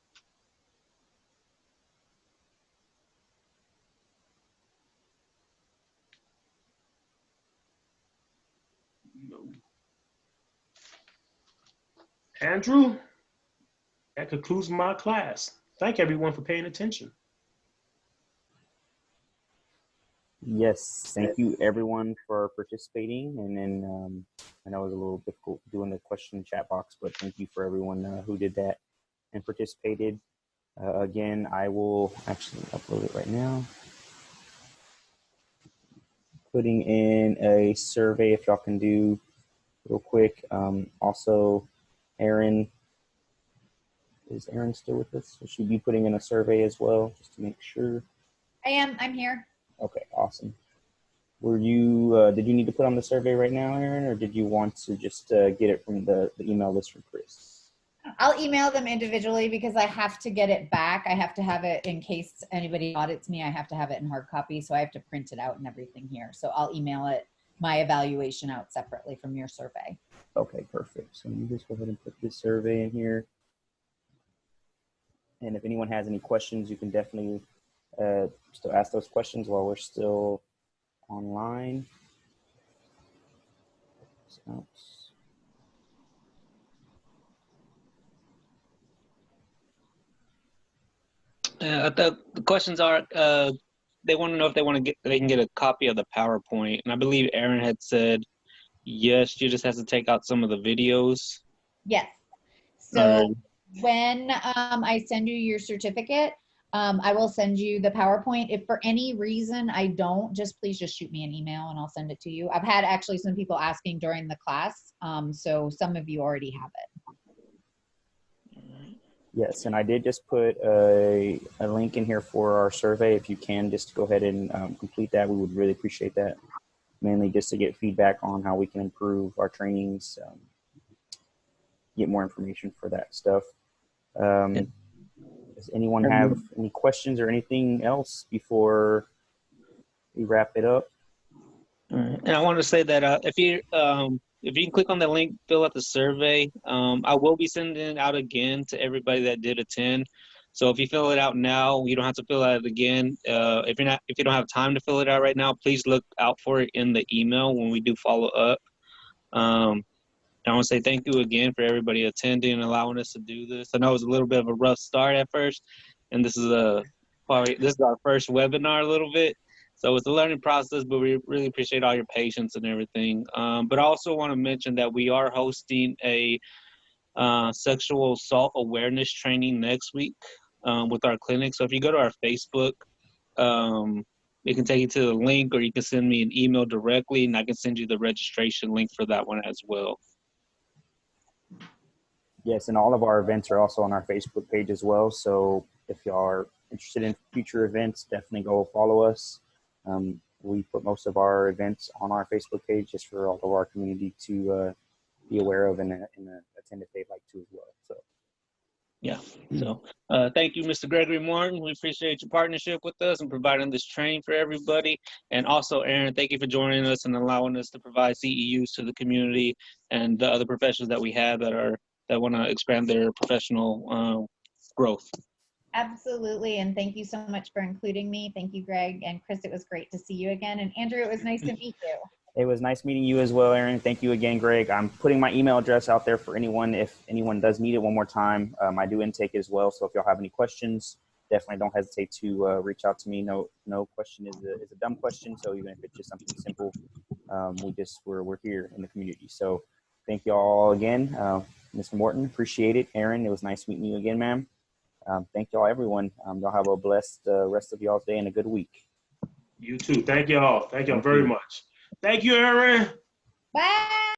Andrew, that concludes my class. Thank everyone for paying attention. Yes, thank you everyone for participating. And then I know it was a little difficult doing the question chat box, but thank you for everyone who did that and participated. Again, I will actually upload it right now. Putting in a survey if y'all can do real quick. Also, Erin, is Erin still with us? So she'll be putting in a survey as well, just to make sure. I am. I'm here. Okay, awesome. Were you, did you need to put on the survey right now, Erin, or did you want to just get it from the email list from Chris? I'll email them individually because I have to get it back. I have to have it in case anybody audits me. I have to have it in hard copy, so I have to print it out and everything here. So I'll email it, my evaluation out separately from your survey. Okay, perfect. So you just go ahead and put this survey in here. And if anyone has any questions, you can definitely still ask those questions while we're still online. The questions are, they want to know if they can get a copy of the PowerPoint. And I believe Erin had said, yes, she just has to take out some of the videos. Yes. So when I send you your certificate, I will send you the PowerPoint. If for any reason I don't, please just shoot me an email and I'll send it to you. I've had actually some people asking during the class. So some of you already have it. Yes, and I did just put a link in here for our survey. If you can just go ahead and complete that, we would really appreciate that. Mainly just to get feedback on how we can improve our trainings, get more information for that stuff. Does anyone have any questions or anything else before we wrap it up? All right. And I want to say that if you can click on the link, fill out the survey. I will be sending it out again to everybody that did attend. So if you fill it out now, you don't have to fill it out again. If you don't have time to fill it out right now, please look out for it in the email when we do follow up. I want to say thank you again for everybody attending and allowing us to do this. I know it was a little bit of a rough start at first, and this is our first webinar a little bit. So it's a learning process, but we really appreciate all your patience and everything. But I also want to mention that we are hosting a sexual assault awareness training next week with our clinic. So if you go to our Facebook, it can take you to the link, or you can send me an email directly, and I can send you the registration link for that one as well. Yes, and all of our events are also on our Facebook page as well. So if you are interested in future events, definitely go follow us. We put most of our events on our Facebook page just for all of our community to be aware of and attend if they'd like to as well. So. Yeah. So thank you, Mr. Gregory Martin. We appreciate your partnership with us and providing this training for everybody. And also, Aaron, thank you for joining us and allowing us to provide CEUs to the community and the other professionals that we have that want to expand their professional growth. Absolutely. And thank you so much for including me. Thank you, Greg. And Chris, it was great to see you again. And Andrew, it was nice to meet you. It was nice meeting you as well, Aaron. Thank you again, Greg. I'm putting my email address out there for anyone. If anyone does need it one more time, I do intake it as well. So if y'all have any questions, definitely don't hesitate to reach out to me. No question is a dumb question. So even if it's just something simple, we're here in the community. So thank you all again. Mr. Morton, appreciate it. Aaron, it was nice meeting you again, ma'am. Thank y'all, everyone. Y'all have a blessed rest of y'all's day and a good week. You too. Thank y'all. Thank y'all very much. Thank you, Aaron. Bye.